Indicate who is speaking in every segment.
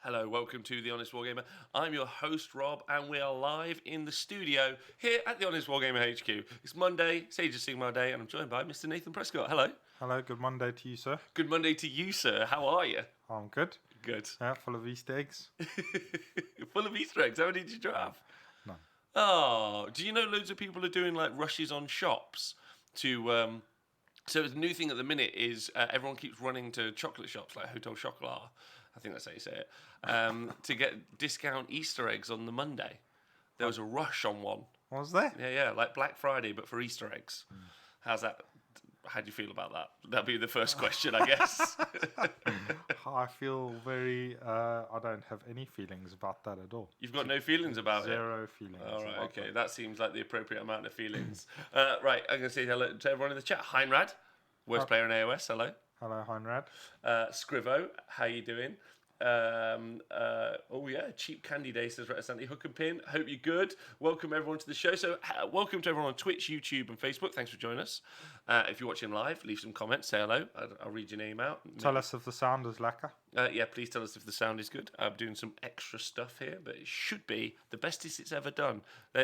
Speaker 1: Hello, welcome to The Honest Wargamer. I'm your host, Rob, and we are live in the studio here at The Honest Wargamer HQ. It's Monday, Sage of Sigmar Day, and I'm joined by Mr. Nathan Prescott. Hello.
Speaker 2: Hello, good Monday to you, sir.
Speaker 1: Good Monday to you, sir. How are you?
Speaker 2: I'm good.
Speaker 1: Good.
Speaker 2: Yeah, full of Easter eggs.
Speaker 1: Full of Easter eggs. How many did you have?
Speaker 2: None.
Speaker 1: Oh, do you know loads of people are doing like rushes on shops to... So the new thing at the minute is everyone keeps running to chocolate shops like Hotel Chocolat, I think that's how you say it, to get discount Easter eggs on the Monday. There was a rush on one.
Speaker 2: Was there?
Speaker 1: Yeah, like Black Friday, but for Easter eggs. How's that? How do you feel about that? That'd be the first question, I guess.
Speaker 2: I feel very... I don't have any feelings about that at all.
Speaker 1: You've got no feelings about it?
Speaker 2: Zero feelings.
Speaker 1: All right, okay. That seems like the appropriate amount of feelings. Right, I'm going to say hello to everyone in the chat. Heinrad, worst player in AOS, hello.
Speaker 2: Hello, Heinrad.
Speaker 1: Scrivo, how you doing? Cheap candy day, says Sandy. Hook and Pin, hope you're good. Welcome everyone to the show. So welcome to everyone on Twitch, YouTube and Facebook. Thanks for joining us. If you're watching live, leave some comments, say hello. I'll read your name out.
Speaker 2: Tell us if the sound is lacquer.
Speaker 1: Yeah, please tell us if the sound is good. I'm doing some extra stuff here, but it should be the bestest it's ever done.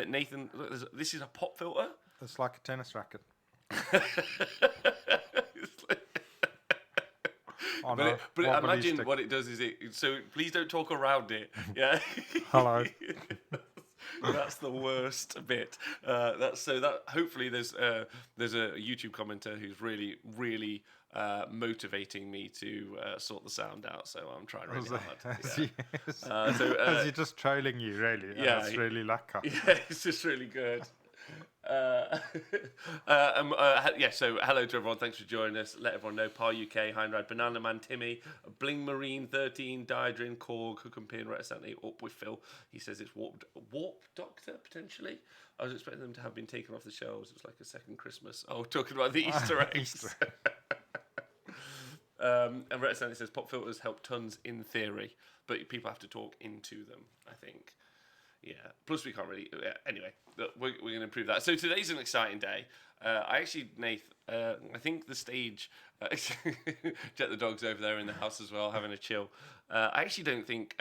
Speaker 1: Nathan, look, this is a pop filter.
Speaker 2: It's like a tennis racket.
Speaker 1: But imagine what it does is so please don't talk around it. Yeah.
Speaker 2: Hello.
Speaker 1: That's the worst bit. Hopefully there's a YouTube commenter who's really motivating me to sort the sound out. So I'm trying really hard.
Speaker 2: Is he just trolling you, really?
Speaker 1: Yeah,
Speaker 2: it's really lacquer.
Speaker 1: Yeah, it's just really good. So hello to everyone. Thanks for joining us. Let everyone know. Par UK, Heinrad, Banana Man, Timmy, Bling Marine, 13, Diedrin, Korg, Hook and Pin, reticently up with Phil. He says it's Warp Doctor potentially. I was expecting them to have been taken off the shelves. It was like a second Christmas. Oh, talking about the Easter eggs. And reticently says pop filters help tons in theory, but people have to talk into them, I think. Yeah. Plus, we can't really. Yeah. Anyway, we're going to improve that. So today's an exciting day. Nath, I think the stage. Jet the dog's over there in the house as well, having a chill. I actually don't think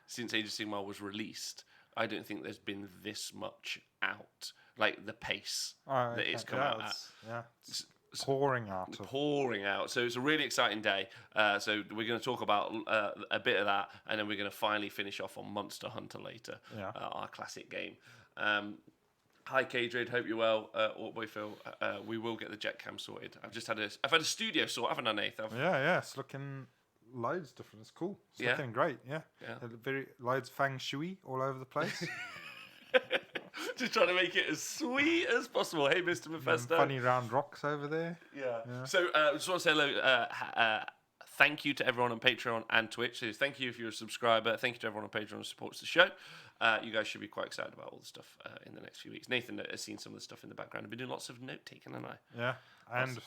Speaker 1: since Age of Sigmar was released, I don't think there's been this much out. Like the pace that it's come out at.
Speaker 2: Yeah. Pouring out. So it's a really exciting day. So we're going to talk about a bit of that, and then we're going to finally finish off on Monster Hunter later, our classic game. Hi, Kadrid. Hope you're well. Boy Phil, we will get the jet cam sorted. I've had a studio sort, haven't I, Nathan? Yeah. It's looking loads different. It's cool. It's looking great. Yeah. Very loads feng shui all over the place.
Speaker 1: Just trying to make it as sweet as possible. Hey, Mr. Mephisto.
Speaker 2: Funny round rocks over there.
Speaker 1: Yeah. So I just want to say hello. Thank you to everyone on Patreon and Twitch. So thank you if you're a subscriber. Thank you to everyone on Patreon who supports the show. You guys should be quite excited about all the stuff in the next few weeks. Nathan has seen some of the stuff in the background. I've been doing lots of note-taking, haven't I?
Speaker 2: Yeah, and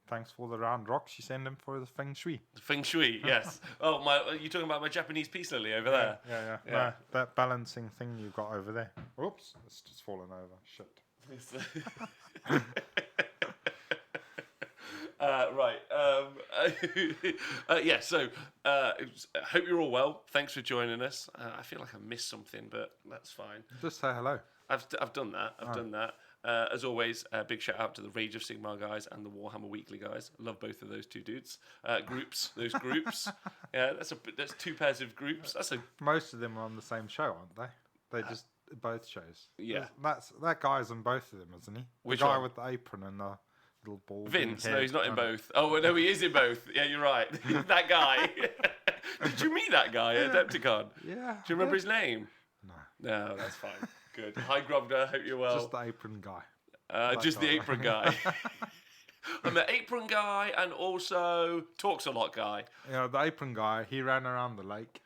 Speaker 2: thanks for the round rocks you send him for the feng shui.
Speaker 1: Feng shui, yes. Oh, you're talking about my Japanese peace lily over there?
Speaker 2: Yeah. No, that balancing thing you've got over there. Oops, it's just fallen over. Shit.
Speaker 1: Right. So hope you're all well. Thanks for joining us. I feel like I missed something, but that's fine.
Speaker 2: Just say hello.
Speaker 1: I've done that. I've done that. As always, big shout out to the Rage of Sigmar guys and the Warhammer Weekly guys. Love both of those two dudes. Those groups. Yeah, that's two pairs of groups.
Speaker 2: Most of them are on the same show, aren't they? They just both shows.
Speaker 1: Yeah.
Speaker 2: That guy's on both of them, isn't he?
Speaker 1: Which
Speaker 2: the guy
Speaker 1: one?
Speaker 2: with the apron and the little ball.
Speaker 1: Vince? No, he's not in both. Oh, no, he is in both. Yeah, you're right. That guy. Did you meet that guy at Adepticon?
Speaker 2: Yeah.
Speaker 1: Do you remember his name?
Speaker 2: No,
Speaker 1: that's fine. Good. Hi, Grobda. Hope you're well.
Speaker 2: Just the apron guy.
Speaker 1: The apron guy. I'm an apron guy and also talks a lot guy.
Speaker 2: Yeah, the apron guy, he ran around the lake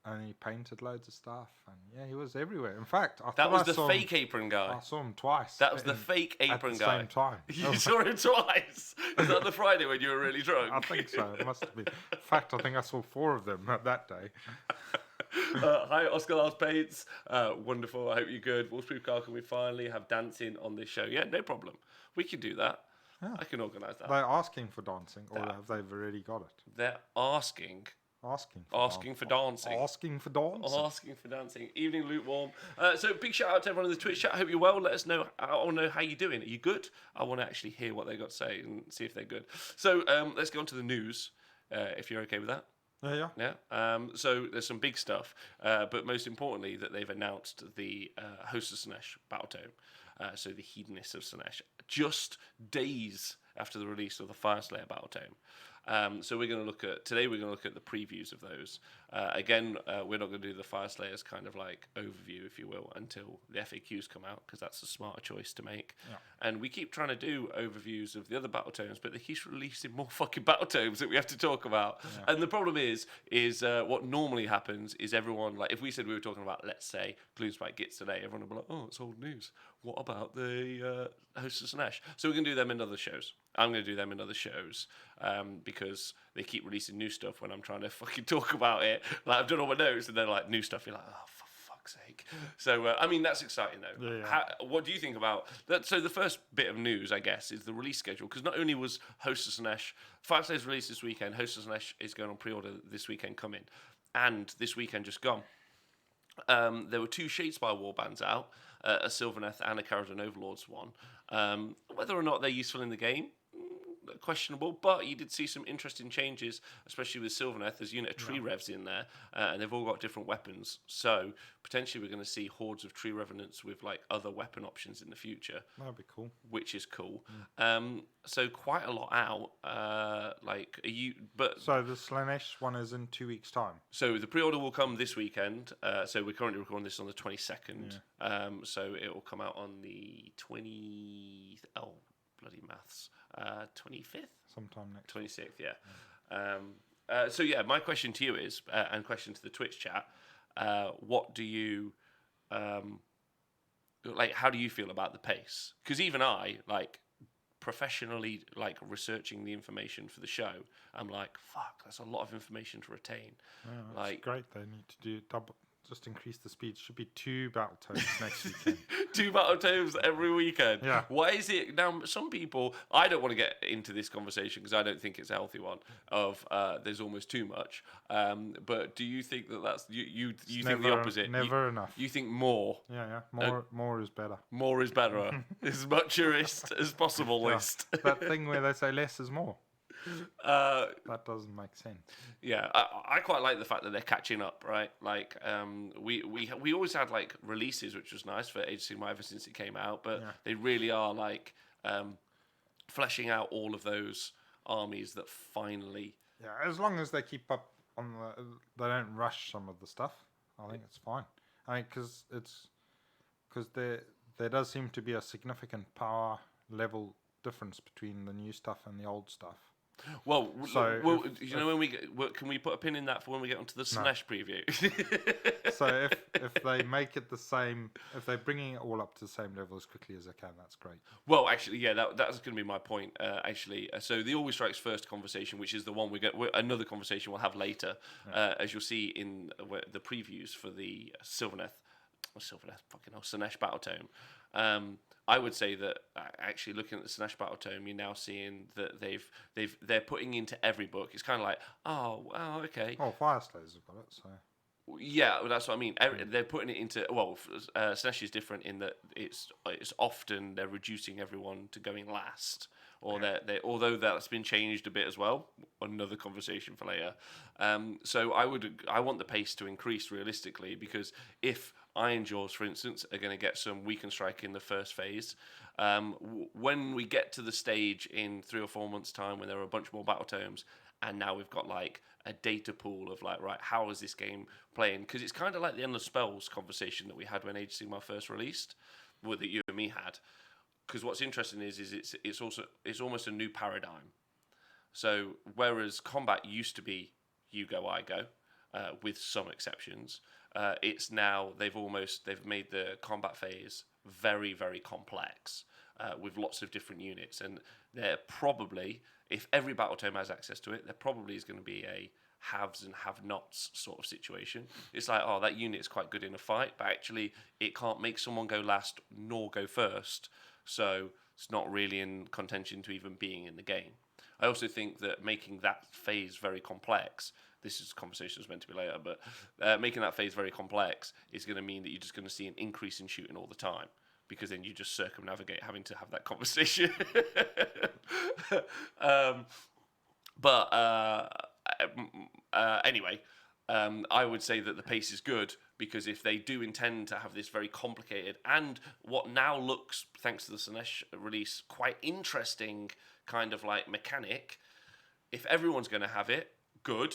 Speaker 2: and he painted loads of stuff. And yeah, he was everywhere. In fact,
Speaker 1: that was the fake apron guy.
Speaker 2: I saw him twice.
Speaker 1: That was the fake apron guy.
Speaker 2: At the same time.
Speaker 1: You saw him twice? Was that the Friday when you were really drunk?
Speaker 2: I think so. It must have been. In fact, I think I saw 4 of them that day.
Speaker 1: Hi, Oscar Lars Paints. Wonderful. I hope you're good. Wolfsproof Car, can we finally have dancing on this show? Yeah, no problem. We can do that. Yeah. I can organise that.
Speaker 2: They're asking for dancing, or have they already got it?
Speaker 1: They're asking
Speaker 2: Asking for dancing.
Speaker 1: Asking for dancing. Evening, lukewarm. So big shout out to everyone in the Twitch chat. I hope you're well. Let us know. I want to know how you're doing. Are you good? I want to actually hear what they got to say and see if they're good. So let's go on to the news, if you're okay with that.
Speaker 2: Yeah.
Speaker 1: So there's some big stuff, but most importantly that they've announced the Host of Slaanesh Battletome. So the Hedonists of Slaanesh, just days after the release of the Fireslayer Battletome. So we're going to look at the previews of those. Again, we're not going to do the Fireslayers kind of like overview, if you will, until the FAQs come out, because that's a smarter choice to make.
Speaker 2: Yeah.
Speaker 1: And we keep trying to do overviews of the other Battletomes, but they keep releasing more fucking Battletomes that we have to talk about. Yeah. And the problem is what normally happens is everyone, like if we said we were talking about, let's say, Gloomspite Gits today, everyone would be like, oh, it's old news. What about the Host of Slaanesh? So we're going to do them in other shows. I'm going to do them in other shows because they keep releasing new stuff when I'm trying to fucking talk about it. Like, I've done all my notes and they're like, new stuff. You're like, oh, for fuck's sake. So, I mean, that's exciting, though.
Speaker 2: Yeah.
Speaker 1: What do you think about that? So the first bit of news, I guess, is the release schedule. Because not only was Host of Slaanesh, Fireslayer's released this weekend, Host of Slaanesh is going on pre-order this weekend coming. And this weekend just gone. There were 2 Shadespire warbands out, a Sylvaneth and a Caradon Overlords one. Whether or not they're useful in the game, questionable, but you did see some interesting changes, especially with Sylvaneth. There's a unit of tree revs in there, and they've all got different weapons. So potentially we're going to see hordes of tree revenants with like other weapon options in the future.
Speaker 2: That'd be cool.
Speaker 1: Which is cool. So quite a lot out.
Speaker 2: So the Slaanesh one is in 2 weeks' time.
Speaker 1: So the pre-order will come this weekend. So we're currently recording this on the 22nd. Yeah. So it will come out on the 20th. Oh, bloody maths. 25th?
Speaker 2: Sometime next
Speaker 1: 26th, yeah. So yeah, my question to you is, and question to the Twitch chat, what do you, how do you feel about the pace? Because even I, professionally, researching the information for the show, I'm like, fuck, that's a lot of information to retain.
Speaker 2: Yeah, that's great. They need to do just increase the speed. Should be 2 Battletomes next weekend.
Speaker 1: 2 Battletomes every weekend.
Speaker 2: Yeah.
Speaker 1: Why is it now? Some people, I don't want to get into this conversation because I don't think it's a healthy one. Of there's almost too much. But do you think that's you think the opposite?
Speaker 2: Never enough.
Speaker 1: You think more?
Speaker 2: Yeah. More is better.
Speaker 1: More is better. As much as possible. List.
Speaker 2: That thing where they say less is more. That doesn't make sense.
Speaker 1: Yeah, I quite like the fact that they're catching up, right? We always had releases, which was nice for Age of Sigmar ever since it came out, but they really are fleshing out all of those armies that finally.
Speaker 2: Yeah, as long as they keep up on they don't rush some of the stuff. I think it's fine. I mean, because there does seem to be a significant power level difference between the new stuff and the old stuff.
Speaker 1: Well, can we put a pin in that for when we get onto the Slaanesh preview?
Speaker 2: So if they make it the same, if they're bringing it all up to the same level as quickly as they can, that's great.
Speaker 1: Well, actually, yeah, that's going to be my point. So the Always Strikes First conversation, which is the one another conversation we'll have later, as you'll see in the previews for the Slaanesh Battletome. I would say that actually looking at the Slaanesh Battletome, you're now seeing that they're putting into every book. It's kind of like, okay.
Speaker 2: Oh, Fireslayers have got it, so.
Speaker 1: Yeah, well, that's what I mean. They're putting it into Slaanesh is different in that it's often they're reducing everyone to going last, or although that's been changed a bit as well. Another conversation for later. So I want the pace to increase realistically, because if Iron Jaws, for instance, are going to get some weaken strike in the first phase, when we get to the stage in 3 or 4 months' time when there are a bunch more Battletomes, and now we've got a data pool of right, how is this game playing? Because it's kind of like the Endless Spells conversation that we had when Age of Sigmar first released, that you and me had. Because what's interesting is it's almost a new paradigm. So whereas combat used to be you go, I go, with some exceptions, it's now they've made the combat phase very, very complex, with lots of different units, and they're probably, if every Battletome has access to it, there probably is going to be a haves and have-nots sort of situation. It's like, that unit is quite good in a fight, but actually it can't make someone go last nor go first, so it's not really in contention to even being in the game. I also think that making that phase very complex. This is conversation is meant to be later, but making that phase very complex is going to mean that you're just going to see an increase in shooting all the time, because then you just circumnavigate having to have that conversation. Anyway, I would say that the pace is good, because if they do intend to have this very complicated and what now looks, thanks to the Slaanesh release, quite interesting kind of like mechanic, if everyone's going to have it, good.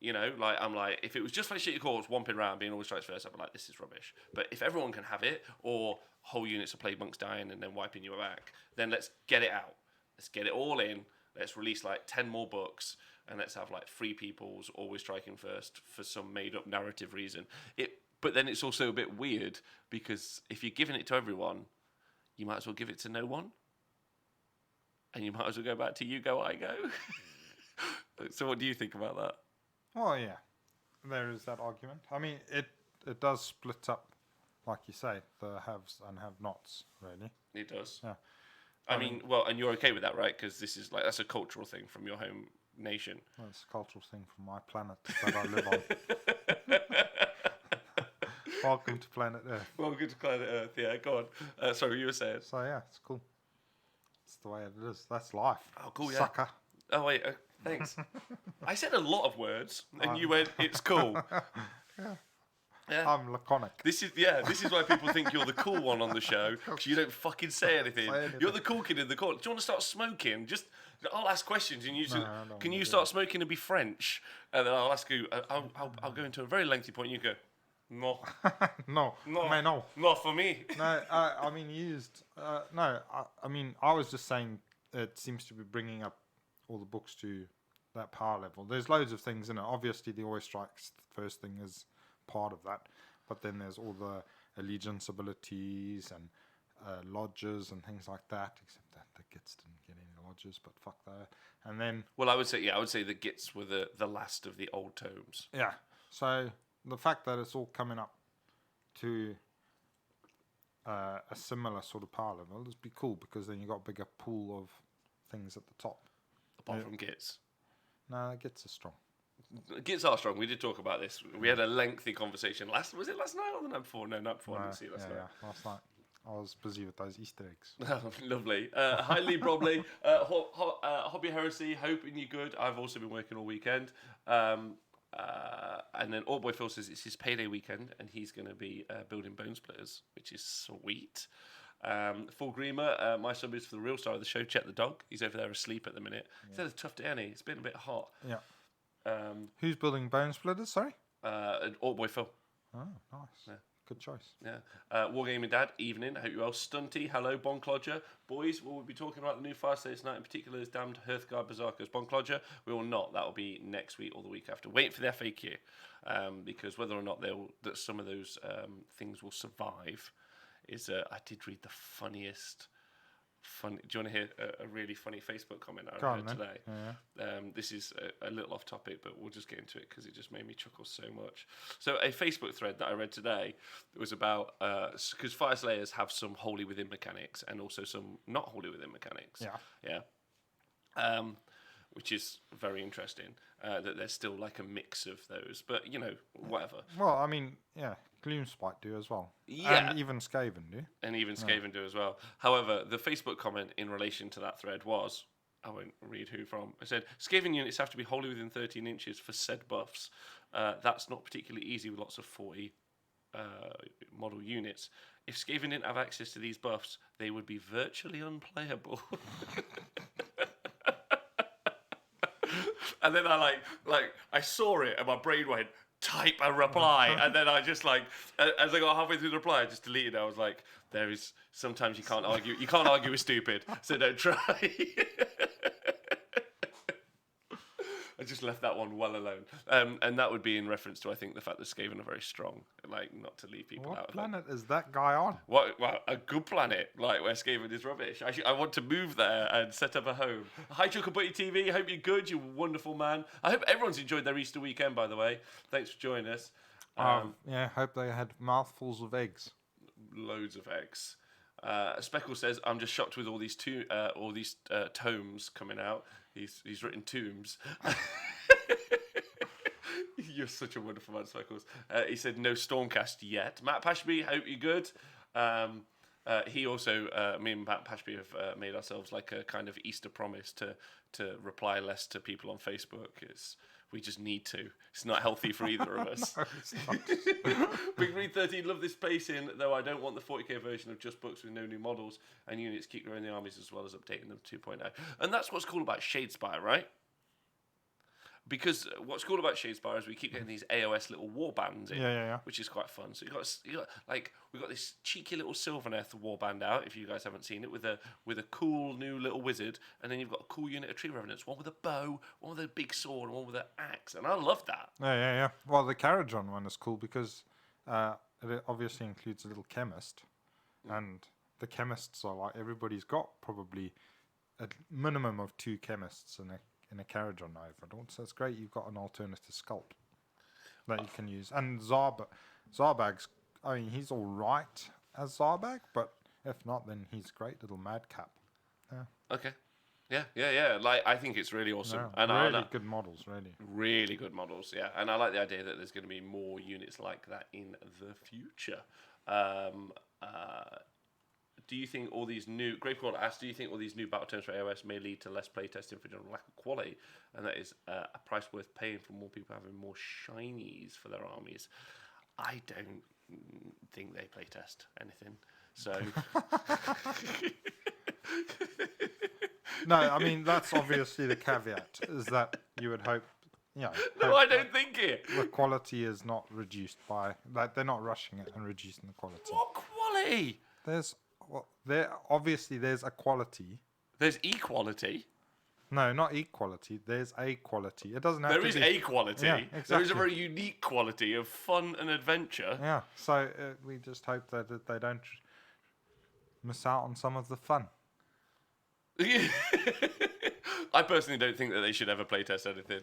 Speaker 1: You know, like I'm like, if it was just like shit your calls, whomping around, being always strikes first, I'd be like, this is rubbish. But if everyone can have it, or whole units of plague monks dying and then wiping you back, then let's get it out. Let's get it all in. Let's release like 10 more books, and let's have like 3 peoples always striking first for some made up narrative reason. But then it's also a bit weird, because if you're giving it to everyone, you might as well give it to no one. And you might as well go back to you go, I go. So what do you think about that?
Speaker 2: Oh yeah, there is that argument. I mean, it does split up, like you say, the haves and have-nots, really.
Speaker 1: It does.
Speaker 2: Yeah.
Speaker 1: I mean, well, and you're okay with that, right? Because this is like, that's a cultural thing from your home nation.
Speaker 2: Well, it's a cultural thing from my planet that I live on. Welcome to planet Earth.
Speaker 1: Welcome to planet Earth. Yeah, go on. Sorry, you were saying.
Speaker 2: So yeah, it's cool. It's the way it is. That's life.
Speaker 1: Oh, cool. Yeah.
Speaker 2: Sucker.
Speaker 1: Oh wait. Thanks. I said a lot of words, and you went, "It's cool."
Speaker 2: Yeah. I'm laconic.
Speaker 1: This is why people think you're the cool one on the show, because you don't fucking say anything. You're the cool kid in the corner. Do you want to start smoking? I'll ask questions, and can you start smoking and be French? And then I'll ask you. I'll go into a very lengthy point. And you go, no,
Speaker 2: no,
Speaker 1: no, not for me.
Speaker 2: No, I mean used. No, I mean I was just saying it seems to be bringing up all the books to that power level. There's loads of things in it. Obviously, the always strikes first thing is part of that, but then there's all the allegiance abilities and lodges and things like that. Except that the Gits didn't get any lodges, but fuck that. And then,
Speaker 1: well, I would say the Gits were the last of the old tomes.
Speaker 2: Yeah. So the fact that it's all coming up to a similar sort of power level is be cool, because then you got a bigger pool of things at the top.
Speaker 1: Apart from Gits.
Speaker 2: No, Gits are strong.
Speaker 1: Gits are strong. We did talk about this. We had a lengthy conversation was it last night or the night before? No, night before. I didn't see it last night.
Speaker 2: Yeah, last night. I was busy with those Easter eggs.
Speaker 1: Lovely. Hi, Lee Brobley. Hobby Heresy, hoping you're good. I've also been working all weekend. And then Old Boy Phil says it's his payday weekend, and he's going to be building Bone Splitters, which is sweet. Full Greamer, my sub is for the real star of the show. Check the dog. He's over there asleep at the minute. He's had a tough day, hasn't he? It's been a bit hot.
Speaker 2: Yeah. Who's building Bone Splitters? Sorry.
Speaker 1: Old Boy Phil.
Speaker 2: Oh, nice. Yeah. Good choice.
Speaker 1: Yeah. Wargaming Dad, evening. I hope you're well. Stunty, hello. Bonclodger. Boys, will we be talking about the new Fire State tonight, in particular as damned Hearthguard Berserkers? Bonclodger, we will not. That will be next week or the week after. Wait for the FAQ, because whether or not that some of those things will survive is. I did read the funniest. Do you want to hear a really funny Facebook comment I read today?
Speaker 2: Yeah.
Speaker 1: This is a little off topic, but we'll just get into it because it just made me chuckle so much. So a Facebook thread that I read today was about, because Fire Slayers have some wholly within mechanics and also some not wholly within mechanics. Yeah. Which is very interesting, that there's still like a mix of those. But, whatever.
Speaker 2: Well, I mean, yeah. Gloomspite do as well.
Speaker 1: Yeah.
Speaker 2: And even Skaven do.
Speaker 1: And even Skaven do as well. However, the Facebook comment in relation to that thread was, I won't read who from, it said, Skaven units have to be wholly within 13 inches for said buffs. That's not particularly easy with lots of 40 model units. If Skaven didn't have access to these buffs, they would be virtually unplayable. And then I saw it and my brain went, type a reply, and then I just as I got halfway through the reply, I just deleted it. I was like, sometimes you can't argue with stupid, so don't try. I just left that one well alone, and that would be in reference to, I think, the fact that Skaven are very strong, not to leave people out.
Speaker 2: What planet is that guy on?
Speaker 1: Well, a good planet, where Skaven is rubbish. I want to move there and set up a home. Hi, Chuckabutty TV. Hope you're good. You wonderful man. I hope everyone's enjoyed their Easter weekend, by the way. Thanks for joining us.
Speaker 2: Yeah, hope they had mouthfuls of eggs.
Speaker 1: Loads of eggs. Speckle says, "I'm just shocked with all these tomes coming out. He's written tombs." You're such a wonderful man, Speckles. He said, "No Stormcast yet." Matt Pashby, hope you're good. He also, me and Matt Pashby have made ourselves like a kind of Easter promise to reply less to people on Facebook. We just need to. It's not healthy for either of us.
Speaker 2: No, it's not.
Speaker 1: Big Read 13, love this pacing, though I don't want the 40k version of just books with no new models and units. Keep growing the armies as well as updating them 2.0. And that's what's cool about Shadespire, right? Because what's cool about Shadespire is we keep getting these AOS little warband in, which is quite fun. So you got like we've got this cheeky little Sylvaneth warband out. If you guys haven't seen it, with a cool new little wizard, and then you've got a cool unit of tree revenants, one with a bow, one with a big sword, and one with an axe, and I love that.
Speaker 2: Yeah. Well, the Karajon one is cool because it obviously includes a little chemist, and the chemists are like everybody's got probably a minimum of 2 chemists in a Karajon Overlord, so it's great you've got an alternative sculpt that you can use. And Zarbag's, I mean, he's all right as Zarbag, but if not, then he's great little madcap. Yeah.
Speaker 1: Okay. Yeah. Like, I think it's really awesome.
Speaker 2: Yeah,
Speaker 1: and
Speaker 2: really good models, really.
Speaker 1: Really good models, yeah. And I like the idea that there's going to be more units like that in the future. Do you think all these new... Grapecorn asks, do you think all these new battle terms for AOS may lead to less playtesting for general lack of quality? And that is a price worth paying for more people having more shinies for their armies? I don't think they playtest anything. So...
Speaker 2: No, I mean, that's obviously the caveat, is that you would hope...
Speaker 1: No, I don't think it.
Speaker 2: The quality is not reduced by... Like, they're not rushing it and reducing the quality.
Speaker 1: What quality?
Speaker 2: There's a quality.
Speaker 1: There's equality.
Speaker 2: No, not equality. There's a quality. It doesn't have to be...
Speaker 1: There is a quality.
Speaker 2: Yeah, exactly.
Speaker 1: There is a very unique quality of fun and adventure.
Speaker 2: Yeah, so we just hope that they don't miss out on some of the fun.
Speaker 1: I personally don't think that they should ever playtest anything,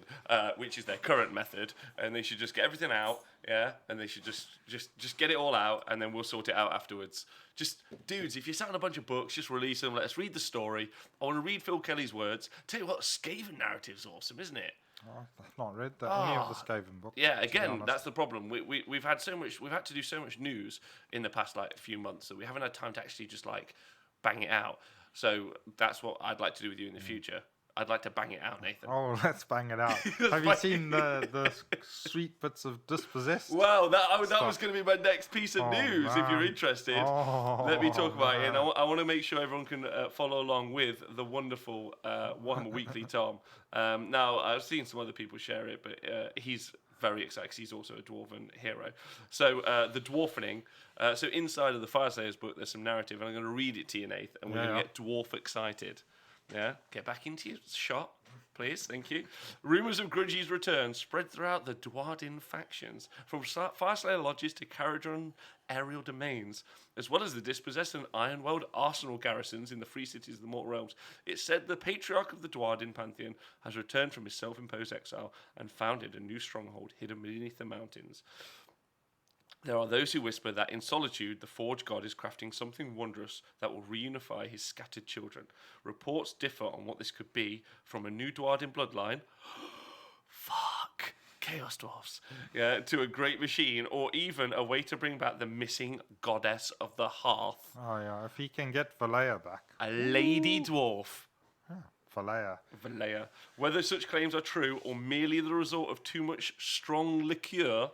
Speaker 1: which is their current method, and they should just get everything out, and they should just get it all out, and then we'll sort it out afterwards. Just, dudes, if you're sat on a bunch of books, just release them, let us read the story. I want to read Phil Kelly's words. Tell you what, Skaven narrative's awesome, isn't it?
Speaker 2: Oh, I've not read any of the Skaven books.
Speaker 1: Yeah, again, that's the problem. We've had to do so much news in the past few months that we haven't had time to actually just bang it out. So that's what I'd like to do with you in the future. I'd like to bang it out, Nathan.
Speaker 2: Oh, let's bang it out. Have you seen the sweet bits of Dispossessed?
Speaker 1: Well, that was going to be my next piece of news, if you're interested. Let me talk about it. And I want to make sure everyone can follow along with the wonderful Warhammer Weekly Tom. Now, I've seen some other people share it, but he's very excited because he's also a dwarven hero. So, the dwarfening. So, inside of the Fireslayers book, there's some narrative, and I'm going to read it to you, Nathan, and we're going to get dwarf excited. Yeah, get back into your shot, please. Thank you. Rumours of Grudgy's return spread throughout the Dwarden factions, from Fireslayer lodges to Karajon aerial domains, as well as the Dispossessed and Ironworld arsenal garrisons in the free cities of the Mortal Realms. It's said the patriarch of the Dwarden pantheon has returned from his self-imposed exile and founded a new stronghold hidden beneath the mountains. There are those who whisper that in solitude, the Forge God is crafting something wondrous that will reunify his scattered children. Reports differ on what this could be, from a new Dwarden bloodline, fuck, Chaos Dwarfs, to a great machine, or even a way to bring back the missing goddess of the hearth.
Speaker 2: Oh yeah, if he can get Valea back.
Speaker 1: A lady dwarf.
Speaker 2: Valea.
Speaker 1: Whether such claims are true or merely the result of too much strong liqueur,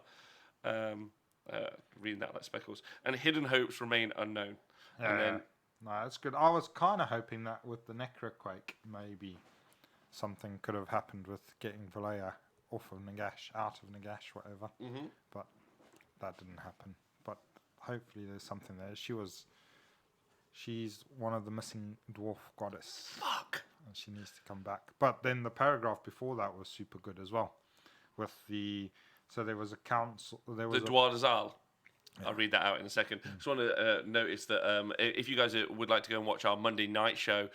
Speaker 1: reading that like Speckles, and hidden hopes remain unknown.
Speaker 2: Yeah,
Speaker 1: and then,
Speaker 2: no, that's good. I was kind of hoping that with the Necroquake, maybe something could have happened with getting Valea off of Nagash, out of Nagash, whatever. Mm-hmm. But that didn't happen. But hopefully there's something there. She's one of the missing dwarf goddess.
Speaker 1: Fuck.
Speaker 2: And she needs to come back. But then the paragraph before that was super good as well. So there was a council. There was
Speaker 1: the Dwardazal. Yeah. I'll read that out in a second. Just want to notice that if you guys would like to go and watch our Monday night show,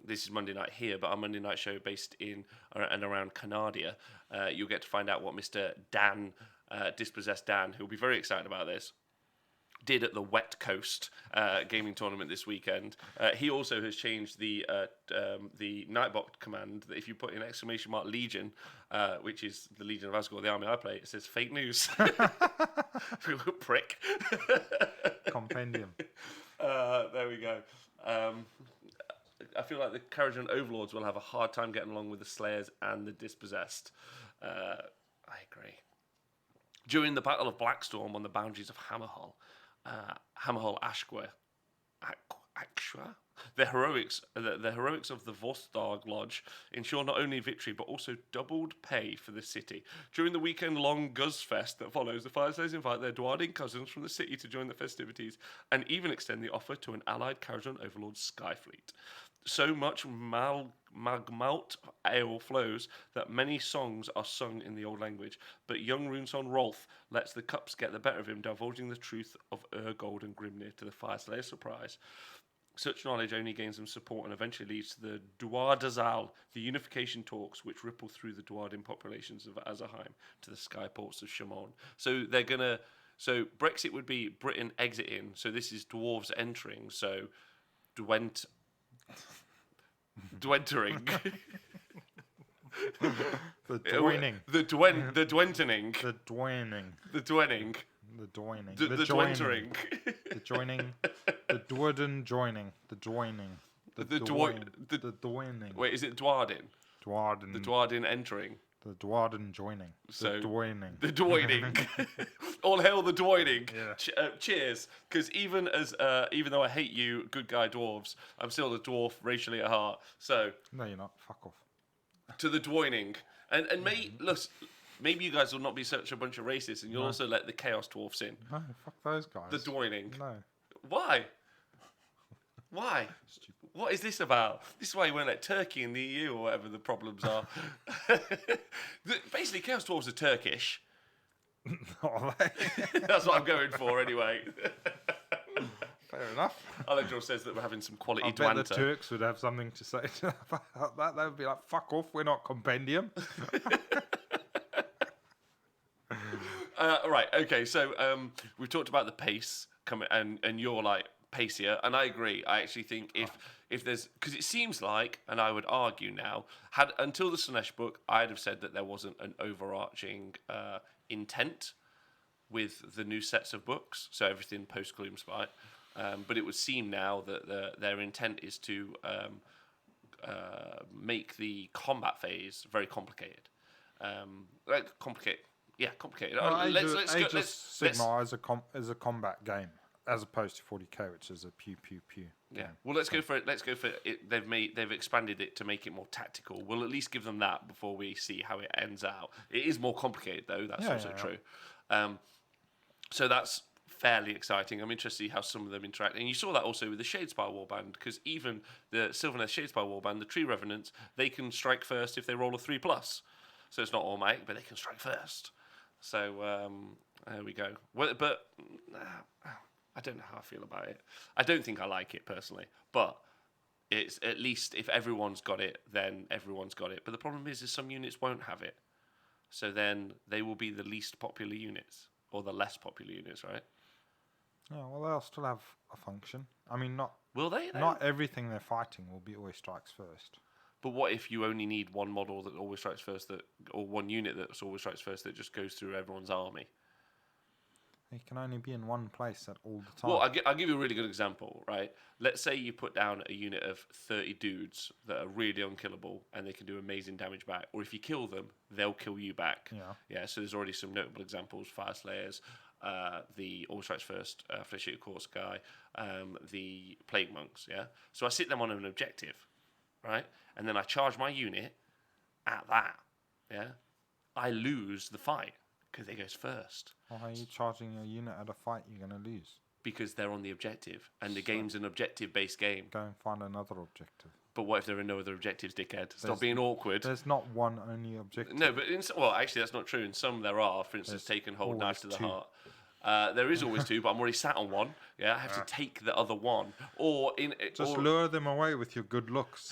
Speaker 1: this is Monday night here, but our Monday night show based in and around Canadia, you'll get to find out what Mr. Dan, Dispossessed Dan, who'll be very excited about this, did at the Wet Coast gaming tournament this weekend. He also has changed the Nightbot command that if you put in ! Legion, which is the Legion of Asgore, the army I play, it says fake news. Prick.
Speaker 2: Compendium.
Speaker 1: There we go. I feel like the Karajan Overlords will have a hard time getting along with the Slayers and the Dispossessed. I agree. During the Battle of Blackstorm on the boundaries of Hammerhall, Ashqua, the heroics of the Vostarg Lodge ensure not only victory but also doubled pay for the city. During the weekend-long Guzfest that follows, the Fireslayers invite their Dwarden cousins from the city to join the festivities and even extend the offer to an allied Karajan Overlord Skyfleet. So much magmalt ale flows that many songs are sung in the old language, but young Runeson Rolf lets the cups get the better of him, divulging the truth of Urgold and Grimnir to the Fireslayer's surprise. Such knowledge only gains them support and eventually leads to the Duardazal, the unification talks which ripple through the Duardin populations of Azerheim to the skyports of Shamon. So they're gonna. So Brexit would be Britain exiting. So this is dwarves entering. So Dwentering.
Speaker 2: The Dwening.
Speaker 1: The Dwentening.
Speaker 2: The Dwening.
Speaker 1: The Dwenning.
Speaker 2: The Dwening.
Speaker 1: The Dwentering.
Speaker 2: The joining. The Dwarden joining. The joining. The Dwening.
Speaker 1: Wait, is it Dwarden?
Speaker 2: Dwarden.
Speaker 1: The Dwarden entering.
Speaker 2: The Dwarden joining.
Speaker 1: So,
Speaker 2: the Dwening.
Speaker 1: The Dweining. All hail the Dweining.
Speaker 2: Yeah.
Speaker 1: Cheers. Because even though I hate you, good guy dwarves, I'm still a dwarf racially at heart. So.
Speaker 2: No, you're not. Fuck off.
Speaker 1: To the Dweining. And maybe you guys will not be such a bunch of racists, and you'll also let the Chaos Dwarfs in.
Speaker 2: No, fuck those guys.
Speaker 1: The Dweining.
Speaker 2: No.
Speaker 1: Why? Why?
Speaker 2: Stupid.
Speaker 1: What is this about? This is why you won't let Turkey in the EU or whatever the problems are. Basically, Chaos Dwarves are Turkish.
Speaker 2: Are they?
Speaker 1: That's what I'm going for anyway.
Speaker 2: Fair enough.
Speaker 1: Alejandro says that we're having some quality
Speaker 2: I
Speaker 1: Dwanter.
Speaker 2: bet the Turks would have something to say about that. They would be like, fuck off, we're not compendium.
Speaker 1: Right, okay, so we've talked about the pace coming, and you're like pacier, and I agree. I actually think if there's, because it seems like, and I would argue now, until the Slaanesh book, I'd have said that there wasn't an overarching intent with the new sets of books, so everything post Gloomspite. But it would seem now that their intent is to make the combat phase very complicated. Complicated.
Speaker 2: Well, Sigmar as a combat game, as opposed to 40k, which is a pew pew pew.
Speaker 1: Yeah. Well, let's go for it. They've expanded it to make it more tactical. We'll at least give them that before we see how it ends out. It is more complicated though. That's also true. So that's fairly exciting. I'm interested to see how some of them interact. And you saw that also with the Shadespire Warband, because even the Sylvaneth Shadespire Warband, the Tree Revenants, they can strike first if they roll a 3+. So it's not automatic, but they can strike first. So there we go. Well, but I don't know how I feel about it. I don't think I like it personally, but it's at least if everyone's got it, then everyone's got it. But the problem is some units won't have it. So then they will be the least popular units, or the less popular units, right?
Speaker 2: Yeah, well, they'll still have a function. I mean,
Speaker 1: will they?
Speaker 2: Not everything they're fighting will be always strikes first.
Speaker 1: But what if you only need one model that always strikes first, or one unit that always strikes first that just goes through everyone's army?
Speaker 2: They can only be in one place at all the time.
Speaker 1: Well, I'll give you a really good example, right? Let's say you put down a unit of 30 dudes that are really unkillable and they can do amazing damage back. Or if you kill them, they'll kill you back. Yeah. So there's already some notable examples: Fire Slayers, the All Strikes First Flesh Eater Course guy, the Plague Monks. Yeah. So I sit them on an objective, right? And then I charge my unit at that. Yeah. I lose the fight because it goes first.
Speaker 2: Well, how are you charging your unit at a fight you're going to lose?
Speaker 1: Because they're on the objective, and the game's an objective-based game.
Speaker 2: Go and find another objective.
Speaker 1: But what if there are no other objectives, dickhead? Stop being awkward.
Speaker 2: There's not one only objective.
Speaker 1: No, but actually, that's not true. In some, there are. For instance, take and hold knife to the heart. There is always two, but I'm already sat on one. Yeah, I have to take the other one.
Speaker 2: Just lure them away with your good looks.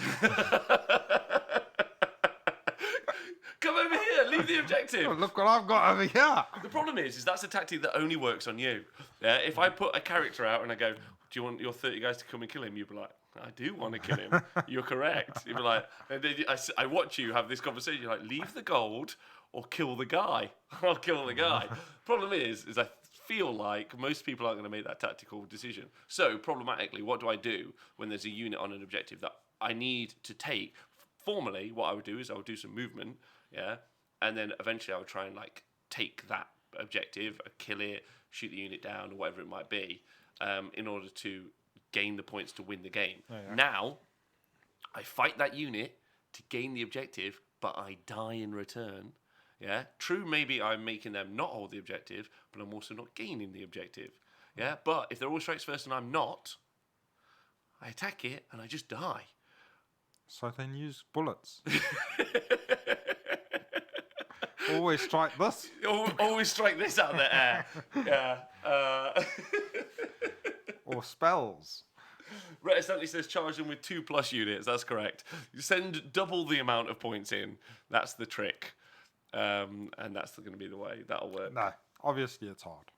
Speaker 1: Come over here. Leave the objective. objective.
Speaker 3: Oh, look what I've got over here.
Speaker 1: The problem is that's a tactic that only works on you. Yeah, if I put a character out and I go, do you want your 30 guys to come and kill him? You'd be like, I do want to kill him. You're correct. You'd be like, and then I watch you have this conversation. You're like, leave the gold or kill the guy. I'll kill the guy. Problem is I feel like most people aren't going to make that tactical decision. So problematically, what do I do when there's a unit on an objective that I need to take? Formally, what I would do is I would do some movement, yeah, and then eventually I would try and like take that objective, kill it, shoot the unit down, or whatever it might be, in order to gain the points to win the game. Oh, yeah. Now, I fight that unit to gain the objective, but I die in return. Yeah, true. Maybe I'm making them not hold the objective, but I'm also not gaining the objective. Yeah, but if they're all strikes first and I'm not, I attack it and I just die.
Speaker 3: So then use bullets. Always strike this.
Speaker 1: Always strike this out of the air. Yeah.
Speaker 3: Or spells.
Speaker 1: Retta Stanley says charge them with 2+ units. That's correct. You send double the amount of points in. That's the trick. And that's going to be the way. That'll work.
Speaker 3: No, obviously it's hard.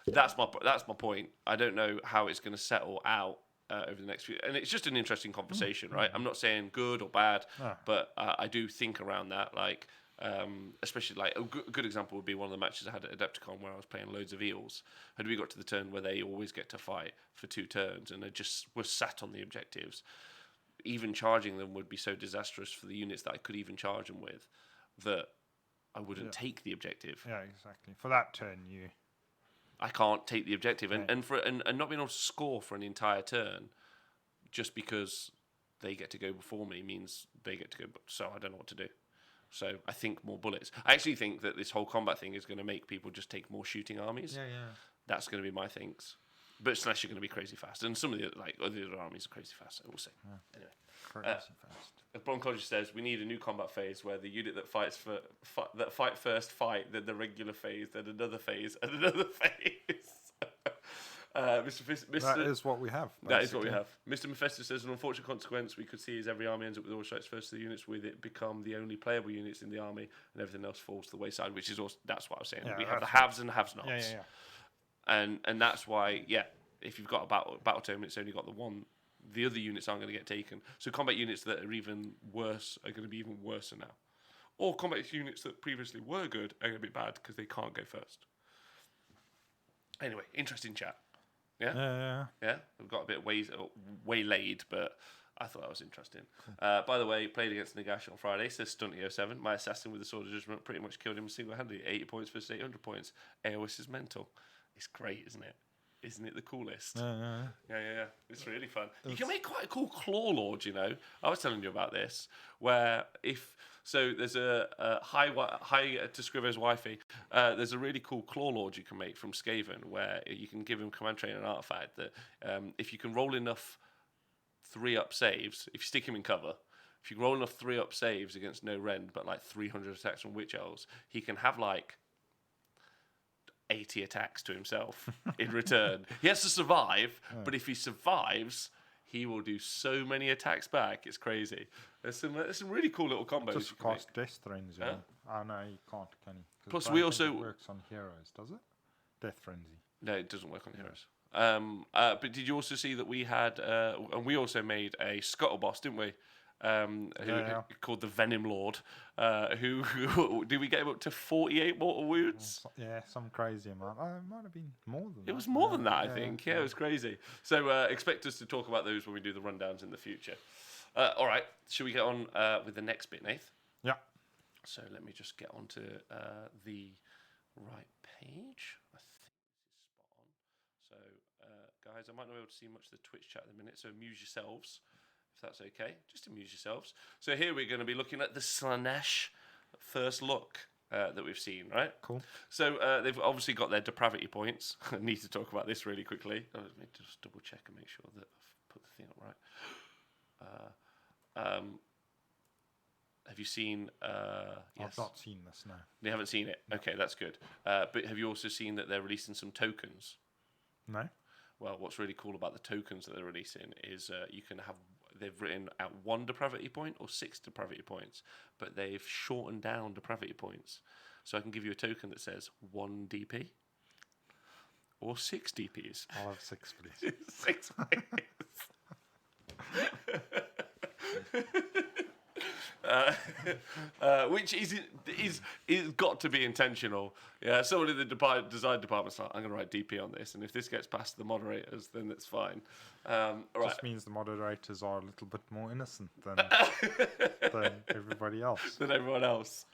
Speaker 1: That's my point. I don't know how it's going to settle out over the next few, and it's just an interesting conversation, right? I'm not saying good or bad, but I do think around that, like, especially like a good example would be one of the matches I had at Adepticon where I was playing loads of eels, and we got to the turn where they always get to fight for 2 turns, and they just were sat on the objectives. Even charging them would be so disastrous for the units that I could even charge them with that I wouldn't take the objective.
Speaker 3: Yeah, exactly. For that turn,
Speaker 1: I can't take the objective, and not being able to score for an entire turn just because they get to go before me means they get to go. So I don't know what to do. So I think more bullets. I actually think that this whole combat thing is going to make people just take more shooting armies.
Speaker 3: Yeah.
Speaker 1: That's going to be my things. But Slaanesh are going to be crazy fast, and some of the other armies are crazy fast. We'll see. Yeah. Anyway,
Speaker 3: crazy fast.
Speaker 1: Broncologist says we need a new combat phase where the unit that fight first fight, then the regular phase, then another phase, and another phase. Mr.
Speaker 3: That is what we have.
Speaker 1: Basically. That is what we have. Mr. Mephisto says an unfortunate consequence we could see is every army ends up with all strikes first to the units, with it become the only playable units in the army, and everything else falls to the wayside. Which is also that's what I was saying. We have the haves and the have-nots.
Speaker 3: Yeah.
Speaker 1: And that's why, if you've got a battle tome, it's only got the one. The other units aren't going to get taken. So combat units that are even worse are going to be even worse now. Or combat units that previously were good are going to be bad because they can't go first. Anyway, interesting chat. Yeah? Yeah? We've got a bit waylaid, but I thought that was interesting. By the way, played against Nagash on Friday, says Stunty07. My assassin with the Sword of Judgment pretty much killed him single-handedly. 80 points versus 800 points. AOS is mental. It's great, isn't it? Isn't it the coolest? Yeah. It's really fun. You can make quite a cool Claw Lord, you know. I was telling you about this, where there's a hi to Scrivo's wifey. There's a really cool Claw Lord you can make from Skaven, where you can give him command train and artifact that if you can roll enough 3-up saves, if you stick him in cover, if you roll enough 3-up saves against no rend, but like 300 attacks from Witch Elves, he can have like 80 attacks to himself in return. He has to survive, but if he survives, he will do so many attacks back. It's crazy. There's some really cool little combos.
Speaker 3: Just cast Death Frenzy. Oh no, you can't, can you?
Speaker 1: Plus, we also
Speaker 3: works on heroes, does it? Death Frenzy.
Speaker 1: No, it doesn't work on heroes. But did you also see that we had, and we also made a Scuttle Boss, didn't we? Called the Venom Lord, who did we get him up to 48 mortal wounds?
Speaker 3: Yeah, some crazy amount. It might have been more than that.
Speaker 1: It was more than that, I think. Yeah, it was crazy. So expect us to talk about those when we do the rundowns in the future. All right, should we get on with the next bit, Nath?
Speaker 3: Yeah.
Speaker 1: So let me just get onto the right page. I think this is spot on. So, guys, I might not be able to see much of the Twitch chat at the minute, so amuse yourselves. If that's okay, just amuse yourselves. So here we're going to be looking at the Slaanesh first look that we've seen, right?
Speaker 3: Cool.
Speaker 1: So they've obviously got their depravity points. I need to talk about this really quickly. Let me just double check and make sure that I've put the thing up right. Have you seen...
Speaker 3: Yes. I've not seen this, no.
Speaker 1: You haven't seen it? Okay, that's good. But have you also seen that they're releasing some tokens?
Speaker 3: No.
Speaker 1: Well, what's really cool about the tokens that they're releasing is you can have
Speaker 2: they've written out 1 depravity point or 6 depravity points, but they've shortened down depravity points. So I can give you a token that says 1 DP or 6 DPs.
Speaker 3: I'll have 6, please.
Speaker 2: 6 please. Which is got to be intentional. Yeah, someone in the design department's like, I'm going to write DP on this, and if this gets past the moderators, then that's fine. Right.
Speaker 3: Just means the moderators are a little bit more innocent than everybody else.
Speaker 2: Than everyone else.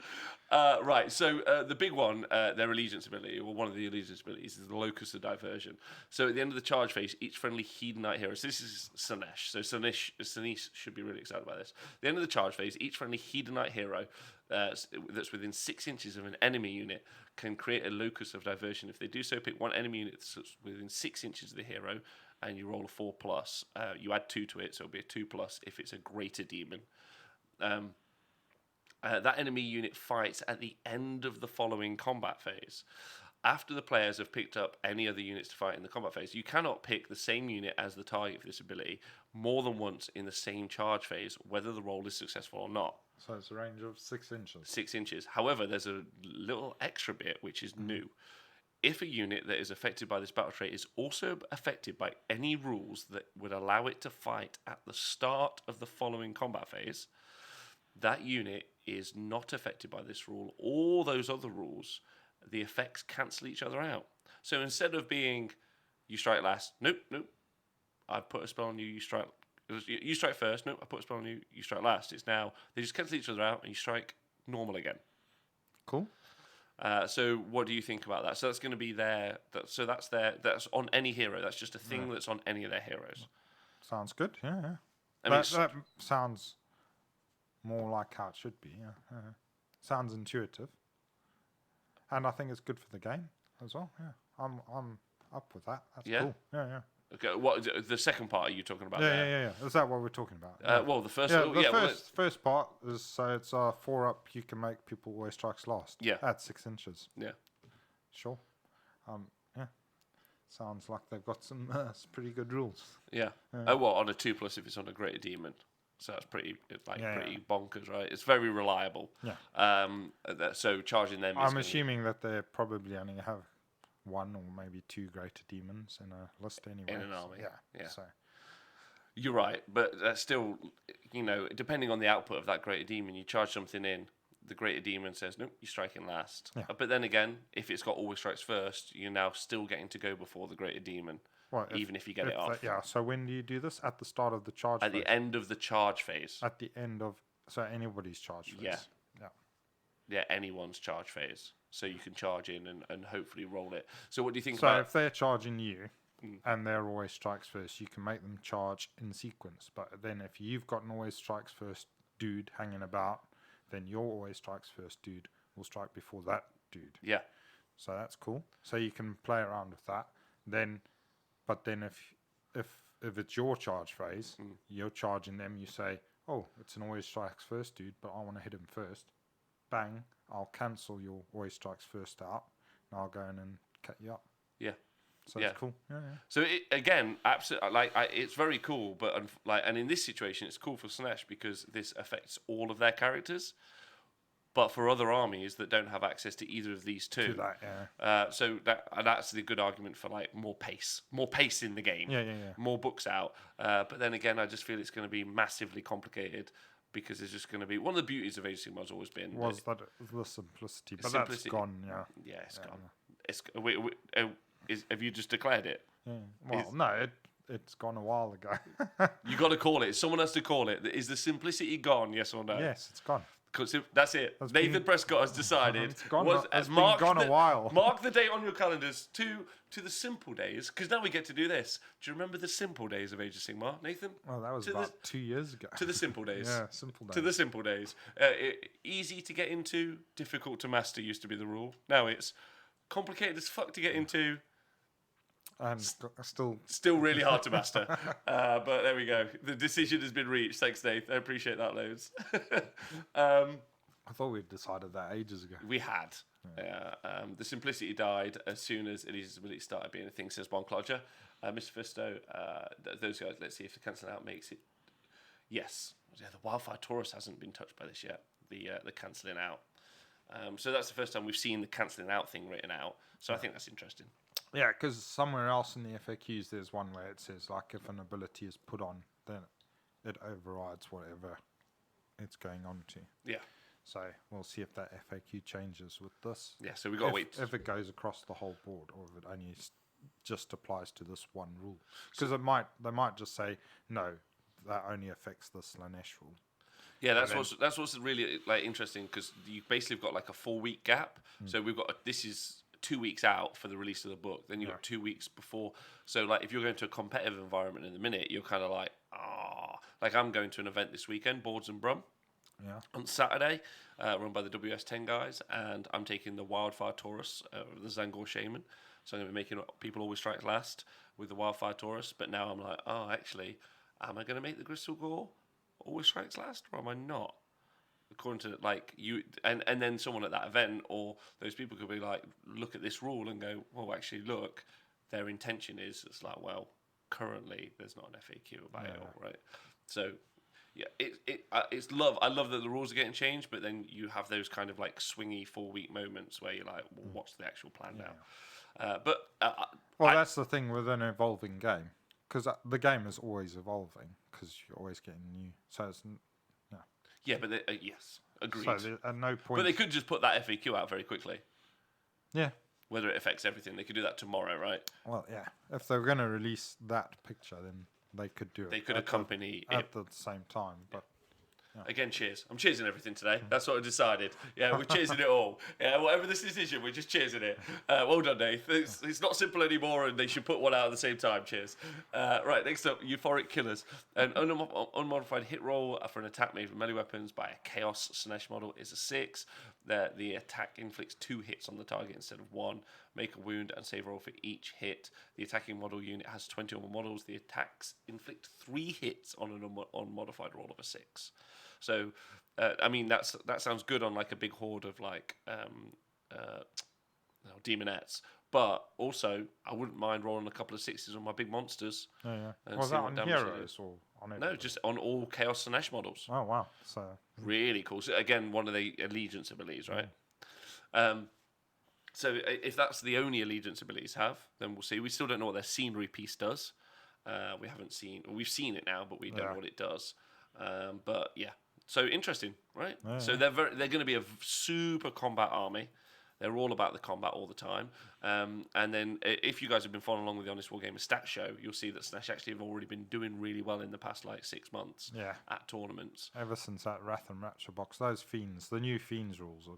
Speaker 2: Right, so the big one, their allegiance ability, or one of the allegiance abilities, is the locus of diversion. So at the end of the charge phase, each friendly hedonite hero, so this is Slaanesh, so Slaanesh should be really excited about this. At the end of the charge phase, each friendly hedonite hero that's within 6 inches of an enemy unit can create a locus of diversion. If they do so, pick one enemy unit that's within 6 inches of the hero, and you roll a 4+. You add 2 to it, so it'll be a 2+ if it's a greater demon. That enemy unit fights at the end of the following combat phase. After the players have picked up any other units to fight in the combat phase, you cannot pick the same unit as the target for this ability more than once in the same charge phase, whether the roll is successful or not.
Speaker 3: So it's a range of 6 inches.
Speaker 2: 6 inches. However, there's a little extra bit which is new. If a unit that is affected by this battle trait is also affected by any rules that would allow it to fight at the start of the following combat phase, that unit is not affected by this rule or those other rules. The effects cancel each other out. So instead of being, you strike last, nope, I put a spell on you, you strike first, nope, I put a spell on you, you strike last. It's now, they just cancel each other out and you strike normal again.
Speaker 3: Cool.
Speaker 2: So what do you think about that? So that's going to be that's on any hero. That's just a thing that's on any of their heroes.
Speaker 3: Sounds good, yeah.
Speaker 2: That
Speaker 3: sounds more like how it should be, yeah. Sounds intuitive. And I think it's good for the game as well, yeah. I'm up with that. That's cool. Yeah.
Speaker 2: Okay, what the second part are you talking about?
Speaker 3: Yeah. Is that what we're talking about?
Speaker 2: Well, the first.
Speaker 3: First part is so it's 4 up. You can make people always strikes last.
Speaker 2: Yeah.
Speaker 3: At 6 inches.
Speaker 2: Yeah.
Speaker 3: Sure. Yeah. Sounds like they've got some pretty good rules.
Speaker 2: Yeah. On a 2+ if it's on a greater demon. So that's pretty bonkers, right? It's very reliable.
Speaker 3: Yeah.
Speaker 2: So charging them.
Speaker 3: I'm assuming that they probably only have 1 or maybe 2 greater demons in a list anyway.
Speaker 2: In an army. Yeah.
Speaker 3: So.
Speaker 2: You're right, but that's still, depending on the output of that greater demon, you charge something in, the greater demon says, nope, you're striking last.
Speaker 3: Yeah.
Speaker 2: But then again, if it's got always strikes first, you're now still getting to go before the greater demon, even if you get it off.
Speaker 3: So when do you do this? At the start of the charge phase?
Speaker 2: At the end of the charge phase.
Speaker 3: At the end of, so anybody's charge phase?
Speaker 2: Yeah. Yeah, anyone's charge phase. So you can charge in and hopefully roll it. So what do you think about...
Speaker 3: So if they're charging you, and they're always strikes first, you can make them charge in sequence. But then if you've got an always strikes first dude hanging about, then your always strikes first dude will strike before that dude.
Speaker 2: Yeah.
Speaker 3: So that's cool. So you can play around with that. But then if it's your charge phase, you're charging them, you say, oh, it's an always strikes first dude, but I want to hit him first. Bang, I'll cancel your always strikes first out, and I'll go in and cut you up.
Speaker 2: Yeah.
Speaker 3: So it's cool. Yeah.
Speaker 2: So again, absolutely, it's very cool, but and in this situation, it's cool for Slaanesh because this affects all of their characters. But for other armies that don't have access to either of these two, so that's the good argument for more pace in the game, more books out. But then again, I just feel it's going to be massively complicated because there's just going to be one of the beauties of Age of Sigmar has always been
Speaker 3: the simplicity, but that's gone.
Speaker 2: Yeah, it's gone. Have you just declared it?
Speaker 3: Yeah. Well, no, it's gone a while ago.
Speaker 2: You got to call it. Someone has to call it. Is the simplicity gone? Yes or no?
Speaker 3: Yes, it's gone.
Speaker 2: That's it. Nathan Prescott has decided.
Speaker 3: It's gone a while.
Speaker 2: Mark the date on your calendars to the simple days, because now we get to do this. Do you remember the simple days of Age of Sigmar, Nathan?
Speaker 3: Well, that was about 2 years ago.
Speaker 2: To the simple days.
Speaker 3: Yeah, simple days.
Speaker 2: To the simple days. Easy to get into, difficult to master used to be the rule. Now it's complicated as fuck to get into.
Speaker 3: And
Speaker 2: still really hard to master. But there we go. The decision has been reached. Thanks, Nate. I appreciate that loads.
Speaker 3: I thought we'd decided that ages ago.
Speaker 2: We had. The simplicity died as soon as eligibility started being a thing, says Bon Clodger. Mr. Fisto, those guys, let's see if the cancelling out makes it.
Speaker 1: Yes. Yeah, the Wildfire Taurus hasn't been touched by this yet. The cancelling out. So that's the first time we've seen the cancelling out thing written out. So I think that's interesting.
Speaker 3: Yeah, because somewhere else in the FAQs there's one where it says like if an ability is put on, then it overrides whatever it's going on to.
Speaker 1: Yeah.
Speaker 3: So we'll see if that FAQ changes with this.
Speaker 1: Yeah, so we've got to wait.
Speaker 3: If it goes across the whole board, or if it only just applies to this one rule. Because they might just say, no, that only affects the Slaanesh rule.
Speaker 1: Yeah, that's what's really like interesting, because you basically have got like a 4-week gap. So we've got this is 2 weeks out for the release of the book. Then you've got 2 weeks before. So like if you're going to a competitive environment in the minute, you're kind of like, like I'm going to an event this weekend, Boards and Brum.
Speaker 3: Yeah.
Speaker 1: On Saturday, run by the WS10 guys, and I'm taking the Wildfire Taurus, the Zangor Shaman. So I'm going to be making People Always Strike Last with the Wildfire Taurus. But now I'm like, actually, am I going to make the Gristle Gore Always Strikes Last, or am I not? According to like you, and then someone at that event or those people could be like, look at this rule and go, well, actually, look, their intention is, it's like, well, currently there's not an FAQ about it all, right? So. Yeah, it's love. I love that the rules are getting changed, but then you have those kind of like swingy 4-week moments where you're like, well, what's the actual plan now?
Speaker 3: That's the thing with an evolving game, because the game is always evolving, because you're always getting new. So it's
Speaker 1: yeah, but yes, agreed.
Speaker 3: So at no point.
Speaker 1: But they could just put that FAQ out very quickly.
Speaker 3: Yeah.
Speaker 1: Whether it affects everything, they could do that tomorrow, right?
Speaker 3: Well, yeah. If they're going to release that picture, then they could do it.
Speaker 1: They could accompany
Speaker 3: it at the same time, but.
Speaker 1: Yeah. Again, cheers. I'm cheersing everything today. That's what I decided. Yeah, we're cheersing it all. Yeah, whatever this decision, we're just cheersing it. Well done, Dave. It's not simple anymore, and they should put one out at the same time. Cheers. Right, next up, Euphoric Killers. An unmodified hit roll for an attack made with melee weapons by a Chaos Slaanesh model is a 6. The attack inflicts 2 hits on the target instead of 1. Make a wound and save roll for each hit. The attacking model unit has 20 or more models. The attacks inflict 3 hits on an unmodified roll of a 6. So, I mean, that sounds good on like a big horde of like demonettes. But also, I wouldn't mind rolling a couple of 6s on my big monsters.
Speaker 3: Oh, yeah.
Speaker 1: And
Speaker 3: Was that on Heroes or on everything?
Speaker 1: No, just on all Chaos Slaanesh models.
Speaker 3: Oh, wow. So
Speaker 1: really cool. So again, one of the allegiance abilities, right? So if that's the only allegiance abilities have, then we'll see. We still don't know what their scenery piece does. We've seen it now, but we don't know what it does. But yeah. So interesting, right? Yeah, so they're going to be a super combat army. They're all about the combat all the time. And then if you guys have been following along with the Honest Wargamer stat show, you'll see that Slaanesh actually have already been doing really well in the past like 6 months at tournaments.
Speaker 3: Ever since that Wrath and Rapture box, those Fiends, the new Fiends rules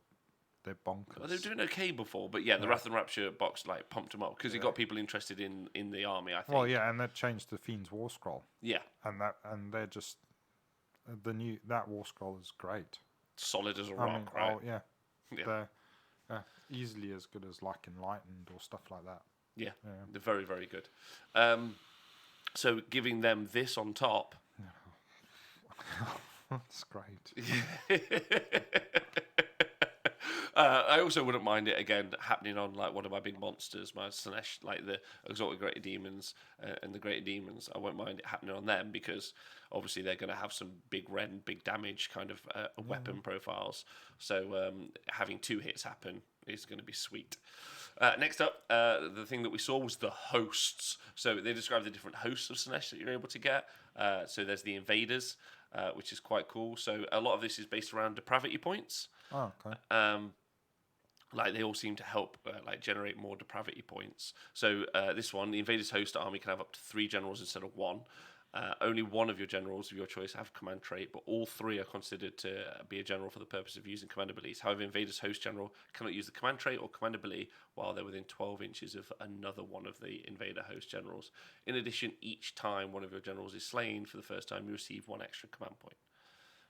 Speaker 3: they're bonkers.
Speaker 1: Well, they were doing okay before, but the Wrath and Rapture box like pumped them up because it got people interested in the army, I think.
Speaker 3: Well, yeah, and that changed the Fiends War Scroll.
Speaker 1: Yeah.
Speaker 3: And they're just... that War Scroll is great.
Speaker 1: Solid as a rock, right?
Speaker 3: Oh, yeah. They're easily as good as like Enlightened or stuff like that.
Speaker 1: Yeah. They're very, very good. So giving them this on top...
Speaker 3: That's great.
Speaker 1: I also wouldn't mind it again happening on like one of my big monsters, my Slaanesh, like the Exalted Greater Demons and the Greater Demons. I won't mind it happening on them because obviously they're going to have some big red, big damage kind of weapon profiles. So having 2 hits happen is going to be sweet. Next up, the thing that we saw was the hosts. So they described the different hosts of Slaanesh that you're able to get. So there's the Invaders, which is quite cool. So a lot of this is based around depravity points.
Speaker 3: Oh, okay.
Speaker 1: Like they all seem to help generate more depravity points. So this one, the Invaders host army can have up to 3 generals instead of 1. Only one of your generals of your choice have command trait, but all 3 are considered to be a general for the purpose of using command abilities. However, Invaders host general cannot use the command trait or command ability while they're within 12 inches of another one of the Invader host generals. In addition, each time one of your generals is slain for the first time, you receive 1 extra command point.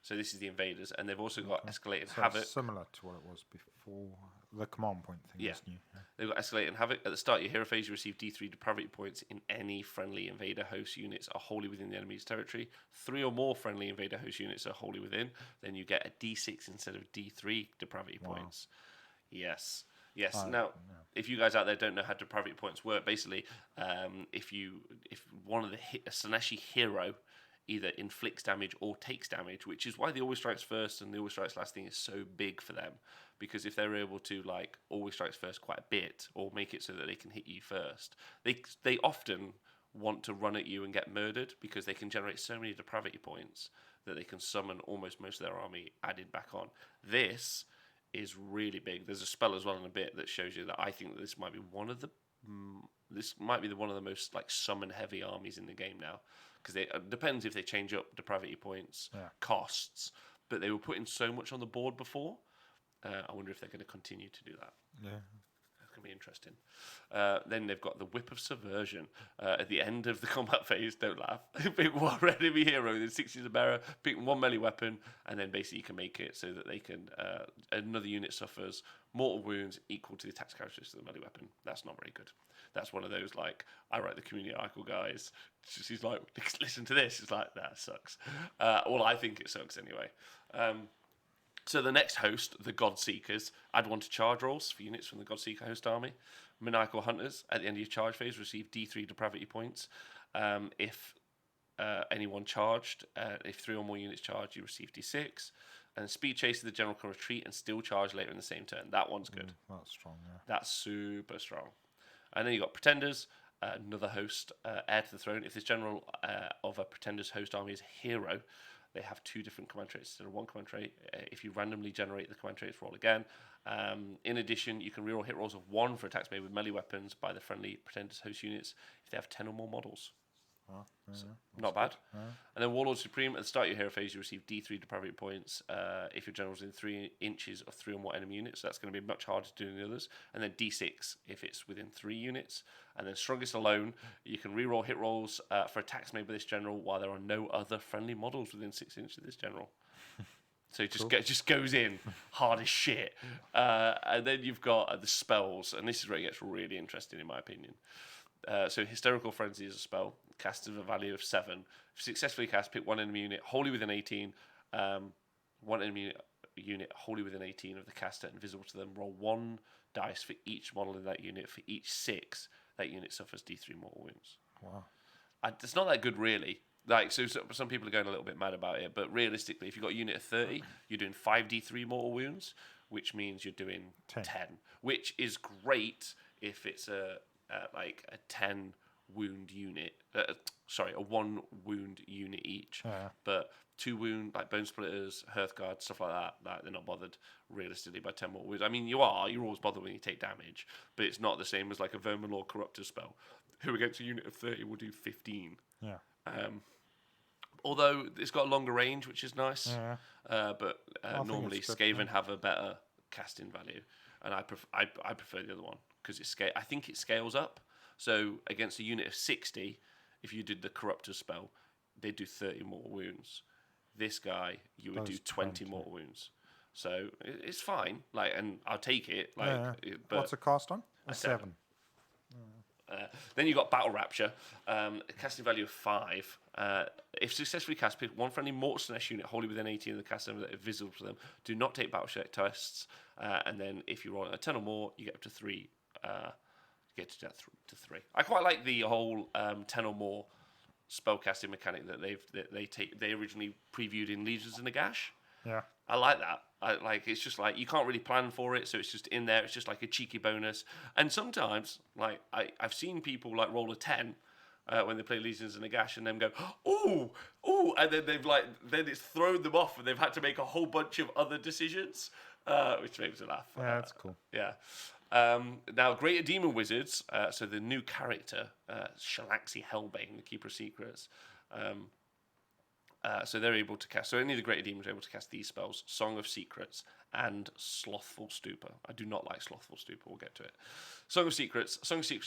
Speaker 1: So this is the Invaders, and they've also got Escalated Havoc.
Speaker 3: It's similar to what it was before. The command point thing is new. Yeah.
Speaker 1: They've got Escalated Havoc. At the start of your hero phase, you receive D3 depravity points in any friendly Invader host units are wholly within the enemy's territory. 3 or more friendly Invader host units are wholly within. Then you get a D6 instead of D3 depravity points. Yes. Now, if you guys out there don't know how depravity points work, basically, if one of the Slaaneshi hero either inflicts damage or takes damage, which is why the always strikes first and the always strikes last thing is so big for them. Because if they're able to like always strikes first quite a bit, or make it so that they can hit you first, they often want to run at you and get murdered because they can generate so many depravity points that they can summon almost most of their army added back on. This is really big. There's a spell as well in a bit that shows you that I think that this might be one of the one of the most like summon heavy armies in the game now, because it depends if they change up depravity points costs, but they were putting so much on the board before. I wonder if they're going to continue to do that.
Speaker 3: Yeah.
Speaker 1: That's going to be interesting. Then they've got the Whip of Subversion. At the end of the combat phase, don't laugh, pick one enemy hero within 60 of bearer, pick one melee weapon, and then basically you can make it so that they can another unit suffers mortal wounds equal to the attack characteristics of the melee weapon. That's not very good. That's one of those, like, I write the community article guys. She's like, listen to this. It's like, that sucks. Well, I think it sucks anyway. So the next host, the Godseekers, add 1 to charge rolls for units from the Godseeker host army. Maniacal Hunters, at the end of your charge phase, receive D3 depravity points. If anyone charged, if 3 or more units charge, you receive D6. And Speed Chaser, the general can retreat and still charge later in the same turn. That one's good.
Speaker 3: That's strong, yeah.
Speaker 1: That's super strong. And then you got Pretenders, another host, heir to the throne. If this general of a Pretender's host army is a hero, they have 2 different command traits instead of 1 command trait. If you randomly generate the command traits, roll again. In addition, you can reroll hit rolls of 1 for attacks made with melee weapons by the friendly Pretender's host units if they have 10 or more models. So, not bad. And then Warlord Supreme, at the start of your hero phase, you receive D3 depravity points if your general's in 3 inches of 3 or more enemy units. So that's going to be much harder to do than the others. And then D6 if it's within 3 units. And then Strongest Alone, you can reroll hit rolls for attacks made by this general while there are no other friendly models within 6 inches of this general. So it just goes in hard as shit. And then you've got the spells, and this is where it gets really interesting in my opinion. So Hysterical Frenzy is a spell, cast of a value of 7. If successfully cast, pick 1 enemy unit wholly within 18. 1 enemy unit wholly within 18 of the caster and visible to them. Roll 1 dice for each model in that unit. For each 6, that unit suffers D3 mortal wounds.
Speaker 3: Wow.
Speaker 1: It's not that good, really. Like, so some people are going a little bit mad about it, but realistically, if you've got a unit of 30, you're doing 5d3 mortal wounds, which means you're doing 10, which is great if it's a 10 wound unit. A 1 wound unit each. Yeah. But 2 wound, like Bone Splitters, Hearthguard, stuff like that, they're not bothered realistically by 10 mortal wounds. I mean, you're always bothered when you take damage, but it's not the same as like a Verminlord Corruptor spell, who against a unit of 30 will do 15.
Speaker 3: Yeah.
Speaker 1: Although it's got a longer range, which is nice. Yeah. But normally Skaven have a better casting value, and I prefer the other one because I think it scales up. So against a unit of 60, if you did the Corruptor spell, they'd do 30 mortal wounds. This guy, you would do 20 mortal wounds. So it's fine. Like, and I'll take it. Like,
Speaker 3: yeah. But what's the cost on? A 7.
Speaker 1: Then you got Battle Rapture, casting value of 5. If successfully cast, pick 1 friendly Mortal Slaanesh unit wholly within 18 of the caster that is visible to them. Do not take battle check tests. And then if you roll a 10 or more, you get up to 3. Get to 3. I quite like the whole 10 or more spellcasting mechanic that they originally previewed in Legions of Nagash.
Speaker 3: Yeah,
Speaker 1: I like that. It's just like you can't really plan for it, so it's just in there. It's just like a cheeky bonus. And sometimes, like I've seen people like roll a 10 when they play Legions of Nagash, and then go, ooh, and then then it's thrown them off, and they've had to make a whole bunch of other decisions, which makes me laugh.
Speaker 3: Yeah, that's cool.
Speaker 1: Yeah. Now, Greater Demon Wizards, so the new character, Shalaxi Hellbane, the Keeper of Secrets. So they're able to cast. So only the Greater Demons are able to cast these spells: Song of Secrets and Slothful Stupor. I do not like Slothful Stupor. We'll get to it. Song of Secrets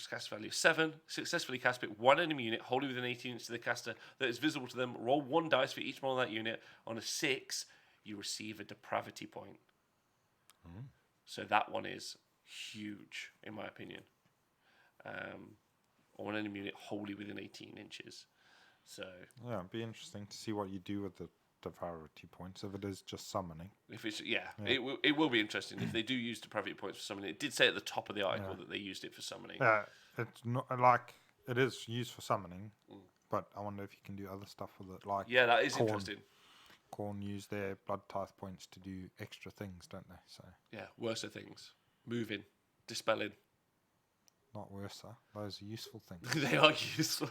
Speaker 1: cast value 7. Successfully cast, pick 1 enemy unit wholly within 18 inches of the caster that is visible to them. Roll 1 dice for each model of that unit. On a 6, you receive a depravity point. So that one is huge, in my opinion. Or an enemy unit wholly within 18 inches. So
Speaker 3: yeah, it'd be interesting to see what you do with the depravity points if it is just summoning.
Speaker 1: If it's it will be interesting if they do use depravity points for summoning. It did say at the top of the article that they used it for summoning.
Speaker 3: Yeah, it's not like it is used for summoning, but I wonder if you can do other stuff with it, like
Speaker 1: that is interesting.
Speaker 3: Khorne use their blood tithe points to do extra things, don't they? So
Speaker 1: worse things, moving, dispelling.
Speaker 3: Not worse, those are useful things.
Speaker 1: They are useful.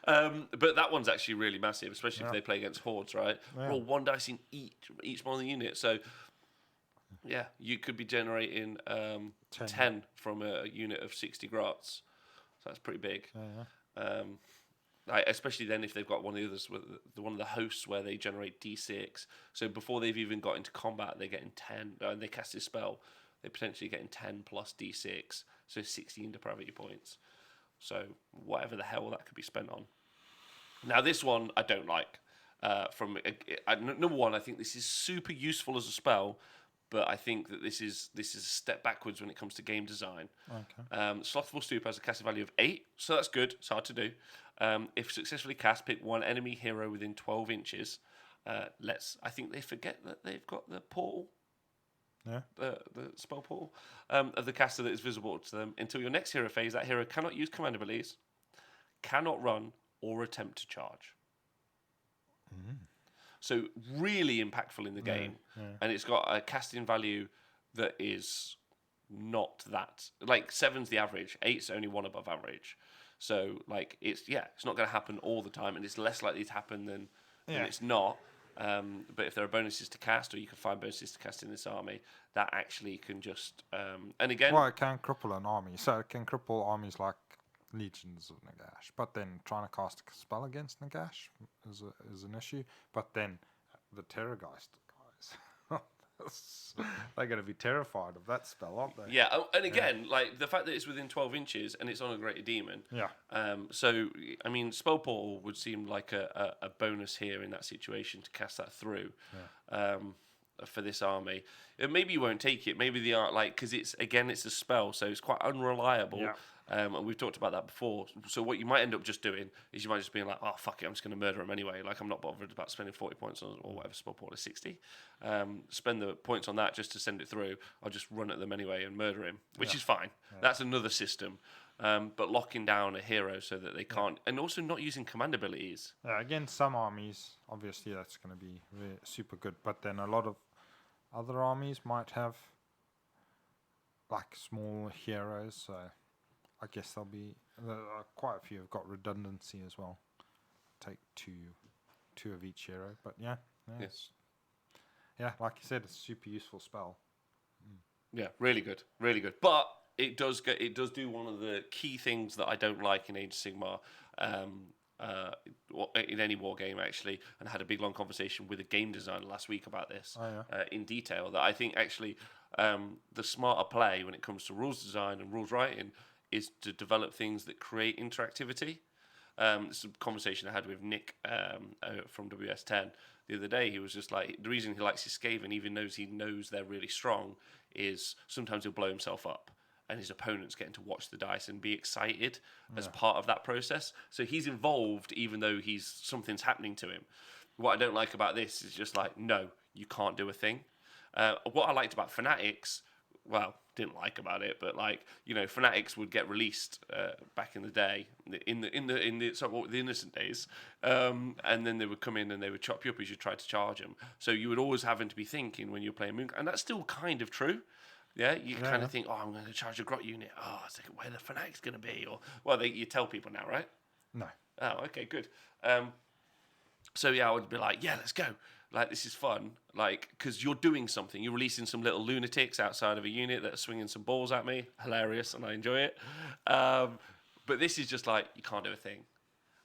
Speaker 1: But that one's actually really massive, especially if they play against hordes, right? Roll 1 dice in each one of the units. So, you could be generating 10 from a unit of 60 grots. So that's pretty big. Especially then if they've got one of the others, one of the hosts where they generate D6. So before they've even got into combat, they're getting 10, and they cast this spell, they're potentially getting 10 plus D6, so 16 depravity points. So whatever the hell that could be spent on. Now this one I don't like. Number one, I think this is super useful as a spell, but I think that this is a step backwards when it comes to game design.
Speaker 3: Okay.
Speaker 1: Slothful Stoop has a casting value of 8, so that's good. It's hard to do. If successfully cast, pick one enemy hero within 12 inches. I think they forget that they've got the portal.
Speaker 3: Yeah.
Speaker 1: The spell portal of the caster that is visible to them until your next hero phase. That hero cannot use command abilities, cannot run, or attempt to charge. So really impactful in the game, and it's got a casting value that is not that. Like 7's the average, 8's only one above average. So like it's not going to happen all the time, and it's less likely to happen than it's not. But if there are bonuses to cast, or you can find bonuses to cast in this army, that actually can just and again,
Speaker 3: well, it can cripple an army. So it can cripple armies like Legions of Nagash, but then trying to cast a spell against Nagash is an issue. But then the Terrorgeist guys, they're going to be terrified of that spell, aren't they?
Speaker 1: Yeah, and again, like the fact that it's within 12 inches and it's on a greater demon.
Speaker 3: Yeah.
Speaker 1: So I mean, Spell Portal would seem like a bonus here in that situation to cast that through. For this army, maybe you won't take it. Maybe they aren't because it's a spell, so it's quite unreliable.
Speaker 3: Yeah.
Speaker 1: And we've talked about that before. So what you might end up just doing is you might just be like, oh, fuck it, I'm just going to murder him anyway. Like, I'm not bothered about spending 40 points on, or whatever spell portal is, 60. Spend the points on that just to send it through. I'll just run at them anyway and murder him, which is fine. Yeah. That's another system. But locking down a hero so that they can't... And also not using command abilities.
Speaker 3: Yeah, against some armies, obviously that's going to be super good. But then a lot of other armies might have, like, small heroes, so... I guess there'll be quite a few have got redundancy as well. Take two of each hero, but yeah, like you said, it's a super useful spell.
Speaker 1: Yeah, really good. But it does do one of the key things that I don't like in Age of Sigmar, in any war game actually, and I had a big long conversation with a game designer last week about this in detail. That I think actually the smarter play when it comes to rules design and rules writing is to develop things that create interactivity. This is a conversation I had with Nick from WS10 the other day. He was just like, the reason he likes his Skaven, even though he knows they're really strong, is sometimes he'll blow himself up and his opponent's getting to watch the dice and be excited as part of that process. So he's involved even though something's happening to him. What I don't like about this is just like, no, you can't do a thing. What I liked about Fanatics, didn't like about it, but Fanatics would get released back in the day, in the innocent days, and then they would come in and they would chop you up as you tried to charge them. So you would always having to be thinking when you're playing Moon, and that's still kind of true. Yeah, you kind of think, oh, I'm going to charge a grot unit. Oh, it's like where the Fanatic's going to be, or you tell people now, right?
Speaker 3: No.
Speaker 1: Oh, okay, good. So I would be like, yeah, let's go. Like, this is fun. Like, because you're doing something. You're releasing some little lunatics outside of a unit that are swinging some balls at me. Hilarious, and I enjoy it. But this is just like, you can't do a thing.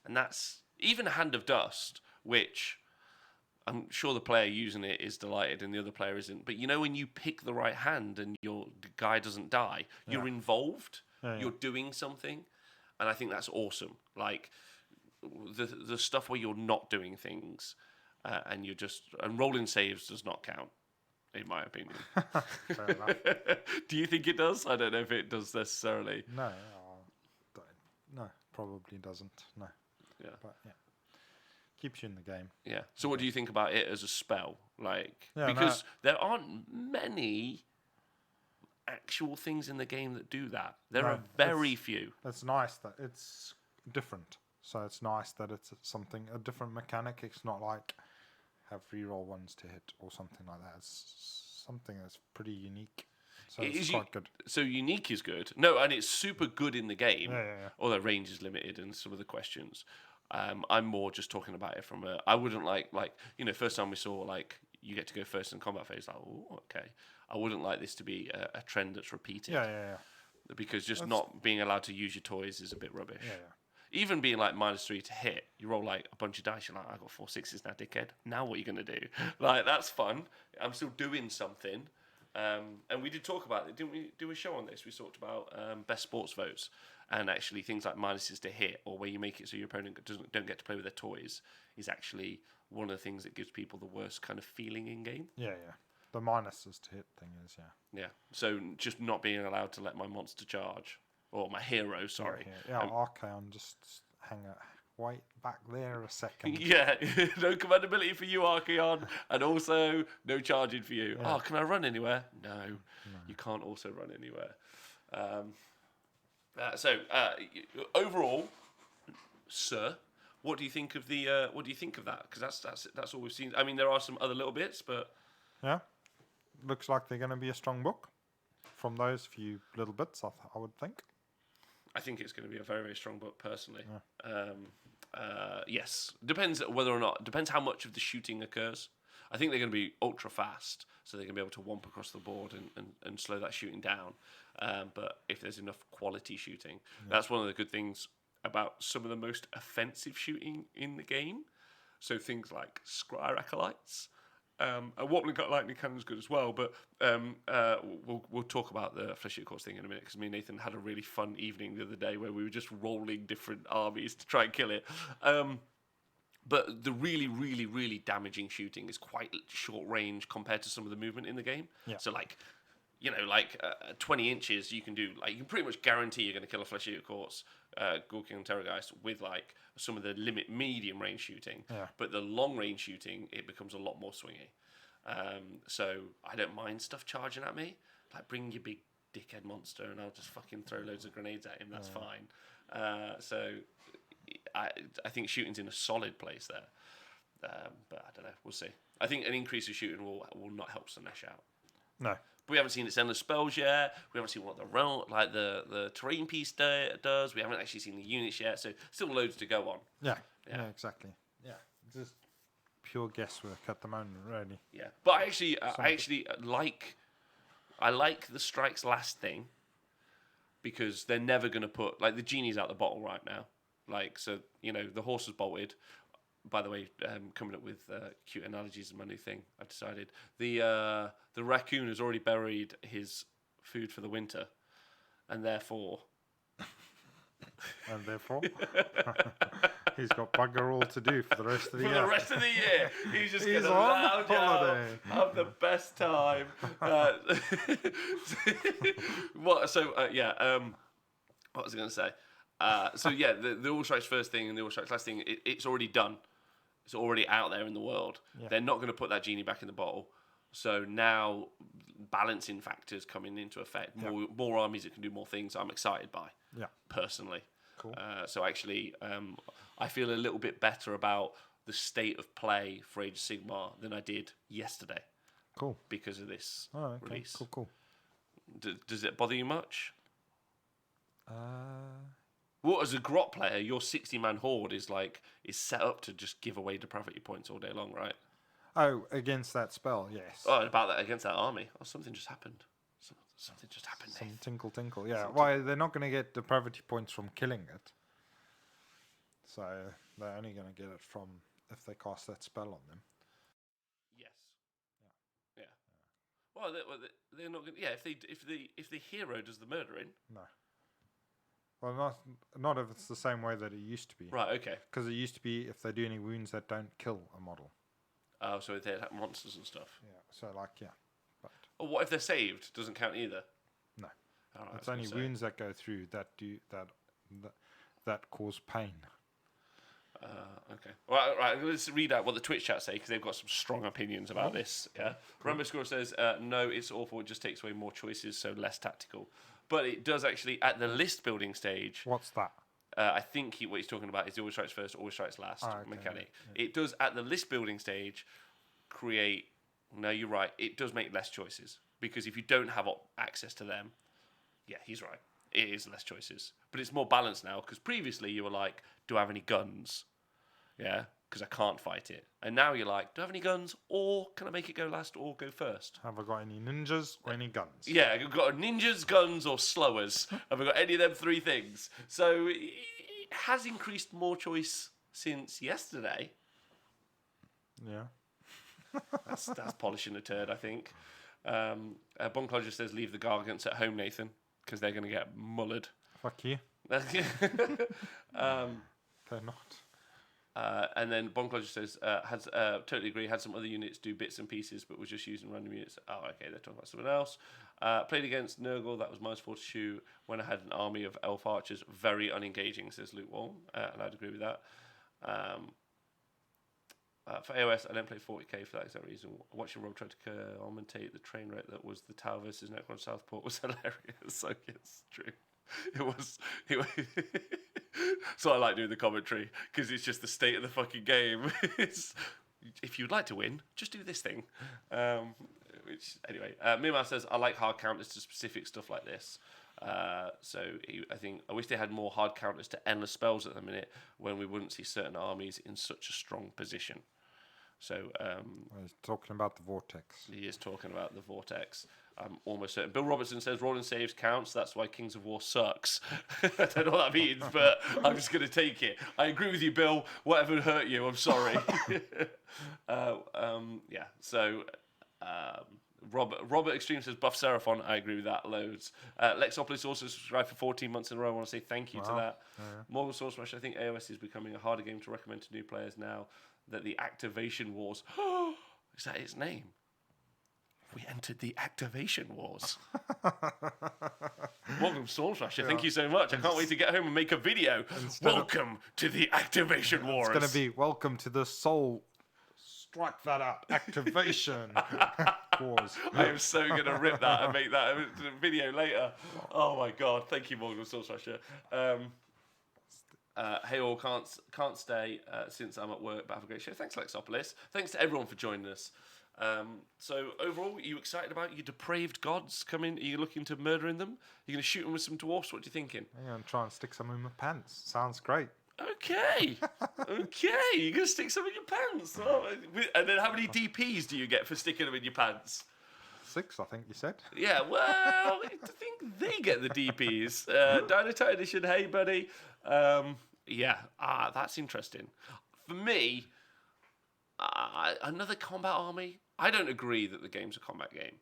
Speaker 1: And that's even a Hand of Dust, which I'm sure the player using it is delighted and the other player isn't. But when you pick the right hand and the guy doesn't die, you're involved. You're doing something. And I think that's awesome. Like, the stuff where you're not doing things... and rolling saves does not count, in my opinion.
Speaker 3: Fair enough.
Speaker 1: Do you think it does? I don't know if it does necessarily.
Speaker 3: No, probably doesn't. No.
Speaker 1: Yeah.
Speaker 3: But keeps you in the game.
Speaker 1: Yeah. So what do you think about it as a spell? Because there aren't many actual things in the game that do that. There are very few.
Speaker 3: That's nice that it's different. So it's nice that it's a different mechanic. It's not like have reroll ones to hit or something like that. It's something that's pretty unique. So it's quite good.
Speaker 2: So unique is good. No, and it's super good in the game.
Speaker 3: Yeah.
Speaker 2: Although range is limited and some of the questions. I'm more just talking about it from I wouldn't like first time we saw like you get to go first in combat phase, like, oh, okay. I wouldn't like this to be a trend that's repeated.
Speaker 3: Yeah.
Speaker 2: Because just not being allowed to use your toys is a bit rubbish.
Speaker 3: Yeah.
Speaker 2: Even being like -3 to hit, you roll like a bunch of dice. You're like, I got 4 6s now, dickhead. Now what are you gonna do? Like that's fun. I'm still doing something. And we did talk about it. Didn't we do a show on this? We talked about best sports votes and actually things like minuses to hit or where you make it so your opponent don't get to play with their toys is actually one of the things that gives people the worst kind of feeling in game.
Speaker 3: Yeah. The minuses to hit thing is
Speaker 2: Yeah. So just not being allowed to let my monster charge. Or my hero, sorry.
Speaker 3: Yeah, Archaon, just wait back there a second.
Speaker 2: Yeah, no command ability for you, Archaon, and also no charging for you. Yeah. Oh, can I run anywhere? No, you can't also run anywhere. So overall, sir, what do you think of the? What do you think of that? Because that's all we've seen. I mean, there are some other little bits, but
Speaker 3: yeah, looks like they're going to be a strong book from those few little bits. I would think.
Speaker 2: I think it's going to be a very, very strong book, personally. Yeah. Yes. Depends how much of the shooting occurs. I think they're going to be ultra fast, so they're going to be able to womp across the board and slow that shooting down. But if there's enough quality shooting, that's one of the good things about some of the most offensive shooting in the game. So things like Scryer Acolytes. A Wobbling Lightning Cannon is good as well, but we'll talk about the Flesh Eater Course thing in a minute because me and Nathan had a really fun evening the other day where we were just rolling different armies to try and kill it. But the really, really, really damaging shooting is quite short range compared to some of the movement in the game.
Speaker 3: Yeah.
Speaker 2: So 20 inches, you can can pretty much guarantee you're going to kill a Flesh Eater Course, Ghoul King and Terrorgeist with some of the medium range shooting.
Speaker 3: Yeah.
Speaker 2: But the long range shooting, it becomes a lot more swingy. So I don't mind stuff charging at me. Like, bring your big dickhead monster and I'll just fucking throw loads of grenades at him. That's fine. So I think shooting's in a solid place there. But I don't know. We'll see. I think an increase of shooting will not help Slaanesh out.
Speaker 3: No.
Speaker 2: We haven't seen its endless spells yet. We haven't seen what the terrain piece does. We haven't actually seen the units yet. So still loads to go on.
Speaker 3: Yeah, exactly. Yeah, just pure guesswork at the moment, really.
Speaker 2: Yeah, but I actually like the strikes last thing because they're never going to put the genie's out the bottle right now. The horse is bolted. By the way, coming up with cute analogies is my new thing. I've decided the raccoon has already buried his food for the winter, and therefore, he's got bugger all to do for the rest of the year. For the rest of the year, he's just going to lounge out, have the best time. What was I going to say? The All Strikes first thing and the All Strikes last thing, it's already done. It's already out there in the world. Yeah. They're not going to put that genie back in the bottle. So now balancing factors coming into effect. More armies that can do more things. I'm excited by.
Speaker 3: Yeah.
Speaker 2: Personally.
Speaker 3: Cool.
Speaker 2: So actually, I feel a little bit better about the state of play for Age of Sigmar than I did yesterday.
Speaker 3: Cool.
Speaker 2: Because of this release.
Speaker 3: Cool.
Speaker 2: Does it bother you much? Well, as a Grot player, your 60-man horde is set up to just give away depravity points all day long, right?
Speaker 3: Oh, against that spell, yes.
Speaker 2: Oh, about that against that army. Oh, something just happened. Something just happened.
Speaker 3: Some tinkle. Yeah. Why they're not going to get depravity points from killing it. So they're only going to get it from if they cast that spell on them.
Speaker 2: Yes. Yeah. Well, they're not going. Yeah, if the hero does the murdering.
Speaker 3: No. Well, not if it's the same way that it used to be.
Speaker 2: Right, okay.
Speaker 3: Because it used to be if they do any wounds that don't kill a model.
Speaker 2: Oh, so they attack monsters and stuff.
Speaker 3: Yeah, so But
Speaker 2: or what if they're saved? Doesn't count either?
Speaker 3: No.
Speaker 2: Right,
Speaker 3: it's only wounds that go through that cause pain.
Speaker 2: Okay. Right, let's read out what the Twitch chat say because they've got some strong opinions about this. Yeah. Cool. Rambo Score says, no, it's awful. It just takes away more choices, so less tactical. But it does actually, at the list building stage...
Speaker 3: What's that?
Speaker 2: I think what he's talking about is the always strikes first, always strikes last mechanic. Yeah. It does, at the list building stage, create... No, you're right. It does make less choices. Because if you don't have access to them, yeah, he's right. It is less choices. But it's more balanced now, because previously you were like, do I have any guns? Yeah, because I can't fight it. And now you're like, do I have any guns, or can I make it go last or go first?
Speaker 3: Have I got any ninjas or any guns?
Speaker 2: Yeah, I've got ninjas, guns, or slowers. Have I got any of them three things? So it has increased more choice since yesterday.
Speaker 3: Yeah.
Speaker 2: That's polishing a turd, I think. Bonclodger says, leave the Gargants at home, Nathan, because they're going to get mullered.
Speaker 3: Fuck you.
Speaker 2: They're
Speaker 3: not.
Speaker 2: And then Bonclodger says, totally agree, had some other units do bits and pieces, but was just using random units. Oh, okay, they're talking about something else. Played against Nurgle, that was -4 to shoot, when I had an army of elf archers. Very unengaging, says Luke Wall, and I'd agree with that. For AOS, I don't play 40k for that exact reason. Watching Rob try to commentate the train wreck that was the Tower versus Necron Southport was hilarious. So it's true. It was. So I like doing the commentary because it's just the state of the fucking game. If you'd like to win, just do this thing. Which anyway, Mimar says I like hard counters to specific stuff like this. I wish they had more hard counters to endless spells at the minute when we wouldn't see certain armies in such a strong position. So
Speaker 3: he's talking about the vortex.
Speaker 2: He is talking about the vortex. I'm almost certain. Bill Robertson says rolling saves counts. That's why Kings of War sucks. I don't know what that means, but I'm just going to take it. I agree with you, Bill. Whatever hurt you, I'm sorry. Yeah. So. Robert Extreme says buff Seraphon. I agree with that loads. Lexopolis also subscribed for 14 months in a row. I want to say thank you to that. Morgan Source Rush. I think AOS is becoming a harder game to recommend to new players now that the Activation Wars. Is that its name? We entered the Activation Wars. Welcome, Storm Slasher. Thank you so much. I can't wait to get home and make a video. Welcome to the Activation Wars.
Speaker 3: It's going to be welcome to the Soul. Strike that up. Activation Wars.
Speaker 2: I am so going to rip that and make that a video later. Oh my God. Thank you, Morgan Storm Slasher. Hey all, can't stay since I'm at work, but have a great show. Thanks, Lexopolis. Thanks to everyone for joining us. So overall, are you excited about your depraved gods coming? Are you looking to murdering them? Are you going to shoot them with some dwarfs? What are you thinking?
Speaker 3: I'm going to try and stick some in my pants. Sounds great.
Speaker 2: Okay. You're going to stick some in your pants. Oh, and then how many DPs do you get for sticking them in your pants?
Speaker 3: 6, I think you said.
Speaker 2: Yeah, well, I think they get the DPs. Dino Edition, hey buddy. That's interesting. For me, another combat army. I don't agree that the game's a combat game.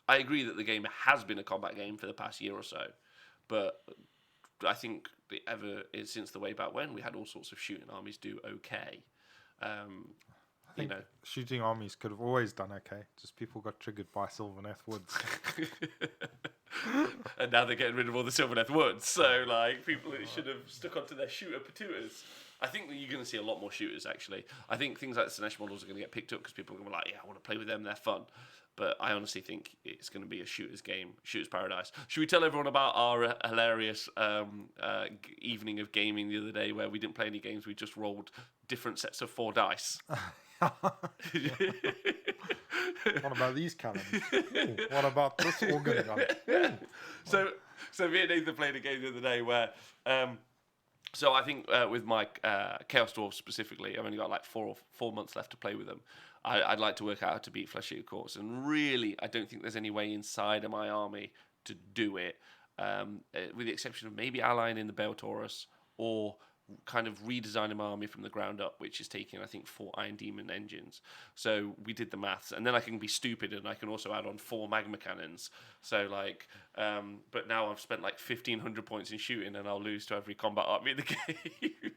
Speaker 2: I agree that the game has been a combat game for the past year or so, but I think since the way back when we had all sorts of shooting armies do okay.
Speaker 3: I think shooting armies could have always done okay. Just people got triggered by Sylvaneth Woods.
Speaker 2: And now they're getting rid of all the Sylvaneth Woods. So, people should have stuck onto their shooter patootas. I think that you're going to see a lot more shooters, actually. I think things like the Slaanesh models are going to get picked up because people are going to be like, yeah, I want to play with them, they're fun. But I honestly think it's going to be a shooter's game, shooter's paradise. Should we tell everyone about our hilarious evening of gaming the other day where we didn't play any games, we just rolled different sets of 4 dice?
Speaker 3: What about these cannons? Ooh, what about this organ gun?
Speaker 2: So me and Nathan played a game the other day where... So I think with my Chaos Dwarves specifically, I've only got 4 months left to play with them. I'd like to work out how to beat Flesh Eater Courts, and really, I don't think there's any way inside of my army to do it, with the exception of maybe allying in the Bale Taurus or kind of redesigning my army from the ground up, which is taking, I think, 4 Iron Demon engines. So we did the maths, and then I can be stupid, and I can also add on 4 magma cannons. So but now I've spent 1,500 points in shooting, and I'll lose to every combat army in the game.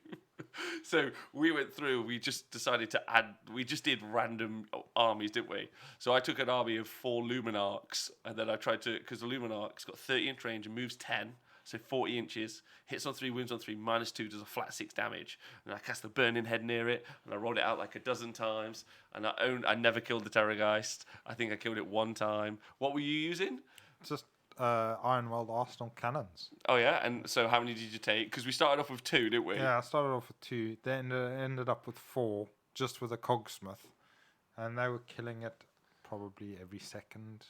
Speaker 2: So we went through, we just decided to we just did random armies, didn't we? So I took an army of 4 Luminarchs, and then I tried to, because the Luminarch's got 30-inch range and moves 10, so 40 inches, hits on 3, wounds on 3, -2, does a flat 6 damage. And I cast the Burning Head near it, and I rolled it out a dozen times, and I never killed the Terrorgeist. I think I killed it 1 time. What were you using?
Speaker 3: Just Ironweld Arsenal cannons.
Speaker 2: Oh yeah, and so how many did you take? Because we started off with 2, didn't we?
Speaker 3: Yeah, I started off with 2. Then ended up with 4, just with a cogsmith, and they were killing it probably every second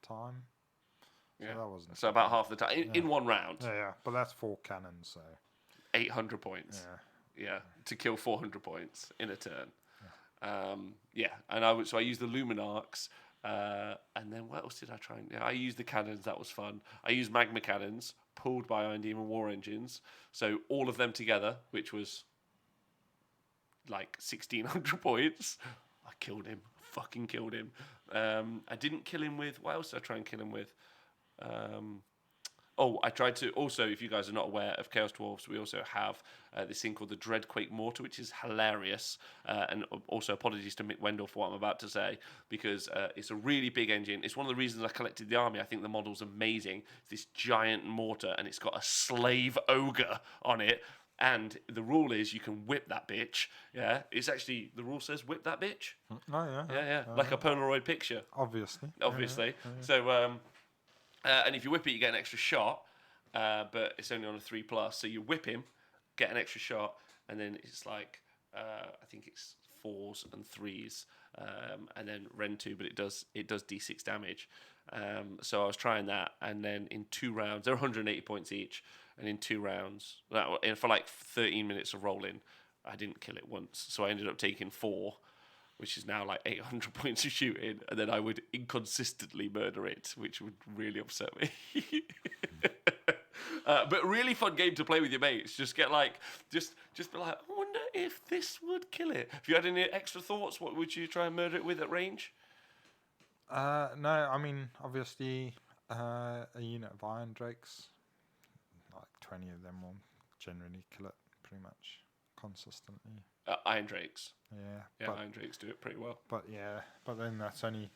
Speaker 3: time.
Speaker 2: Yeah,
Speaker 3: so that wasn't.
Speaker 2: So about half the time in one round.
Speaker 3: Yeah, but that's 4 cannons, so
Speaker 2: 800 points. Yeah, to kill 400 points in a turn. Yeah, and I used the Luminarchs. And then what else did I try? I used the cannons. That was fun. I used magma cannons pulled by Iron Demon war engines. So all of them together, which was like 1,600 points. I killed him. Fucking killed him. I didn't kill him with. What else did I try and kill him with? I tried to also, if you guys are not aware of Chaos Dwarfs, we also have this thing called the Dreadquake Mortar, which is hilarious. And also apologies to Mick Wendell for what I'm about to say, because it's a really big engine. It's one of the reasons I collected the army. I think the model's amazing. It's this giant mortar, and it's got a slave ogre on it. And the rule is you can whip that bitch. Yeah, it's actually, the rule says whip that bitch.
Speaker 3: Oh, yeah.
Speaker 2: Yeah. Like a Polaroid picture.
Speaker 3: Obviously.
Speaker 2: Yeah. So, and if you whip it, you get an extra shot, but it's only on a 3+. So you whip him, get an extra shot, and then it's like I think it's 4s and 3s, and then Ren 2, but it does D6 damage. So I was trying that, and then in 2 rounds, they're 180 points each, and in 2 rounds, for like 13 minutes of rolling, I didn't kill it once. So I ended up taking 4. Which is now like 800 points of shooting, and then I would inconsistently murder it, which would really upset me. But really fun game to play with your mates. Just get like, just be like, I wonder if this would kill it. If you had any extra thoughts, what would you try and murder it with at range?
Speaker 3: No, I mean, obviously, a unit of Iron Drakes, like 20 of them will generally kill it pretty much consistently.
Speaker 2: Iron Drakes.
Speaker 3: Yeah,
Speaker 2: Iron Drakes do it pretty well.
Speaker 3: But then that's only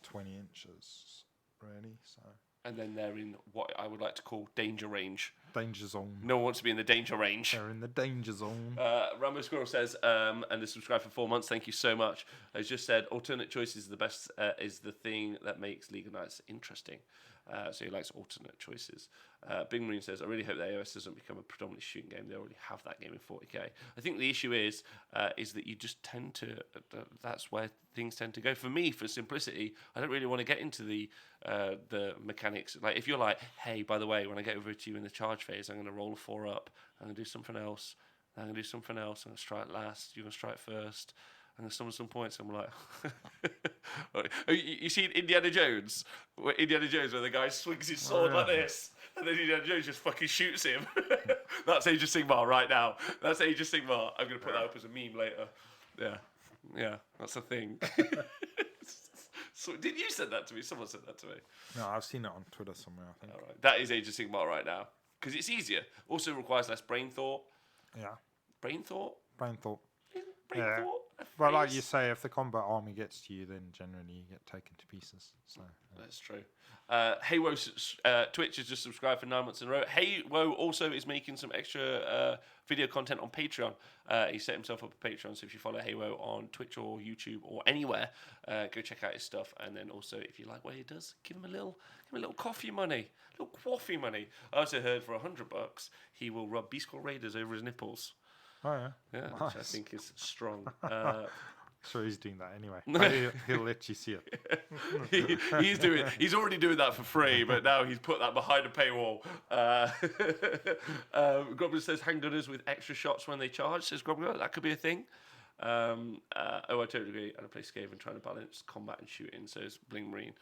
Speaker 3: 20 inches, really. So.
Speaker 2: And then they're in what I would like to call danger range.
Speaker 3: Danger zone.
Speaker 2: No one wants to be in the danger range.
Speaker 3: They're in the danger zone.
Speaker 2: Rambo Squirrel says, and is subscribed for 4 months. Thank you so much. Has just said alternate choices is the best. Is the thing that makes League of Nights interesting. So he likes alternate choices. Big Marine says, I really hope that AOS doesn't become a predominantly shooting game. They already have that game in 40k. I think the issue is that you just tend to, that's where things tend to go. For me, for simplicity, I don't really want to get into the mechanics. Like if you're like, hey, by the way, when I get over to you in the charge phase, I'm going to roll a 4 up. I'm going to do something else. I'm going to do something else. I'm going to strike last. You're going to strike first. And there's some points I'm like, you seen Indiana Jones? Where the guy swings his sword like this, and then Indiana Jones just fucking shoots him. That's Age of Sigmar right now. That's Age of Sigmar. I'm gonna put that up as a meme later. Yeah, that's a thing. So, did you send that to me? Someone sent that to me.
Speaker 3: No, I've seen it on Twitter somewhere, I think.
Speaker 2: All right. That is Age of Sigmar right now because it's easier. Also requires less brain thought.
Speaker 3: Yeah.
Speaker 2: Brain thought.
Speaker 3: Brain thought.
Speaker 2: Brain thought.
Speaker 3: Well, like you say, if the combat army gets to you, then generally you get taken to pieces. So
Speaker 2: that's true. Heywo Twitch has just subscribed for 9 months in a row. Heywo also is making some extra video content on Patreon. He set himself up a Patreon, so if you follow Heywo on Twitch or YouTube or anywhere, go check out his stuff. And then also, if you like what he does, give him a little coffee money, a little coffee money. I also heard for $100 he will rub Beast Call Raiders over his nipples.
Speaker 3: Oh yeah,
Speaker 2: nice. Which I think is strong.
Speaker 3: Sure, he's doing that anyway. He'll let you see
Speaker 2: it. He's already doing that for free, but now he's put that behind a paywall. Grobbler says handgunners with extra shots when they charge. Says Grobbler, that could be a thing. I totally agree. And I play Skaven trying to balance combat and shooting. Says Bling Marine.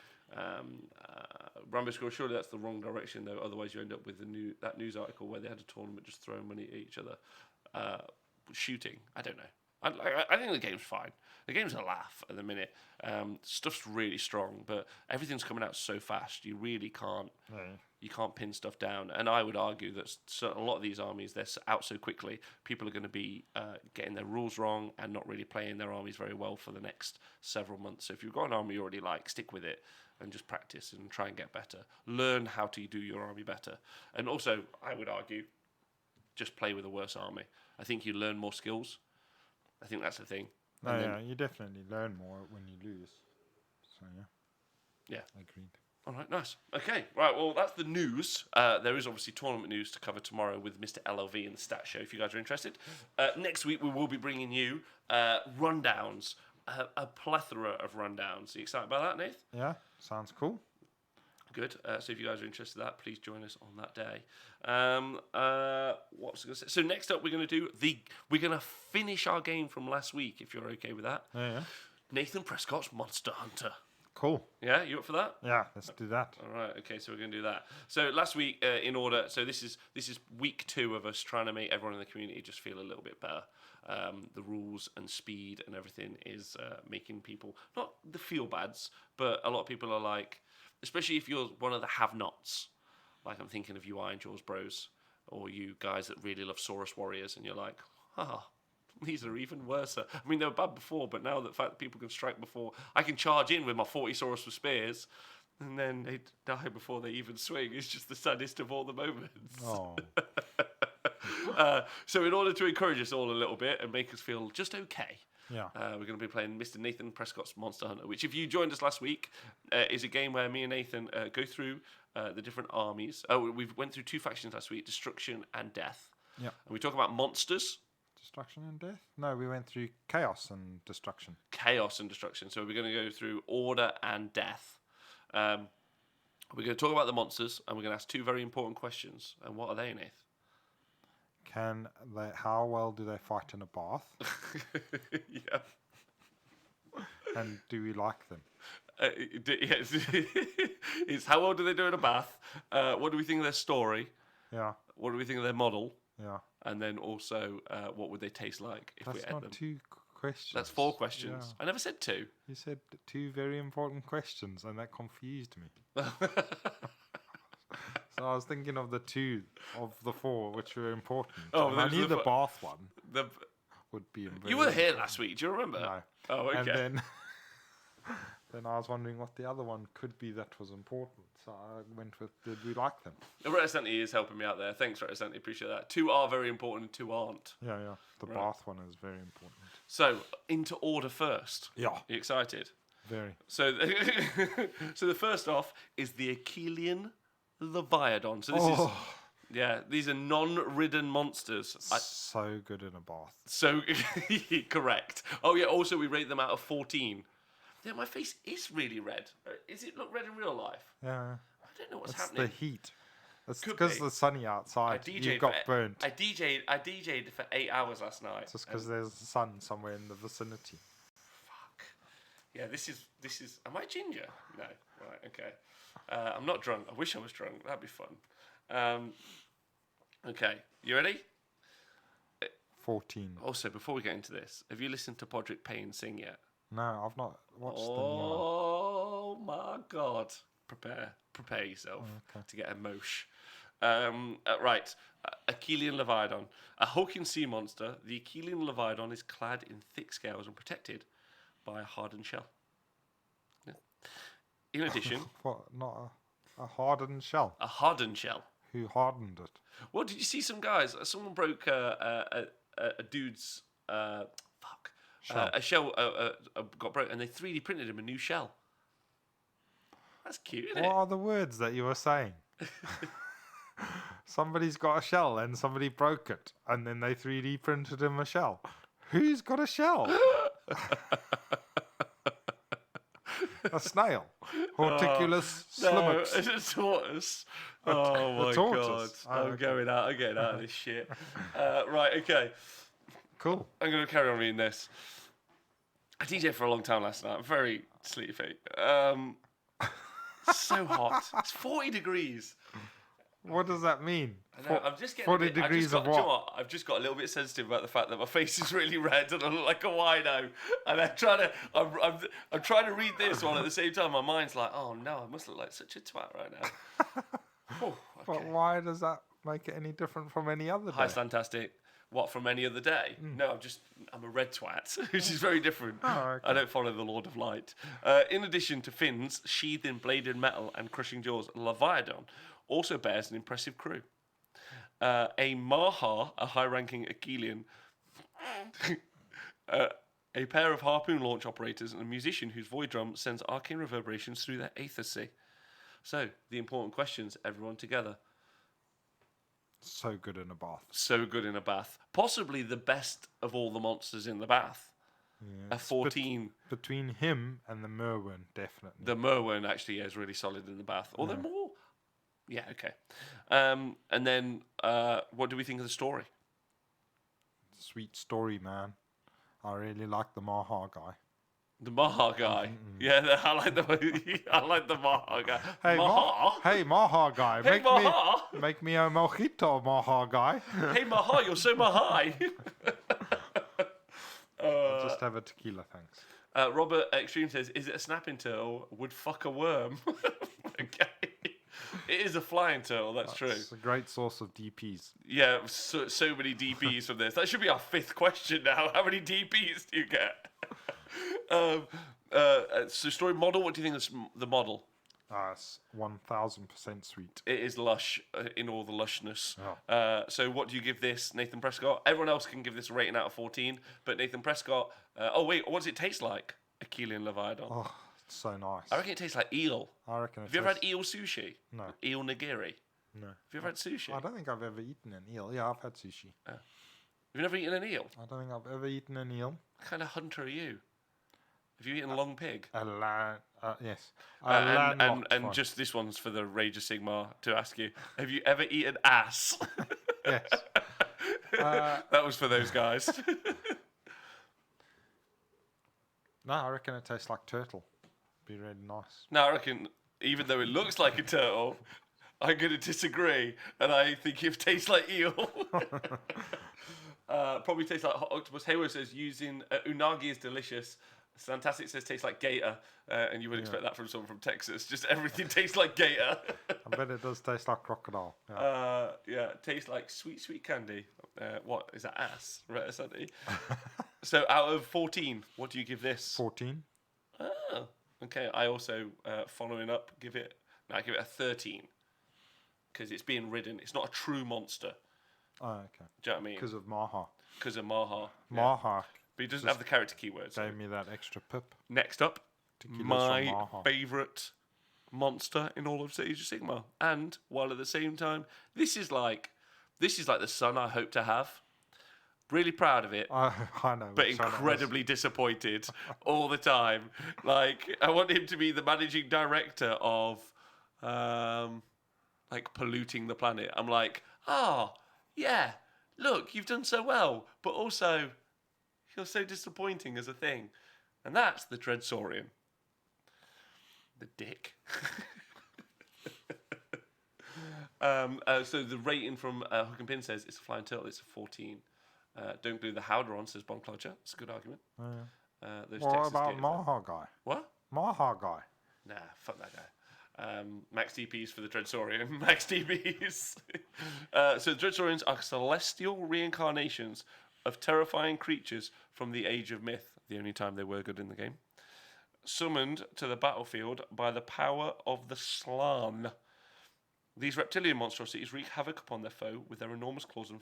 Speaker 2: Rambo Squirrel, surely that's the wrong direction though. Otherwise, you end up with that news article where they had a tournament just throwing money at each other. Shooting, I don't know. I think the game's fine. The game's a laugh at the minute. Stuff's really strong, but everything's coming out so fast. You really can't. You can't pin stuff down. And I would argue that a lot of these armies, they're out so quickly. People are going to be getting their rules wrong and not really playing their armies very well for the next several months. So if you've got an army you already like, stick with it and just practice and try and get better. Learn how to do your army better. And also, I would argue, just play with a worse army. I think you learn more skills. I think that's the thing.
Speaker 3: Yeah, you definitely learn more when you lose. So yeah.
Speaker 2: Yeah.
Speaker 3: Agreed.
Speaker 1: All right, nice. Okay, right, well, that's the news. There is obviously tournament news to cover tomorrow with Mr. LLV and the Stat Show, if you guys are interested. Next week, we will be bringing you rundowns, a plethora of rundowns. Are you excited about that, Nath?
Speaker 3: Yeah, sounds cool.
Speaker 1: Good. So if you guys are interested in that, please join us on that day. What was I going to say? So next up, we're going to finish our game from last week, if you're okay with that.
Speaker 3: Yeah.
Speaker 1: Nathan Prescott's Monster Hunter.
Speaker 3: Cool.
Speaker 1: Yeah, you up for that?
Speaker 3: Yeah, let's do that.
Speaker 1: All right. Okay, so we're going to do that. So last week, in order, so this is week 2 of us trying to make everyone in the community just feel a little bit better. The rules and speed and everything is making people not the feel bads, but a lot of people are like, especially if you're one of the have-nots. Like I'm thinking of you Iron Jaws bros, or you guys that really love Saurus Warriors, and you're like, these are even worse. I mean, they were bad before, but now the fact that people can strike before, I can charge in with my 40 Saurus with spears, and then they die before they even swing. It's just the saddest of all the moments.
Speaker 3: Oh.
Speaker 1: So in order to encourage us all a little bit and make us feel just okay,
Speaker 3: Yeah.
Speaker 1: we're going to be playing Mr. Nathan Prescott's Monster Hunter, which if you joined us last week, is a game where me and Nathan go through the different armies. We went through 2 factions last week, Destruction and Death.
Speaker 3: Yeah.
Speaker 1: And we talk about monsters.
Speaker 3: Destruction and death? No, we went through chaos and destruction.
Speaker 1: Chaos and destruction. So we're going to go through order and death. We're going to talk about the monsters, and we're going to ask 2 very important questions. And what are they, Nath?
Speaker 3: How well do they fight in a bath?
Speaker 1: Yeah.
Speaker 3: And do we like them?
Speaker 1: Yes. It's how well do they do in a bath? What do we think of their story?
Speaker 3: Yeah.
Speaker 1: What do we think of their model?
Speaker 3: Yeah.
Speaker 1: And then also, what would they taste like if we ate them?
Speaker 3: That's not 2 questions.
Speaker 1: That's 4 questions.
Speaker 3: Yeah.
Speaker 1: I never said 2.
Speaker 3: You said 2 very important questions, and that confused me. So I was thinking of the 2 of the 4 which were important.
Speaker 1: Oh,
Speaker 3: and I knew the bath one
Speaker 1: The
Speaker 3: would be.
Speaker 1: You were here last week. Do you remember?
Speaker 3: No.
Speaker 1: Oh, okay.
Speaker 3: And then I was wondering what the other one could be that was important. So I went with, did we like them?
Speaker 1: Reticenti is helping me out there. Thanks, Reticenti. Appreciate that. 2 are very important, 2 aren't.
Speaker 3: Yeah. The bath one is very important.
Speaker 1: So, into order first.
Speaker 3: Yeah.
Speaker 1: Are you excited?
Speaker 3: Very.
Speaker 1: So, so the first off is the Achillean Leviathan. So this is... Yeah, these are non-ridden monsters.
Speaker 3: So good in a bath.
Speaker 1: So, correct. Oh, yeah, also we rate them out of 14. Yeah, my face is really red. Is it look red in real life?
Speaker 3: Yeah.
Speaker 1: I don't know what's
Speaker 3: It's
Speaker 1: happening.
Speaker 3: the heat. It's
Speaker 1: Could
Speaker 3: because
Speaker 1: be.
Speaker 3: the sunny outside. You got burnt.
Speaker 1: I DJ'd for 8 hours last night.
Speaker 3: Just because there's sun somewhere in the vicinity.
Speaker 1: Fuck. Yeah, this is. Am I ginger? No. Right. Okay. I'm not drunk. I wish I was drunk. That'd be fun. Okay. You ready?
Speaker 3: 14.
Speaker 1: Also, before we get into this, have you listened to Podrick Payne sing yet?
Speaker 3: No, I've not watched the new one.
Speaker 1: Oh my God! Prepare yourself to get emotion. Right, Achillean Leviathan, a hulking sea monster. The Achillean Leviathan is clad in thick scales and protected by a hardened shell. Yeah. In addition,
Speaker 3: What? Not a hardened shell?
Speaker 1: a hardened shell.
Speaker 3: Who hardened it?
Speaker 1: Well, did you see some guys? Someone broke a dude's
Speaker 3: Shell.
Speaker 1: a shell got broke, and they 3D printed him a new shell. That's cute, isn't
Speaker 3: What
Speaker 1: it?
Speaker 3: are the words that you were saying? Somebody's got a shell and somebody broke it, and then they 3D printed him a shell. Who's got a shell? A snail. Horticulus slimux.
Speaker 1: No, it's a tortoise. Oh my
Speaker 3: tortoise.
Speaker 1: God! I'm getting out of this shit. Right, okay.
Speaker 3: Cool.
Speaker 1: I'm going to carry on reading this. I DJed for a long time last night. I'm very sleepy. So hot. It's 40 degrees.
Speaker 3: What does that mean?
Speaker 1: I know, I'm just getting
Speaker 3: 40
Speaker 1: a bit,
Speaker 3: degrees of
Speaker 1: do you know
Speaker 3: what?
Speaker 1: I've just got a little bit sensitive about the fact that my face is really red and I look like a wino. And I'm trying to read this while at the same time my mind's like, oh no, I must look like such a twat right now. Oh, okay.
Speaker 3: But why does that make it any different from any other day?
Speaker 1: Hi, Slantastic. What, from any other day? No, I'm a red twat, which is very different.
Speaker 3: Oh, okay.
Speaker 1: I don't follow the Lord of Light. In addition to fins, sheathed in bladed metal and crushing jaws, Leviathan also bears an impressive crew. A Maha, a high-ranking Achillean, a pair of harpoon launch operators, and a musician whose void drum sends arcane reverberations through their aether sea. So, the important questions, everyone together.
Speaker 3: So good in a bath.
Speaker 1: So good in a bath. Possibly the best of all the monsters in the bath.
Speaker 3: Yeah,
Speaker 1: A 14.
Speaker 3: Between him and the Merwin, definitely.
Speaker 1: The Merwin actually is really solid in the bath. Although more... Yeah, okay. And then, what do we think of the story?
Speaker 3: Sweet story, man. I really like the Maha guy.
Speaker 1: The Maha guy. Yeah, I like the Maha guy.
Speaker 3: Hey,
Speaker 1: Maha?
Speaker 3: Hey, Maha guy.
Speaker 1: Hey, Maha?
Speaker 3: Make me a mojito, Maha guy.
Speaker 1: Hey, Maha, you're so Mahai.
Speaker 3: I'll just have a tequila, thanks.
Speaker 1: Robert Extreme says, is it a snapping turtle? Would fuck a worm. Okay. It is a flying turtle, that's true.
Speaker 3: It's a great source of DPs.
Speaker 1: Yeah, so many DPs from this. That should be our 5th question now. How many DPs do you get? So story model, what do you think is the model?
Speaker 3: It's 1000% sweet.
Speaker 1: It is lush in all the lushness.
Speaker 3: Oh.
Speaker 1: So what do you give this, Nathan Prescott? Everyone else can give this a rating out of 14, but Nathan Prescott... what does it taste like? Achillean Leviathan.
Speaker 3: Oh, it's so nice.
Speaker 1: I reckon it tastes like eel.
Speaker 3: Have
Speaker 1: you ever had eel sushi?
Speaker 3: No.
Speaker 1: Eel nigiri?
Speaker 3: No.
Speaker 1: Have you ever had sushi?
Speaker 3: I don't think I've ever eaten an eel. Yeah, I've had sushi.
Speaker 1: Have you never eaten an eel?
Speaker 3: I don't think I've ever eaten an eel.
Speaker 1: What kind of hunter are you? Have you eaten a long pig?
Speaker 3: Yes.
Speaker 1: And just this one's for the Rage of Sigmar to ask you. Have you ever eaten ass?
Speaker 3: Yes.
Speaker 1: That was for those guys.
Speaker 3: No, I reckon it tastes like turtle. Be really nice.
Speaker 1: No, I reckon even though it looks like a turtle, I'm going to disagree, and I think it tastes like eel. Probably tastes like hot octopus. Hayward says using unagi is delicious. Fantastic says tastes like gator, and you would expect that from someone from Texas. Just everything tastes like gator.
Speaker 3: I bet it does taste like crocodile.
Speaker 1: Yeah, tastes like sweet candy. What is that, ass? Right, Sandy. So out of 14, what do you give this?
Speaker 3: 14.
Speaker 1: Oh, okay. I also, following up, give it a 13. Because it's being ridden. It's not a true monster.
Speaker 3: Oh, okay.
Speaker 1: Do you know what I mean?
Speaker 3: Because of Maha.
Speaker 1: Because of Maha.
Speaker 3: Maha.
Speaker 1: But he doesn't have the character keywords.
Speaker 3: Gave me that extra pip.
Speaker 1: Next up,
Speaker 3: Tequila's
Speaker 1: my
Speaker 3: from Maha.
Speaker 1: favourite monster in all of Age of Sigmar. And while at the same time, this is like the son I hope to have. Really proud of it.
Speaker 3: I know.
Speaker 1: But incredibly disappointed all the time. Like, I want him to be the managing director of, polluting the planet. I'm like, yeah, look, you've done so well, but also, you're so disappointing as a thing. And that's the Dreadsaurian. The dick. So the rating from Hook and Pin says it's a flying turtle, it's a 14. Don't glue the Howder on, says Bonclodger. It's a good argument.
Speaker 3: What about Maha guy?
Speaker 1: What?
Speaker 3: Maha guy.
Speaker 1: Nah, fuck that guy. Max DPs for the Dreadsaurian. Max DPs. So the Dreadsaurians are celestial reincarnations of terrifying creatures from the Age of Myth, the only time they were good in the game. Summoned to the battlefield by the power of the Slaan. These reptilian monstrosities wreak havoc upon their foe with their enormous claws and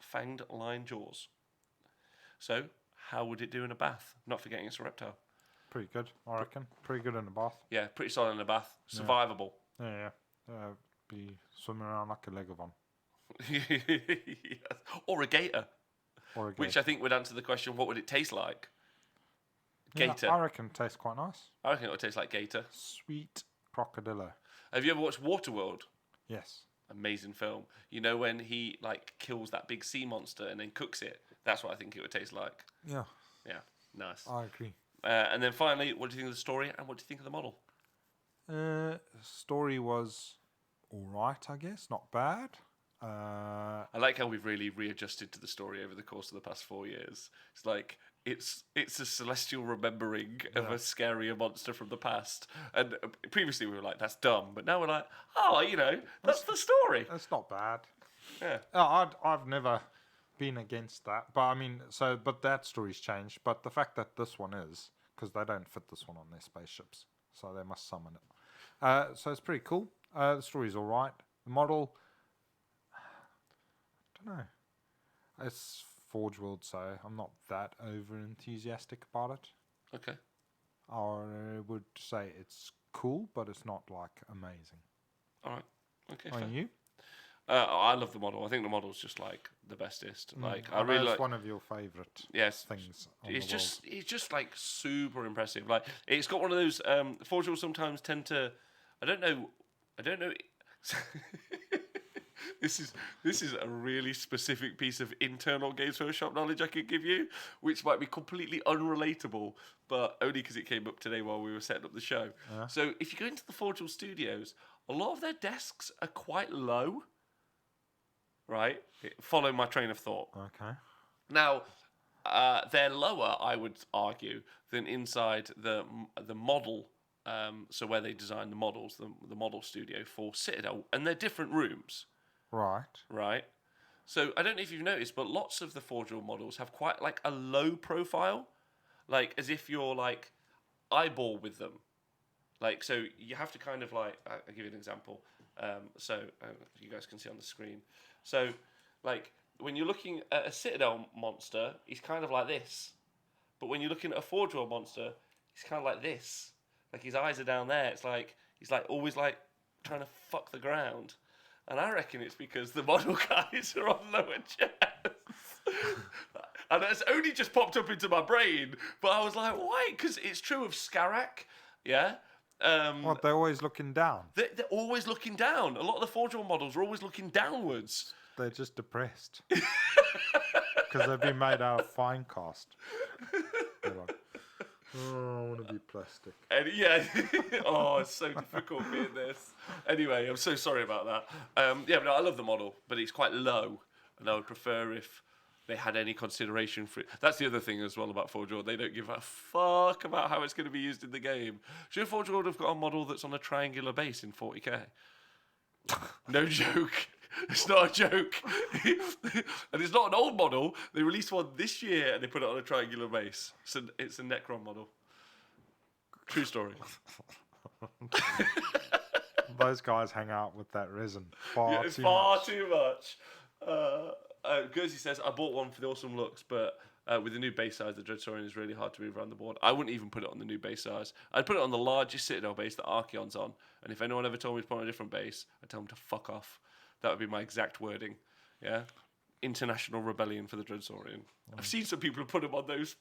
Speaker 1: fanged lion jaws. So, how would it do in a bath? Not forgetting it's a reptile.
Speaker 3: Pretty good, I reckon. Pretty good in the bath.
Speaker 1: Yeah, pretty solid in a bath. Survivable.
Speaker 3: Yeah. Be swimming around like a Legovan.
Speaker 1: Yes. Or a gator. Which I think would answer the question, what would it taste like? Gator.
Speaker 3: Yeah, I reckon it tastes quite nice.
Speaker 1: I reckon it would taste like gator.
Speaker 3: Sweet crocodilo.
Speaker 1: Have you ever watched Waterworld?
Speaker 3: Yes.
Speaker 1: Amazing film. You know when he kills that big sea monster and then cooks it? That's what I think it would taste like.
Speaker 3: Yeah.
Speaker 1: Yeah, nice.
Speaker 3: I agree.
Speaker 1: And then finally, what do you think of the story and what do you think of the model?
Speaker 3: The story was alright, I guess. Not bad.
Speaker 1: I like how we've really readjusted to the story over the course of the past 4 years. It's like it's a celestial remembering of a scarier monster from the past. And previously we were like, that's dumb. But now we're like, that's the story.
Speaker 3: It's not bad.
Speaker 1: Yeah.
Speaker 3: I've never been against that. But but that story's changed. But the fact that this one is, because they don't fit this one on their spaceships. So they must summon it. So it's pretty cool. The story's alright. The model, I don't know. It's Forge World, so I'm not that over enthusiastic about it.
Speaker 1: Okay.
Speaker 3: I would say it's cool, but it's not like amazing.
Speaker 1: All right. Okay.
Speaker 3: And you?
Speaker 1: I love the model. I think the model's just like the bestest. Like I really like.
Speaker 3: One of your favourite things.
Speaker 1: It's just like super impressive. Like it's got one of those. Forge will sometimes tend to. I don't know. This is a really specific piece of internal Games Workshop knowledge I could give you, which might be completely unrelatable, but only because it came up today while we were setting up the show. So if you go into the Forge Studios, a lot of their desks are quite low. Right? Follow my train of thought.
Speaker 3: Okay.
Speaker 1: Now, they're lower, I would argue, than inside the model. So where they design the models, the model studio for Citadel, and they're different rooms. Right. So I don't know if you've noticed, but lots of the Forge World models have quite like a low profile, like as if you're like eyeball with them. Like so, you have to kind of like I'll give you an example. So you guys can see on the screen. So, like, when you're looking at a Citadel monster, he's kind of like this. But when you're looking at a Forge World monster, he's kind of like this. Like, his eyes are down there. It's like, he's like always like trying to fuck the ground. And I reckon it's because the model guys are on lower chairs. And that's only just popped up into my brain. But I was like, why? Because it's true of Skarak, yeah?
Speaker 3: They're always looking down.
Speaker 1: They're always looking down. A lot of the Forge World models are always looking downwards.
Speaker 3: They're just depressed. Because they've been made out of fine cast. They're like, I want to be plastic.
Speaker 1: And it's so difficult being this. Anyway, I'm so sorry about that. But I love the model, but it's quite low. And I would prefer if they had any consideration for it. That's the other thing as well about Forge World. They don't give a fuck about how it's going to be used in the game. Should Forge World have got a model that's on a triangular base in 40k? No joke. It's not a joke. And it's not an old model. They released one this year and they put it on a triangular base. So it's a Necron model. True story.
Speaker 3: Those guys hang out with that resin far too much.
Speaker 1: Gursey says, I bought one for the awesome looks, but with the new base size, the Dreadsorian is really hard to move around the board. I wouldn't even put it on the new base size. I'd put it on the largest Citadel base that Archeon's on. And if anyone ever told me to put it on a different base, I'd tell them to fuck off. That would be my exact wording. Yeah? International rebellion for the Dreadsorian. I've seen some people put them on those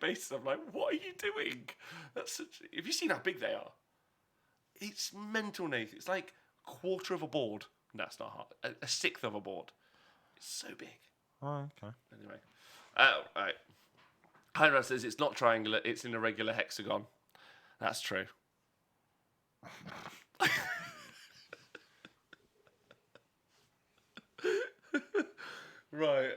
Speaker 1: bases. I'm like, what are you doing? Have you seen how big they are? It's mental, Nathan. It's like a quarter of a board. No, it's not hard. A sixth of a board. It's so big.
Speaker 3: Oh, okay.
Speaker 1: Anyway. Right. Hyrule says it's not triangular, it's in a regular hexagon. That's true. Right.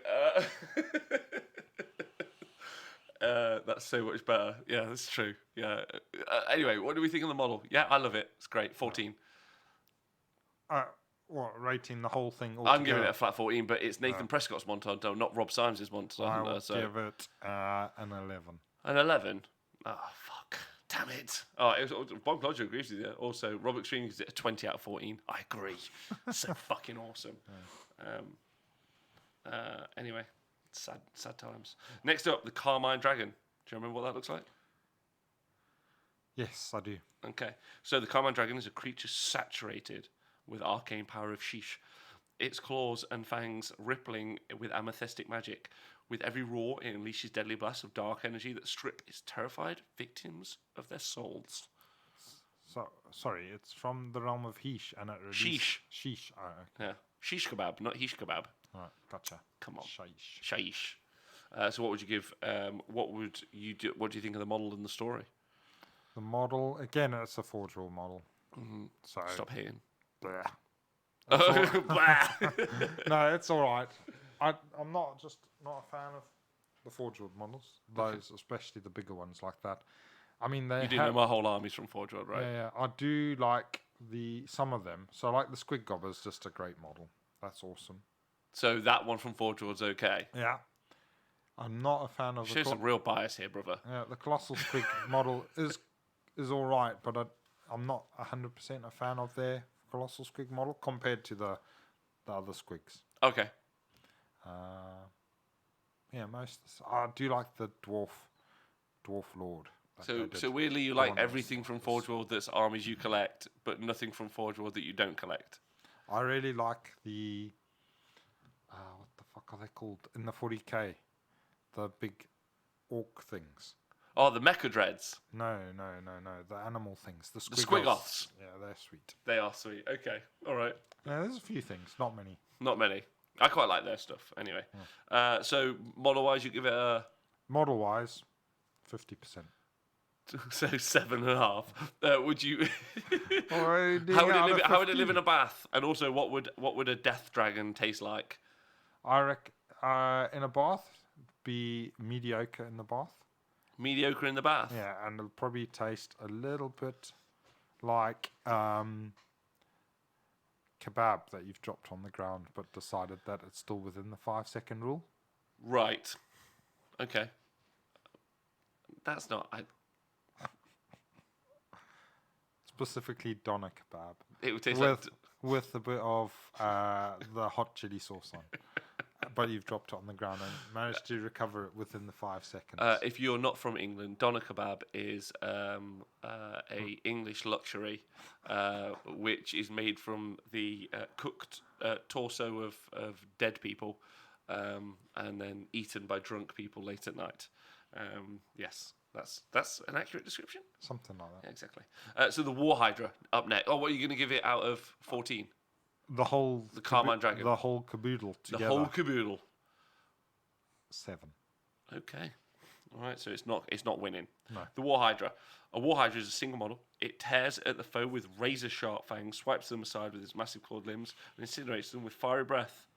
Speaker 1: That's so much better. Yeah, that's true. Yeah. Anyway, what do we think of the model? Yeah, I love it. It's great. 14.
Speaker 3: Rating the whole thing altogether?
Speaker 1: I'm giving it a flat 14, but it's Nathan Prescott's monster, not Rob Symes' monster.
Speaker 3: I will give it an 11.
Speaker 1: An 11? Oh, fuck. Damn it. Oh, Bob Lodger agrees with you. Also, Rob Extreme gives it a 20 out of 14. I agree. So fucking awesome. Anyway, sad times. Next up, the Carmine Dragon. Do you remember what that looks like?
Speaker 3: Yes, I do.
Speaker 1: Okay. So the Carmine Dragon is a creature saturated with arcane power of Sheesh. Its claws and fangs rippling with amethystic magic. With every roar, it unleashes deadly blasts of dark energy that strip its terrified victims of their souls.
Speaker 3: So, sorry, it's from the realm of Heesh, and it
Speaker 1: Sheesh.
Speaker 3: Sheesh. Oh, okay.
Speaker 1: Yeah. Shish kebab, not Heesh kebab.
Speaker 3: All right, gotcha.
Speaker 1: Come on.
Speaker 3: Shaish.
Speaker 1: So what would you give? What would you do? What do you think of the model and the story?
Speaker 3: The model, again, it's a Forge World model.
Speaker 1: Mm-hmm.
Speaker 3: So
Speaker 1: stop hating.
Speaker 3: No, it's all right. I'm not a fan of the Forge World models. Those, especially the bigger ones like that. I mean, you
Speaker 1: do know my whole army's from Forge World, right?
Speaker 3: Yeah, I do like some of them. So, like the Squid Gobber's just a great model. That's awesome.
Speaker 1: So that one from Forge World's okay.
Speaker 3: Yeah. I'm not a fan of.
Speaker 1: Show some real bias here, brother.
Speaker 3: Yeah, the Colossal Squig model is all right, but I'm not 100% a fan of their Colossal Squig model compared to the other Squigs.
Speaker 1: Okay.
Speaker 3: Yeah, I do like the Dwarf Lord.
Speaker 1: So weirdly, you like everything from Forge World that's armies you collect, but nothing from Forge World that you don't collect.
Speaker 3: I really like the what the fuck are they called in the 40k? The big orc things.
Speaker 1: Oh, the Mecha Dreads.
Speaker 3: No. The animal things. The
Speaker 1: Squigoths.
Speaker 3: Yeah, they're sweet.
Speaker 1: They are sweet. Okay, all right.
Speaker 3: Yeah, there's a few things, not many.
Speaker 1: Not many. I quite like their stuff. Anyway, so model-wise, you give it a
Speaker 3: model-wise, 50%.
Speaker 1: So 7.5. Would you?
Speaker 3: How
Speaker 1: how would it live in a bath? And also, what would a death dragon taste like?
Speaker 3: I reckon in a bath, be mediocre in the bath.
Speaker 1: Mediocre in the bath.
Speaker 3: Yeah, and it'll probably taste a little bit like kebab that you've dropped on the ground, but decided that it's still within the 5-second rule.
Speaker 1: Right. Okay. That's not.
Speaker 3: Specifically doner kebab.
Speaker 1: It would taste
Speaker 3: with a bit of the hot chili sauce on. But you've dropped it on the ground and managed to recover it within the 5 seconds.
Speaker 1: If you're not from England, doner kebab is a English luxury, which is made from the cooked torso of dead people, and then eaten by drunk people late at night. Yes. That's an accurate description?
Speaker 3: Something like that.
Speaker 1: Yeah, exactly. So the War Hydra up next. Oh, what are you going to give it out of 14?
Speaker 3: The
Speaker 1: Carmine Dragon.
Speaker 3: The whole caboodle together.
Speaker 1: The whole caboodle.
Speaker 3: 7.
Speaker 1: Okay. All right, so it's not winning.
Speaker 3: No.
Speaker 1: The War Hydra. A War Hydra is a single model. It tears at the foe with razor-sharp fangs, swipes them aside with its massive clawed limbs, and incinerates them with fiery breath.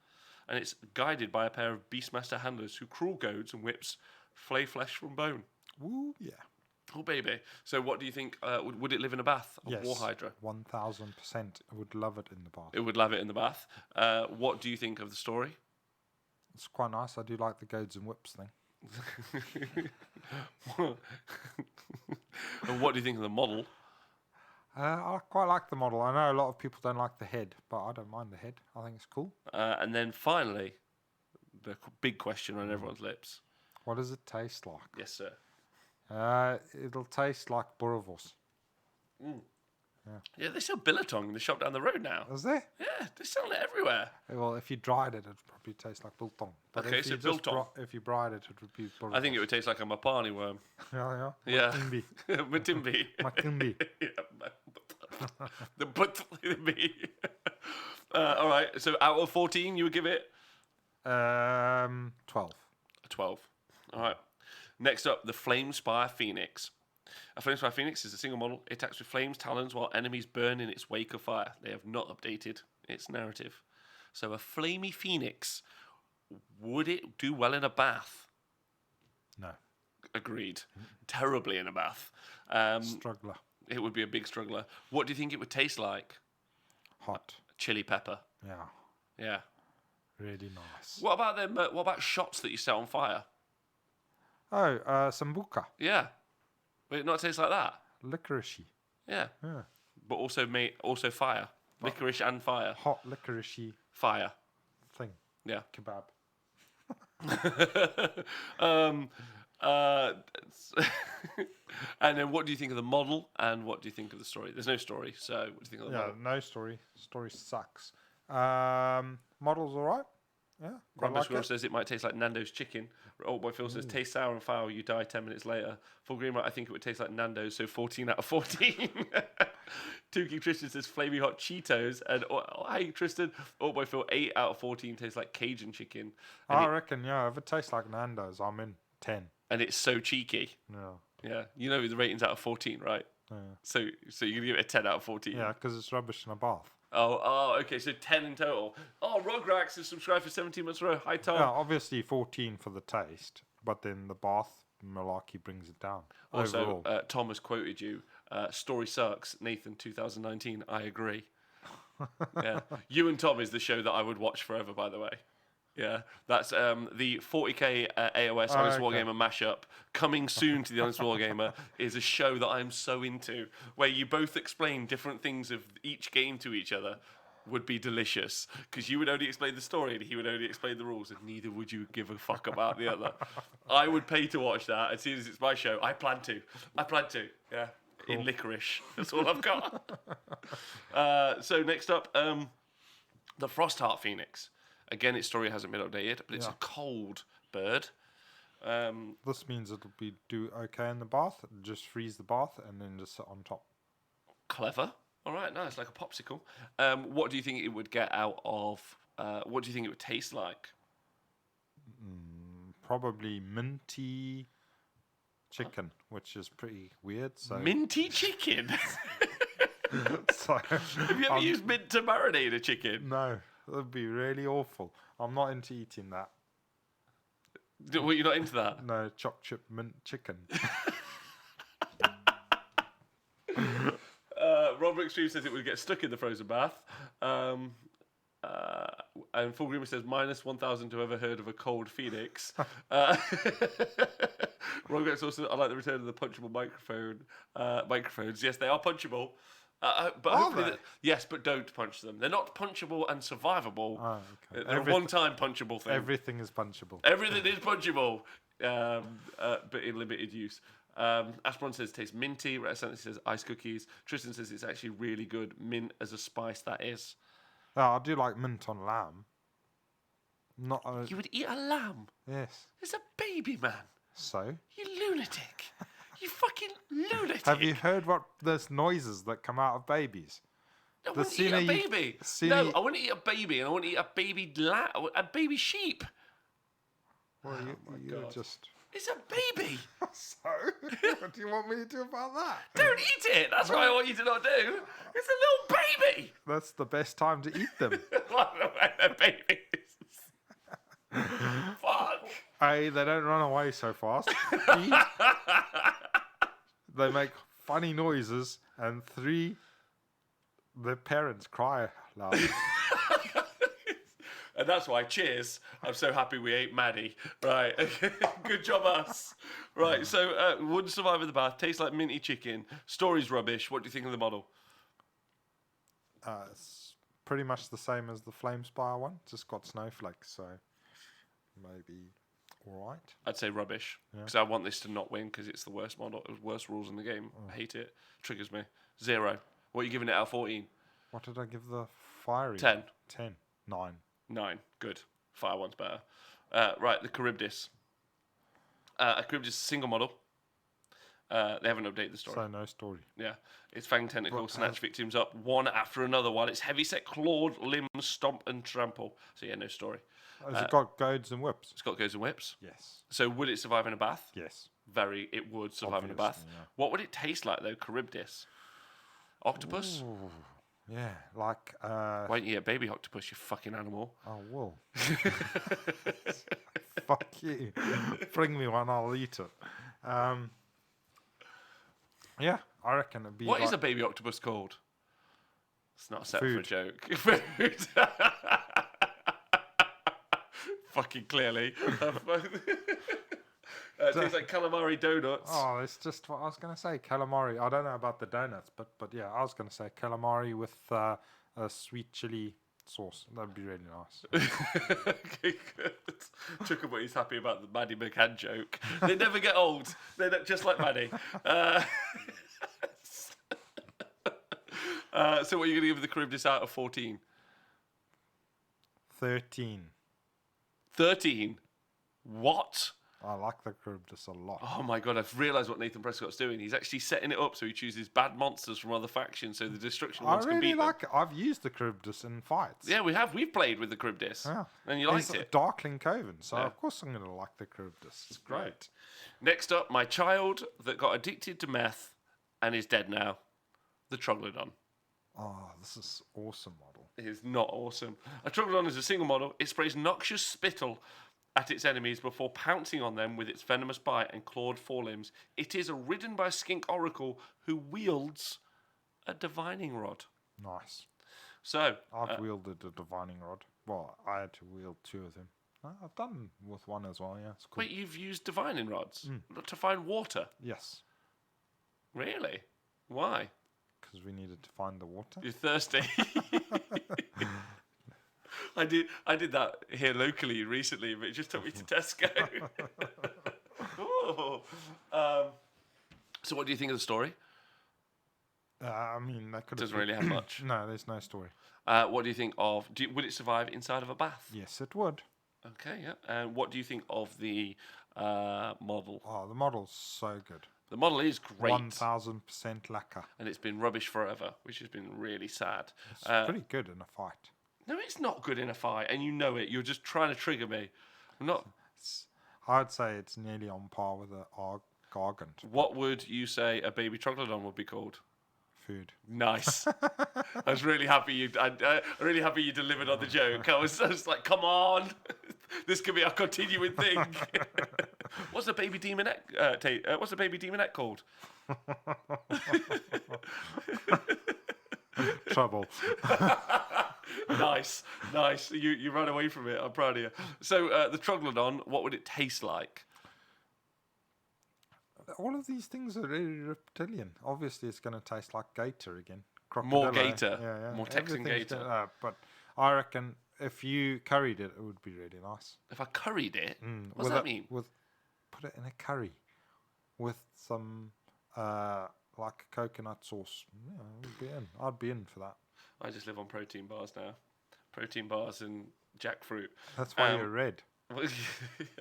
Speaker 1: And it's guided by a pair of Beastmaster handlers who cruel goads and whips flay flesh from bone.
Speaker 3: Woo, yeah.
Speaker 1: Oh, baby. So what do you think? Would it live in a bath? A
Speaker 3: Yes.
Speaker 1: War Hydra?
Speaker 3: 1000%. I would love it in the bath.
Speaker 1: It would love it in the bath. What do you think of the story?
Speaker 3: It's quite nice. I do like the goads and whips thing.
Speaker 1: And what do you think of the model?
Speaker 3: I quite like the model. I know a lot of people don't like the head, but I don't mind the head. I think it's cool.
Speaker 1: And then finally, the big question on everyone's lips.
Speaker 3: What does it taste like?
Speaker 1: Yes, sir.
Speaker 3: It'll taste like Boerewors.
Speaker 1: Yeah, they sell biltong in the shop down the road now.
Speaker 3: Is there?
Speaker 1: Yeah, they're selling it everywhere.
Speaker 3: Well, if you dried it, it'd probably taste like biltong. But
Speaker 1: Okay,
Speaker 3: if
Speaker 1: so
Speaker 3: you just
Speaker 1: biltong.
Speaker 3: if you bride it, it would be Boerewors.
Speaker 1: I think it would taste like a Mapani worm.
Speaker 3: Yeah.
Speaker 1: Yeah.
Speaker 3: Matimbi.
Speaker 1: Matimbi.
Speaker 3: Matimbi.
Speaker 1: The Matimbi. All right, so out of 14, you would give it?
Speaker 3: 12.
Speaker 1: A 12. All right. Next up, the Flamespire Phoenix. A Flamespire Phoenix is a single model. It attacks with flames, talons, while enemies burn in its wake of fire. They have not updated its narrative. So a flamey Phoenix, would it do well in a bath?
Speaker 3: No.
Speaker 1: Agreed. Terribly in a bath.
Speaker 3: Struggler.
Speaker 1: It would be a big struggler. What do you think it would taste like?
Speaker 3: Hot.
Speaker 1: Chili pepper.
Speaker 3: Yeah.
Speaker 1: Yeah.
Speaker 3: Really nice.
Speaker 1: What about them? What about shots that you set on fire?
Speaker 3: Oh, sambuca.
Speaker 1: Yeah. Would it not taste like that?
Speaker 3: Licoricey.
Speaker 1: Yeah.
Speaker 3: Yeah.
Speaker 1: But also fire. Licorice and fire.
Speaker 3: Hot licoricey
Speaker 1: Fire.
Speaker 3: thing.
Speaker 1: Yeah.
Speaker 3: Kebab.
Speaker 1: And then what do you think of the model and what do you think of the story? There's no story, so what do you think of the model?
Speaker 3: No story. Story sucks. Model's alright. Yeah.
Speaker 1: Grandma Squirrel says it might taste like Nando's chicken. Old Boy Phil says, taste sour and foul, you die 10 minutes later. Full Green, I think it would taste like Nando's, so 14 out of 14. Tukey Tristan says, flaming hot Cheetos. And hey, Tristan, Old Boy Phil, 8 out of 14 tastes like Cajun chicken. And
Speaker 3: I reckon, if it tastes like Nando's, I'm in 10.
Speaker 1: And it's so cheeky.
Speaker 3: Yeah.
Speaker 1: Yeah. You know the rating's out of 14, right?
Speaker 3: Yeah.
Speaker 1: So you're going to give it a 10 out of 14?
Speaker 3: Yeah, because it's rubbish in a bath.
Speaker 1: Oh, okay, so 10 in total. Oh, Rograx has subscribed for 17 months in a row. Hi, Tom.
Speaker 3: Yeah, obviously 14 for the taste, but then the bath malarkey brings it down.
Speaker 1: Also, Tom has quoted you. Story sucks. Nathan, 2019. I agree. Yeah, You and Tom is the show that I would watch forever. By the way, yeah, that's the 40k AOS Honest Wargamer mashup coming soon to the Honest Wargamer is a show that I'm so into, where you both explain different things of each game to each other. would be delicious because you would only explain the story and he would only explain the rules, and neither would you give a fuck about the other. I would pay to watch that as soon as it's my show. I plan to. Yeah. Cool. In licorice. That's all I've got. So next up, the Frostheart Phoenix. Again, its story hasn't been updated, but it's a cold bird.
Speaker 3: This means it'll do okay in the bath. Just freeze the bath and then just sit on top.
Speaker 1: Clever. All right, nice, like a popsicle. What do you think it would get out of? What do you think it would taste like?
Speaker 3: Probably minty chicken, which is pretty weird. So
Speaker 1: minty chicken.
Speaker 3: So,
Speaker 1: have you ever used mint to marinate a chicken?
Speaker 3: No, that'd be really awful. I'm not into eating that.
Speaker 1: Well, you're not into that?
Speaker 3: No, choc chip mint chicken.
Speaker 1: Robert Extreme says it would get stuck in the frozen bath. And Full Groomer says -1,000 to ever heard of a cold phoenix. Robert also, I like the return of the punchable microphones. Yes, they are punchable. But hopefully yes, but don't punch them. They're not punchable and survivable.
Speaker 3: Oh, okay.
Speaker 1: They're a one-time punchable thing.
Speaker 3: Everything is punchable.
Speaker 1: Everything is punchable, but in limited use. Aspron says it tastes minty. Reticent says ice cookies. Tristan says it's actually really good. Mint as a spice, that is.
Speaker 3: Oh, I do like mint on lamb.
Speaker 1: You would eat a lamb?
Speaker 3: Yes.
Speaker 1: It's a baby, man.
Speaker 3: So?
Speaker 1: You lunatic. You fucking lunatic.
Speaker 3: Have you heard what those noises that come out of babies?
Speaker 1: I wouldn't eat a baby. No, I wouldn't eat a baby, and I wouldn't eat a baby a baby sheep.
Speaker 3: Well, you're just...
Speaker 1: It's a baby.
Speaker 3: So? What do you want me to do about that?
Speaker 1: Don't eat it. That's what I want you to not do. It's a little baby.
Speaker 3: That's the best time to eat them.
Speaker 1: They're babies. Fuck.
Speaker 3: A, they don't run away so fast. B, they make funny noises. And 3, their parents cry loud.
Speaker 1: And that's why, cheers, I'm so happy we ate Maddie. Right, good job us. Right, so wouldn't survive in the bath, tastes like minty chicken, story's rubbish. What do you think of the model?
Speaker 3: It's pretty much the same as the Flamespire one, just got snowflakes, so maybe all right.
Speaker 1: I'd say rubbish, because I want this to not win, because it's the worst model, worst rules in the game. I hate it, triggers me. 0. What are you giving it out of 14?
Speaker 3: What did I give the fiery?
Speaker 1: 10.
Speaker 3: 9.
Speaker 1: 9, good. Fire one's better. Right, the Charybdis. Charybdis is a single model. They haven't updated the story.
Speaker 3: So no story.
Speaker 1: Yeah. Its fang tentacles snatch victims up one after another while its heavy-set clawed limbs stomp and trample. So yeah, no story.
Speaker 3: Has it got goads and whips?
Speaker 1: It's got goads and whips.
Speaker 3: Yes.
Speaker 1: So would it survive in a bath?
Speaker 3: Yes.
Speaker 1: It would survive in a bath.
Speaker 3: Yeah.
Speaker 1: What would it taste like though, Charybdis? Octopus?
Speaker 3: Ooh. Yeah, like...
Speaker 1: Why don't you eat a baby octopus, you fucking animal?
Speaker 3: Oh, well. Fuck you. Bring me one, I'll eat it. Yeah, I reckon it'd be
Speaker 1: What is a baby octopus called? It's not set for a joke. Food. Fucking clearly. It tastes like calamari donuts.
Speaker 3: Oh, it's just what I was going to say. Calamari. I don't know about the donuts, but yeah, I was going to say calamari with a sweet chili sauce. That'd be really nice.
Speaker 1: Okay, good. Chuckable, he's happy about the Maddie McCann joke. They never get old. They're just like Maddie. So what are you going to give the Charybdis out of 14?
Speaker 3: 13.
Speaker 1: 13? What?
Speaker 3: I like the Charybdis a lot.
Speaker 1: Oh my god, I've realised what Nathan Prescott's doing. He's actually setting it up so he chooses bad monsters from other factions so the destruction ones can beat them.
Speaker 3: It. I've used the Charybdis in fights.
Speaker 1: Yeah, we have. We've played with the Charybdis. Yeah. And you liked it.
Speaker 3: Darkling Coven, so of course I'm going to like the Charybdis. It's great.
Speaker 1: Right. Next up, my child that got addicted to meth and is dead now. The Troglodon.
Speaker 3: Oh, this is awesome model.
Speaker 1: It is not awesome. A Troglodon is a single model. It sprays noxious spittle at its enemies before pouncing on them with its venomous bite and clawed forelimbs. It is ridden by a skink oracle who wields a divining rod.
Speaker 3: Nice.
Speaker 1: So
Speaker 3: I've wielded a divining rod. Well, I had to wield 2 of them. I've done with 1 as well, yeah. It's cool.
Speaker 1: Wait, you've used divining rods to find water?
Speaker 3: Yes.
Speaker 1: Really? Why?
Speaker 3: because we needed to find the water.
Speaker 2: You're thirsty. I did that here locally recently, but it just took me to Tesco. So what do you think of the story?
Speaker 3: I mean, that could
Speaker 2: Doesn't really have much.
Speaker 3: No, there's no story.
Speaker 2: What do you think of... would it survive inside of a bath?
Speaker 3: Yes, it would.
Speaker 2: Okay, yeah. And what do you think of the model?
Speaker 3: Oh, the model's so good.
Speaker 2: The model is great.
Speaker 3: 1,000% lacquer.
Speaker 2: And it's been rubbish forever, which has been really sad.
Speaker 3: It's pretty good in a fight.
Speaker 2: No, it's not good in a fight, and you know it. You're just trying to trigger me. I'm not...
Speaker 3: I'd say it's nearly on par with a Gargant.
Speaker 2: What would you say a baby troglodyte would be called?
Speaker 3: Food.
Speaker 2: Nice. I was really happy you delivered on the joke. I was like, come on, this could be our continuing thing. What's the baby demonette? What's the baby demonette called?
Speaker 3: Trouble.
Speaker 2: Nice. You ran away from it. I'm proud of you. So the troglodon, what would it taste like?
Speaker 3: All of these things are really reptilian. Obviously, it's going to taste like gator again.
Speaker 2: More gator. More Texan gator.
Speaker 3: But I reckon if you curried it, it would be really nice.
Speaker 2: If I curried it? What does that mean?
Speaker 3: Put it in a curry with some like coconut sauce. Yeah, I'd be in for that.
Speaker 2: I just live on protein bars now. Protein bars and jackfruit.
Speaker 3: That's why you're red.
Speaker 2: I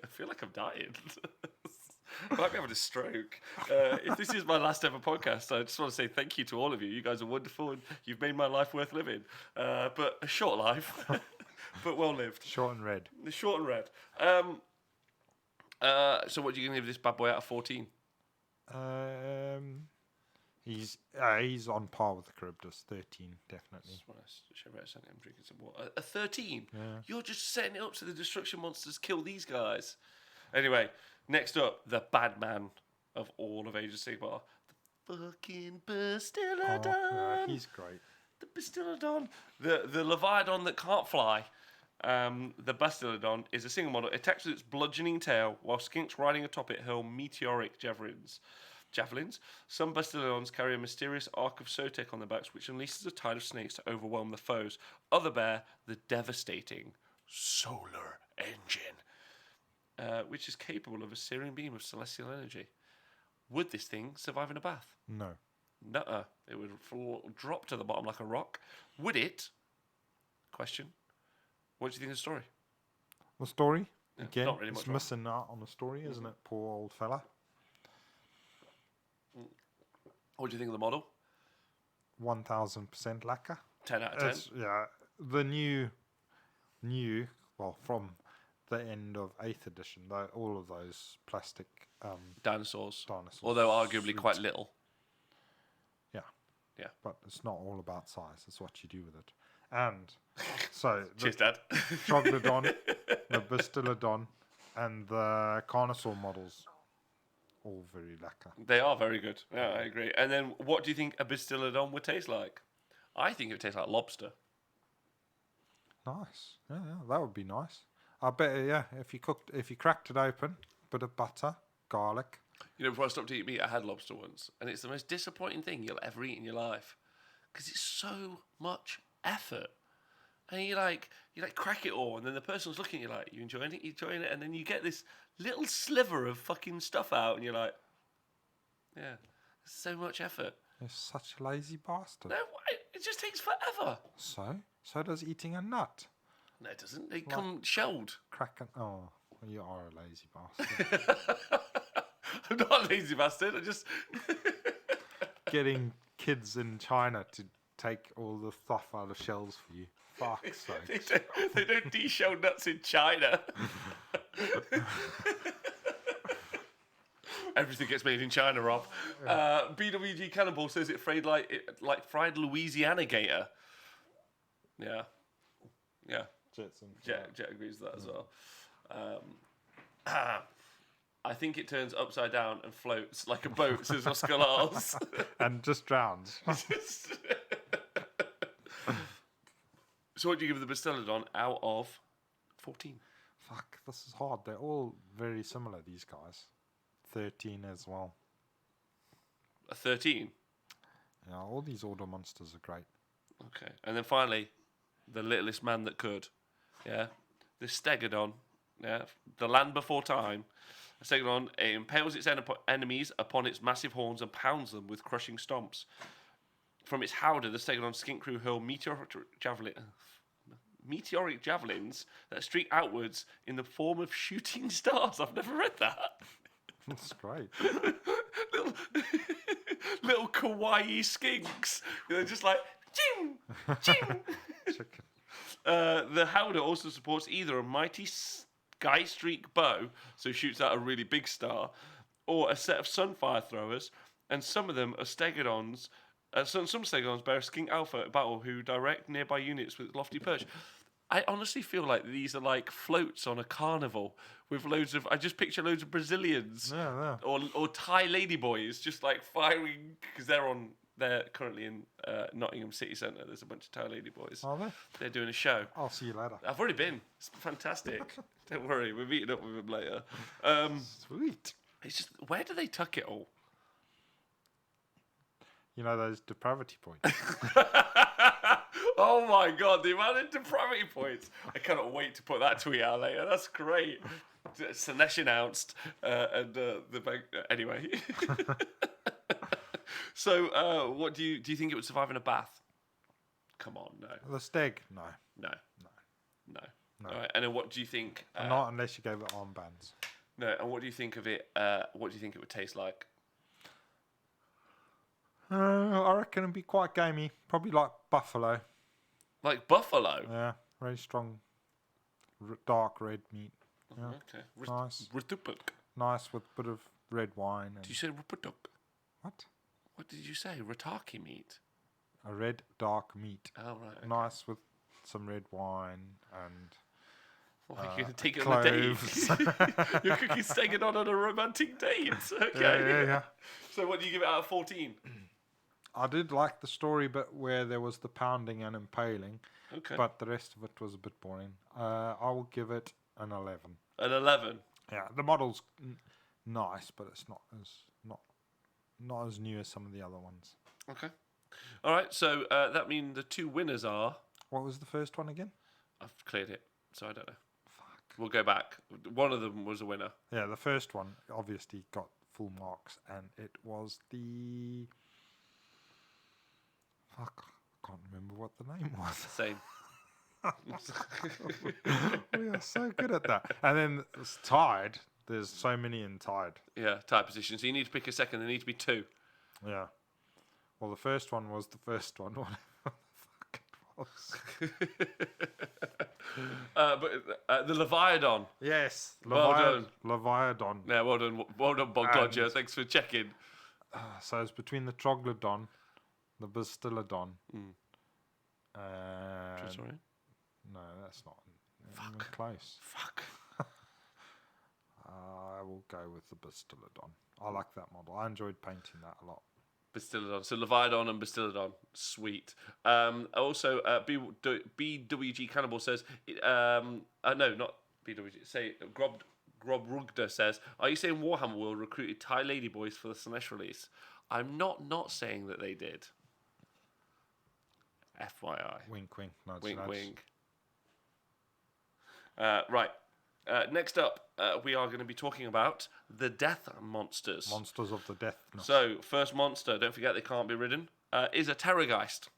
Speaker 2: feel like I'm dying. I might be having a stroke. If this is my last ever podcast, I just want to say thank you to all of you. You guys are wonderful and you've made my life worth living. But a short life, but well lived.
Speaker 3: Short and red.
Speaker 2: Short and red. So what are you going to give this bad boy out of 14?
Speaker 3: He's on par with the Charybdis. 13, definitely.
Speaker 2: I'm drinking some water. A 13?
Speaker 3: Yeah.
Speaker 2: You're just setting it up so the destruction monsters kill these guys. Anyway, next up, the bad man of all of Age of Sigmar. The fucking Bastillodon.
Speaker 3: Oh, he's great.
Speaker 2: The Bastillodon. The Leviathan that can't fly. The Bastillodon is a single model. It attacks with its bludgeoning tail, while skinks riding atop it hurl meteoric javelins. Some Bastillodons carry a mysterious arc of Sotek on their backs, which unleashes a tide of snakes to overwhelm the foes. Other bear the devastating Solar Engine, which is capable of a searing beam of celestial energy. Would this thing survive in a bath?
Speaker 3: No.
Speaker 2: Nuh-uh. It would drop to the bottom like a rock. Would it? Question. What do you think of the story?
Speaker 3: The story?
Speaker 2: Yeah,
Speaker 3: again,
Speaker 2: not really
Speaker 3: it's
Speaker 2: much
Speaker 3: missing out on the story, isn't it? Poor old fella.
Speaker 2: What do you think of the model?
Speaker 3: 1,000% lacquer.
Speaker 2: 10 out of 10.
Speaker 3: Yeah, the new, well, from the end of 8th edition, all of those plastic
Speaker 2: Dinosaurs.
Speaker 3: dinosaurs.
Speaker 2: Although arguably quite little.
Speaker 3: Yeah.
Speaker 2: Yeah.
Speaker 3: But it's not all about size. It's what you do with it. And so
Speaker 2: Cheers, Dad.
Speaker 3: Troglodon, the Bastillodon, and the Carnosaur models, all very lacquer.
Speaker 2: They are very good. Yeah, I agree. And then what do you think a Bastillodon would taste like? I think it would taste like lobster.
Speaker 3: Nice. Yeah, that would be nice. I bet, if you cracked it open, bit of butter, garlic.
Speaker 2: You know, before I stopped eating meat, I had lobster once, and it's the most disappointing thing you'll ever eat in your life, because it's so much effort. And you crack it all, and then the person's looking at you like, you enjoying it, and then you get this little sliver of fucking stuff out, and you're like, yeah, it's so much effort.
Speaker 3: You're such a lazy bastard.
Speaker 2: No, it just takes forever.
Speaker 3: So does eating a nut.
Speaker 2: No, it doesn't. They come shelled.
Speaker 3: Oh, you are a lazy bastard.
Speaker 2: I'm not a lazy bastard. I just
Speaker 3: getting kids in China to take all the stuff out of shells for you. Fuck's sake.
Speaker 2: They don't de-shell nuts in China. Everything gets made in China, Rob. BWG Cannonball says it fried like fried Louisiana gator. Yeah. Jet agrees with that as well. I think it turns upside down and floats like a boat, says Oscar Lars.
Speaker 3: And just drowns.
Speaker 2: So what do you give the Bastillodon out of 14?
Speaker 3: Fuck, this is hard. They're all very similar, these guys. 13 as well.
Speaker 2: A 13?
Speaker 3: Yeah, all these order monsters are great.
Speaker 1: Okay, and then finally, the littlest man that could. Yeah, the Stegodon. Yeah, the land before time. A Stegodon, it impales its enemies upon its massive horns and pounds them with crushing stomps. From its howdah, the Stegodon skink crew hurl meteoric javelins that streak outwards in the form of shooting stars. I've never read that.
Speaker 3: That's great.
Speaker 1: little kawaii skinks. They're just like, ching, ching. The howdah also supports either a mighty sky streak bow, so shoots out a really big star, or a set of sunfire throwers, and some of them are Stegodons. Some Stegodons bear a skink alpha at battle who direct nearby units with lofty perch. I honestly feel like these are like floats on a carnival with loads of. I just picture loads of Brazilians or Thai ladyboys just like firing because they're currently in Nottingham City Centre. There's a bunch of Thai ladyboys.
Speaker 3: Are they?
Speaker 1: They're doing a show.
Speaker 3: I'll see you later.
Speaker 1: I've already been. It's fantastic. Don't worry, we're meeting up with them later.
Speaker 3: Sweet.
Speaker 1: It's just where do they tuck it all?
Speaker 3: You know those depravity points.
Speaker 1: Oh my god, the amount of depravity points. I cannot wait to put that tweet out later. That's great. Slaanesh announced, and the bank. Anyway. So, what do you think it would survive in a bath? Come on, no.
Speaker 3: The steg? No.
Speaker 1: No. All right, and then what do you think?
Speaker 3: Not unless you gave it armbands.
Speaker 1: No, and what do you think of it? What do you think it would taste like?
Speaker 3: I reckon it'd be quite gamey. Probably like buffalo.
Speaker 1: Like buffalo?
Speaker 3: Yeah, very strong, dark red meat. Yeah.
Speaker 1: Okay.
Speaker 3: Nice.
Speaker 1: Rutupuk.
Speaker 3: Nice with a bit of red wine. And
Speaker 1: Did you say ruputuk?
Speaker 3: What?
Speaker 1: What did you say? Rataki meat?
Speaker 3: A red dark meat.
Speaker 1: Oh, right. Okay.
Speaker 3: Nice with some red wine and...
Speaker 1: Well, you're going to take it on a date. You're cooking Stegodon on a romantic date. Okay.
Speaker 3: Yeah.
Speaker 1: So what do you give it out of 14?
Speaker 3: I did like the story bit where there was the pounding and impaling.
Speaker 1: Okay.
Speaker 3: But the rest of it was a bit boring. I will give it an 11.
Speaker 1: An 11?
Speaker 3: Yeah, the model's nice, but it's not as new as some of the other ones.
Speaker 1: Okay. All right, so that means the two winners are...
Speaker 3: What was the first one again?
Speaker 1: I've cleared it, so I don't know. Fuck. We'll go back. One of them was a winner.
Speaker 3: Yeah, the first one obviously got full marks, and it was the... Fuck, I can't remember what the name was.
Speaker 1: Same.
Speaker 3: We are so good at that. And then it's tied. There's so many in tied.
Speaker 1: Yeah, tied position. So you need to pick a second. There need to be two.
Speaker 3: Yeah. Well, the first one was the first one, whatever the fuck it was.
Speaker 1: But the Leviathan.
Speaker 3: Yes.
Speaker 1: Well done.
Speaker 3: Leviathan.
Speaker 1: Yeah, well done. Well done, Bogdodger. Thanks for checking.
Speaker 3: So it's between the Troglodon, the Bastillodon.
Speaker 1: Sorry?
Speaker 3: No, that's not even
Speaker 1: Fuck.
Speaker 3: close.
Speaker 1: Fuck.
Speaker 3: I will go with the Bastillodon. I like that model. I enjoyed painting that a lot.
Speaker 1: Bastillodon. So Leviathan and Bastillodon. Sweet. Also, BWG Cannibal says... no, not BWG. Say, Grob Rugda says, are you saying Warhammer World recruited Thai ladyboys for the Slaanesh release? I'm not saying that they did. FYI.
Speaker 3: Wink, wink. Nudge,
Speaker 1: Wink,
Speaker 3: nudge.
Speaker 1: wink. Right. Next up, we are going to be talking about the Death Monsters.
Speaker 3: Monsters of the Death.
Speaker 1: So, first monster, don't forget they can't be ridden, is a Terrorgeist.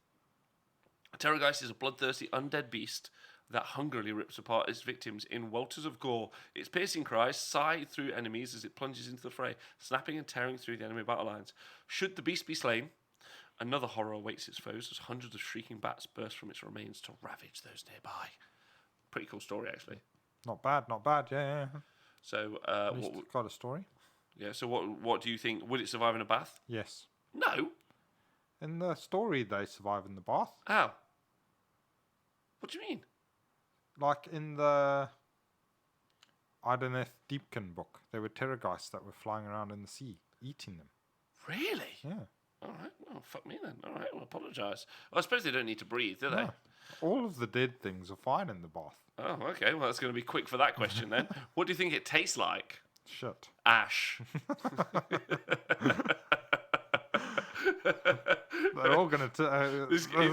Speaker 1: A Terrorgeist is a bloodthirsty undead beast that hungrily rips apart its victims in welters of gore. Its piercing cries sigh through enemies as it plunges into the fray, snapping and tearing through the enemy battle lines. Should the beast be slain, another horror awaits its foes as hundreds of shrieking bats burst from its remains to ravage those nearby. Pretty cool story, actually.
Speaker 3: Not bad, not bad. Yeah.
Speaker 1: So,
Speaker 3: At least it's got a story.
Speaker 1: Yeah. So, what do you think? Would it survive in a bath?
Speaker 3: Yes.
Speaker 1: No.
Speaker 3: In the story, they survive in the bath.
Speaker 1: How? What do you mean?
Speaker 3: Like in the Ideneth Deepkin book, there were terrorgeists that were flying around in the sea, eating them.
Speaker 1: Really?
Speaker 3: Yeah.
Speaker 1: All right. Well, fuck me then. All right. Well, apologise. Well, I suppose they don't need to breathe, do they?
Speaker 3: No. All of the dead things are fine in the bath.
Speaker 1: Oh, okay. Well, that's going to be quick for that question then. What do you think it tastes like?
Speaker 3: Shit.
Speaker 1: Ash.
Speaker 3: They're all going to.
Speaker 1: This is going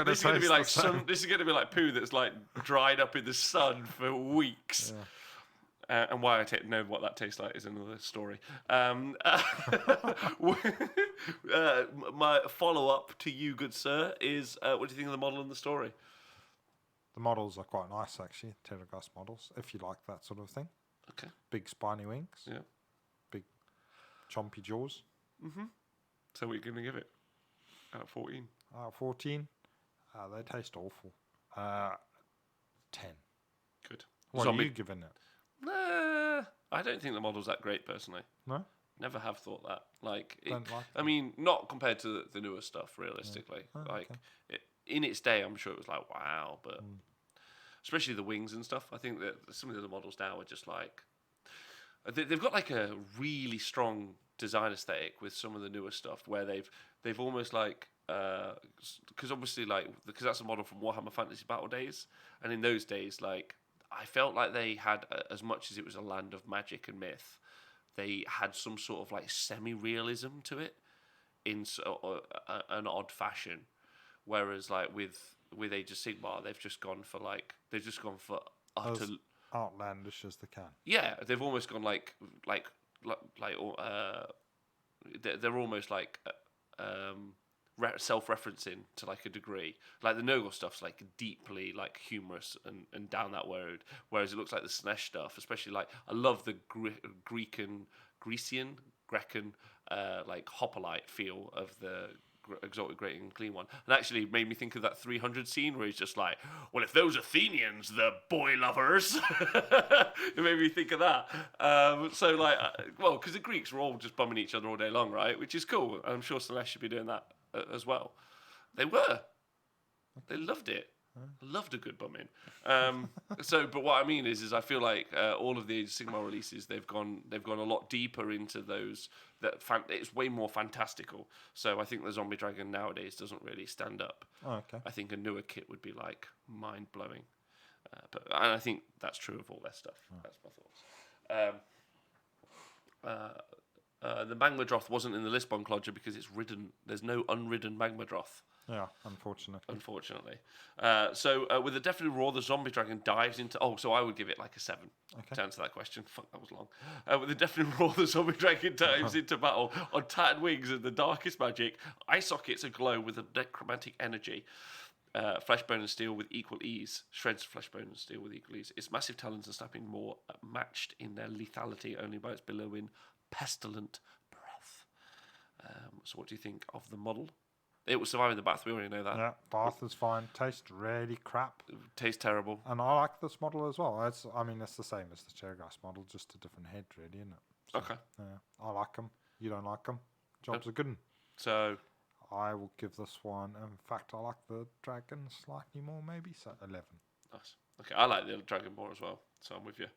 Speaker 1: to be like This is going to be like poo that's like dried up in the sun for weeks. Yeah. And why I know what that tastes like is another story. My follow-up to you, good sir, is what do you think of the model and the story?
Speaker 3: The models are quite nice, actually. Terragast models, if you like that sort of thing.
Speaker 1: Okay.
Speaker 3: Big spiny wings.
Speaker 1: Yeah.
Speaker 3: Big chompy jaws.
Speaker 1: Mm-hmm. So what are you going to give it? Out of 14?
Speaker 3: Out of 14? They taste awful. 10.
Speaker 1: Good.
Speaker 3: What are you giving it?
Speaker 1: I don't think the model's that great, personally.
Speaker 3: No?
Speaker 1: Never have thought that.
Speaker 3: I
Speaker 1: mean, not compared to the newer stuff, realistically.
Speaker 3: Yeah. Oh, okay.
Speaker 1: In its day, I'm sure it was like, wow, but especially the wings and stuff. I think that some of the other models now are just like... They've got like a really strong design aesthetic with some of the newer stuff where they've almost like... Because obviously, because that's a model from Warhammer Fantasy Battle days. And in those days, I felt like they had, as much as it was a land of magic and myth, they had some sort of like semi-realism to it in an odd fashion. Whereas with Age of Sigmar, they've just gone for utter
Speaker 3: as outlandish as they can.
Speaker 1: Yeah, they've almost gone they're almost like self-referencing to like a degree. Like the Nurgle stuff's like deeply like humorous and down that road, whereas it looks like the Slaanesh stuff, especially like I love the Grecian like hoplite feel of the Exalted Great and Clean one, and actually made me think of that 300 scene where he's just like, well, if those Athenians, the boy lovers, it made me think of that. Because the Greeks were all just bumming each other all day long, right? Which is cool. I'm sure Slaanesh should be doing that as well. They were. They loved it. Loved a good bumming. But what I mean is I feel like all of the Age of Sigmar releases, they've gone a lot deeper into those. It's way more fantastical. So I think the Zombie Dragon nowadays doesn't really stand up.
Speaker 3: Oh, okay.
Speaker 1: I think a newer kit would be like mind blowing. And I think that's true of all their stuff. Oh. That's my thoughts. The Magmadroth wasn't in the list, Bonclodger, because it's ridden. There's no unridden Magmadroth.
Speaker 3: Yeah, unfortunately.
Speaker 1: With a definite roar, the Zombie Dragon dives into... so I would give it like a 7 to answer that question. Fuck, that was long. With a definite roar, the Zombie Dragon dives into battle on tattered wings and the darkest magic. Eye sockets aglow with a necromantic energy. Fleshbone and steel with equal ease. Shreds fleshbone and steel with equal ease. Its massive talons and snapping maw matched in their lethality only by its billowing pestilent breath. So what do you think of the model? It was surviving the bath. We already know that.
Speaker 3: Yeah, bath is fine. Tastes really crap.
Speaker 1: Tastes terrible.
Speaker 3: And I like this model as well. It's the same as the Terragast model, just a different head, really, isn't it? So,
Speaker 1: okay.
Speaker 3: Yeah, I like them. You don't like them. Job's a good one.
Speaker 1: So
Speaker 3: I will give this one. In fact, I like the dragon slightly more, maybe. So 11.
Speaker 1: Nice. Okay, I like the dragon more as well. So I'm with you.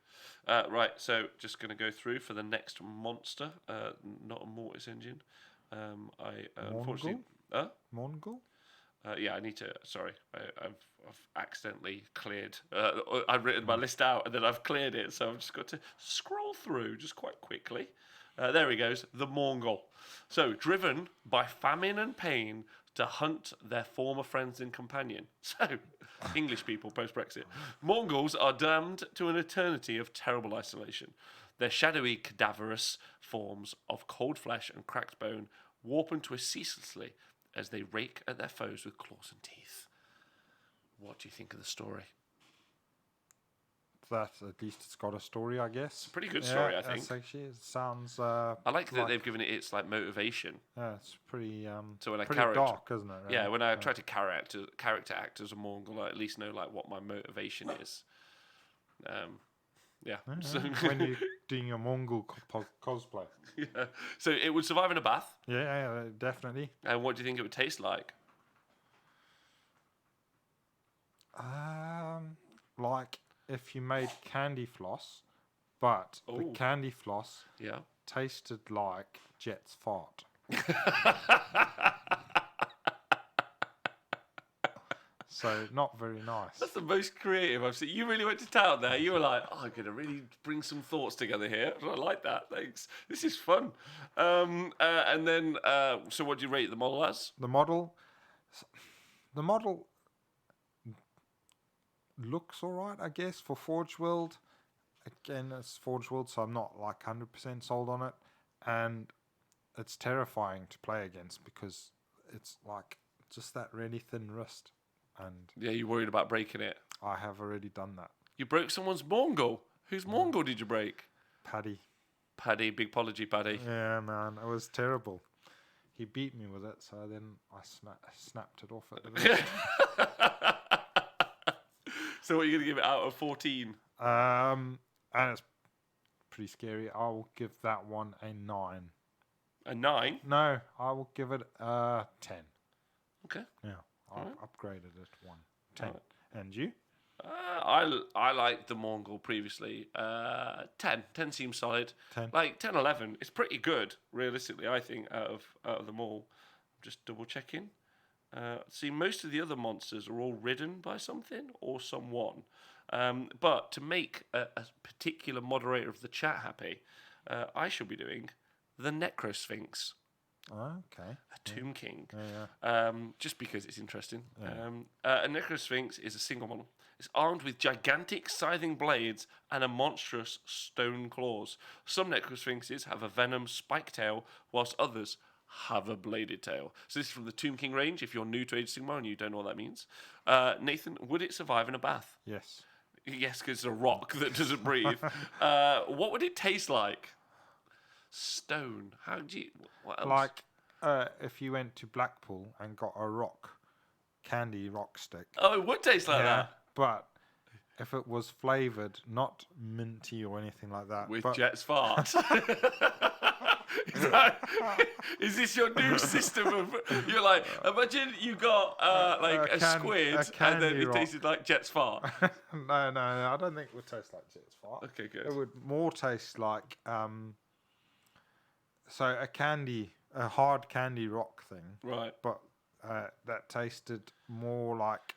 Speaker 1: Right. So just going to go through for the next monster. Not a Mortis engine. Unfortunately.
Speaker 3: Mongol?
Speaker 1: Yeah, I need to. Sorry, I've accidentally cleared. I've written my list out and then I've cleared it, so I've just got to scroll through just quite quickly. There he goes, the Mongol. So, driven by famine and pain to hunt their former friends and companion. So, English people post-Brexit. Mongols are damned to an eternity of terrible isolation. Their shadowy, cadaverous forms of cold flesh and cracked bone warp and twist ceaselessly as they rake at their foes with claws and teeth. What do you think of the story?
Speaker 3: That at least it's got a story, I guess.
Speaker 1: It's a pretty good story, I think.
Speaker 3: Actually, it sounds.
Speaker 1: I like that they've given it its like motivation.
Speaker 3: Yeah, it's pretty.
Speaker 1: So when
Speaker 3: pretty dark, isn't it? Really?
Speaker 1: Yeah, when I try to character act as a Mongol, I at least know like what my motivation is. Yeah. So
Speaker 3: when you're doing your Mongol cosplay.
Speaker 1: Yeah. So it would survive in a bath.
Speaker 3: Yeah, definitely.
Speaker 1: And what do you think it would taste like?
Speaker 3: Like if you made candy floss, but the candy floss tasted like Jet's fart. so not very nice.
Speaker 1: That's the most creative I've seen. You really went to town there. You were like, I'm going to really bring some thoughts together here. I like that. Thanks. This is fun. And then, so what do you rate the model as?
Speaker 3: The model looks all right, I guess, for Forge World. Again, it's Forge World, so I'm not like 100% sold on it. And it's terrifying to play against because it's like just that really thin wrist. And
Speaker 1: yeah, you're worried about breaking it.
Speaker 3: I have already done that.
Speaker 1: You broke someone's Mongol. Whose Mongol did you break?
Speaker 3: Paddy.
Speaker 1: Big apology, Paddy.
Speaker 3: Yeah, man, it was terrible. He beat me with it, so then I snapped it off at the wrist.
Speaker 1: So what are you going to give it out of 14?
Speaker 3: And it's pretty scary. I will give that one a 9.
Speaker 1: A 9?
Speaker 3: No, I will give it a 10.
Speaker 1: Okay.
Speaker 3: Yeah, I've upgraded it 1. 10. Right. And you?
Speaker 1: I liked the Mongol previously. 10. 10 seems solid.
Speaker 3: 10.
Speaker 1: Like 10, 11. It's pretty good, realistically, I think, out of them all. I'm just double checking. See, most of the other monsters are all ridden by something or someone. But to make a particular moderator of the chat happy, I shall be doing the Necrosphinx.
Speaker 3: Okay.
Speaker 1: A Tomb King.
Speaker 3: Yeah.
Speaker 1: Just because it's interesting.
Speaker 3: Yeah.
Speaker 1: A Necrosphinx is a single model. It's armed with gigantic scything blades and a monstrous stone claws. Some Necrosphinxes have a venom spike tail, whilst others have a bladed tail. So this is from the Tomb King range, if you're new to Age of Sigmar and you don't know what that means. Nathan, would it survive in a bath?
Speaker 3: Yes.
Speaker 1: Yes, because it's a rock that doesn't breathe. What would it taste like? Stone. How do you... What else?
Speaker 3: Like, if you went to Blackpool and got a candy rock stick.
Speaker 1: Oh, it would taste like that.
Speaker 3: But if it was flavoured, not minty or anything like that.
Speaker 1: With Jet's fart. Is this your new system of... You're like, imagine you got a squid and then it tasted like Jet's fart.
Speaker 3: No, I don't think it would taste like Jet's fart.
Speaker 1: Okay, good.
Speaker 3: It would more taste like... so a hard candy rock thing.
Speaker 1: Right.
Speaker 3: But that tasted more like...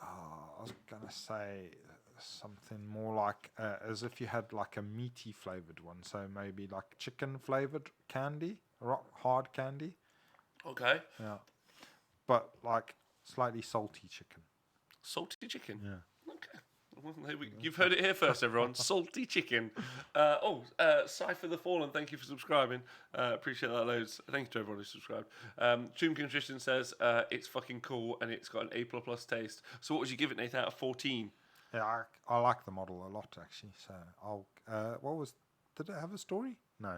Speaker 3: I was going to say something more like as if you had like a meaty flavoured one. So maybe like chicken flavoured candy, hard candy.
Speaker 1: Okay.
Speaker 3: Yeah. But like slightly salty chicken.
Speaker 1: Salty chicken?
Speaker 3: Yeah.
Speaker 1: Okay. Well, you've heard it here first, everyone. Salty chicken. Cypher the Fallen, thank you for subscribing. Appreciate that loads. Thank you to everyone who subscribed. Tomb King Tristan says it's fucking cool and it's got an A++ taste. So what would you give it, Nathan, out of 14?
Speaker 3: Yeah, I like the model a lot actually. So I'll. Did it have a story? No.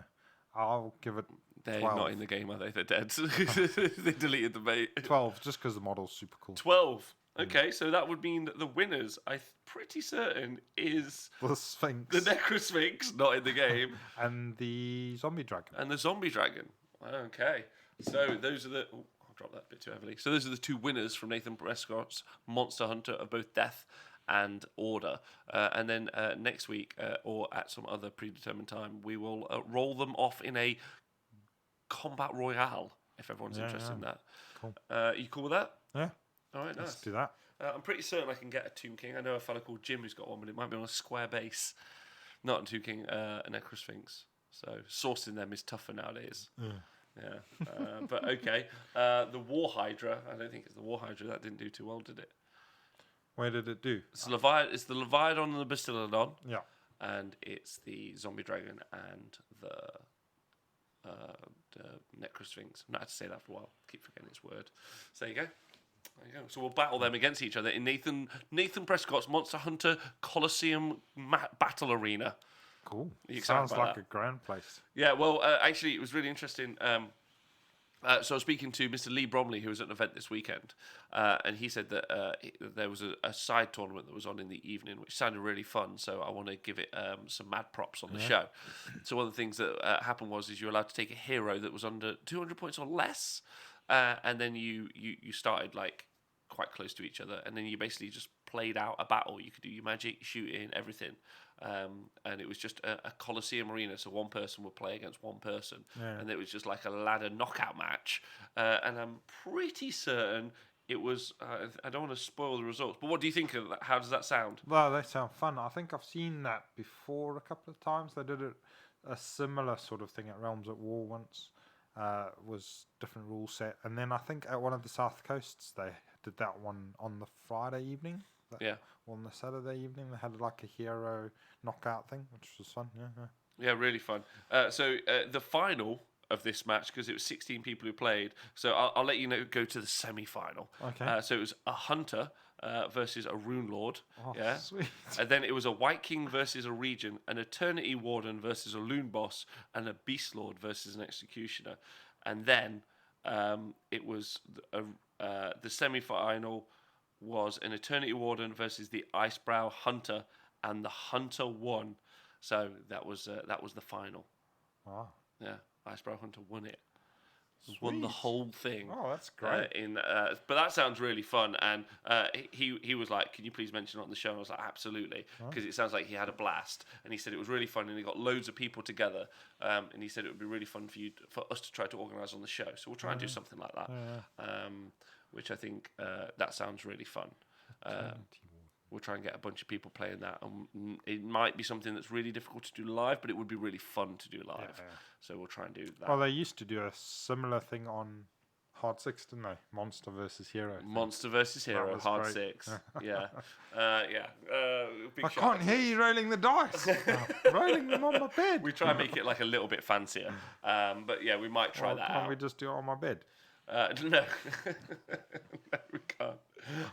Speaker 3: I'll give it.
Speaker 1: They're
Speaker 3: 12.
Speaker 1: not in the game, are they? They're dead. They deleted the mate.
Speaker 3: 12, just because the model's super cool.
Speaker 1: 12. Okay, so that would mean that the winners, I'm pretty certain, is
Speaker 3: the Sphinx,
Speaker 1: the Necrosphinx, not in the game,
Speaker 3: and the Zombie Dragon.
Speaker 1: Okay, so those are the. Oh, I'll drop that bit too heavily. So those are the two winners from Nathan Prescott's Monster Hunter of both Death and Order, and then next week or at some other predetermined time, we will roll them off in a combat royale. If everyone's interested in that,
Speaker 3: cool.
Speaker 1: You cool with that?
Speaker 3: Yeah.
Speaker 1: All right, nice.
Speaker 3: Let's do that.
Speaker 1: I'm pretty certain I can get a Tomb King. I know a fella called Jim who's got one, but it might be on a square base. Not a Tomb King, a Necrosphinx. So sourcing them is tougher nowadays. Yeah. But okay. The War Hydra. I don't think it's the War Hydra. That didn't do too well, did it?
Speaker 3: Where did it do?
Speaker 1: It's the Leviathan and the Bastillodon.
Speaker 3: Yeah.
Speaker 1: And it's the Zombie Dragon and the Necrosphinx. I'm not had to say that for a while. Keep forgetting its word. So there you go. There you go. So we'll battle them against each other in Nathan Prescott's Monster Hunter Coliseum Battle Arena.
Speaker 3: Cool.
Speaker 1: Sounds
Speaker 3: like a grand place.
Speaker 1: Yeah, well, actually, it was really interesting. So I was speaking to Mr. Lee Bromley, who was at an event this weekend, and he said that there was a side tournament that was on in the evening, which sounded really fun. So I want to give it some mad props on the show. So one of the things that happened was you're allowed to take a hero that was under 200 points or less, and then you started like quite close to each other, and then you basically just played out a battle. You could do your magic, shooting, everything. and it was just a Coliseum arena, so one person would play against one person, and it was just like a ladder knockout match. And I'm pretty certain it was. I don't want to spoil the results, but what do you think of that? How does that sound?
Speaker 3: Well, they sound fun. I think I've seen that before a couple of times. They did a similar sort of thing at Realms at War once. Was different rule set, and then I think at one of the South Coasts they did that one on the Friday evening. On the Saturday evening they had like a hero knockout thing, which was fun.
Speaker 1: Yeah, really fun. So the final of this match, because it was 16 people who played, so I'll let you know, go to the semi-final.
Speaker 3: Okay.
Speaker 1: So it was a hunter versus a rune lord.
Speaker 3: Oh,
Speaker 1: yeah.
Speaker 3: sweet.
Speaker 1: And then it was a white king versus a regent, an eternity warden versus a loon boss, and a beast lord versus an executioner. And then it was the semi-final was an eternity warden versus the icebrow hunter, and the hunter won. So that was the final.
Speaker 3: Wow.
Speaker 1: Yeah, icebrow hunter won it. Won the whole thing.
Speaker 3: Oh, that's great.
Speaker 1: But that sounds really fun. And he was like, "Can you please mention it on the show?" And I was like, "Absolutely," because it sounds like he had a blast. And he said it was really fun, and he got loads of people together. And he said it would be really fun for us to try to organise on the show. So we'll try and do something like that. Which I think that sounds really fun. We'll try and get a bunch of people playing that, and it might be something that's really difficult to do live, but it would be really fun to do live. So we'll try and do that.
Speaker 3: Well, they used to do a similar thing on Hard 6, didn't they? Monster versus Hero.
Speaker 1: Monster versus Hero, Hard 6. Yeah.
Speaker 3: I can't hear you rolling the dice. Rolling them on my bed.
Speaker 1: We try and make it like a little bit fancier. But yeah, we might try that out.
Speaker 3: Can't we just do it on my bed?
Speaker 1: No. No, we can't.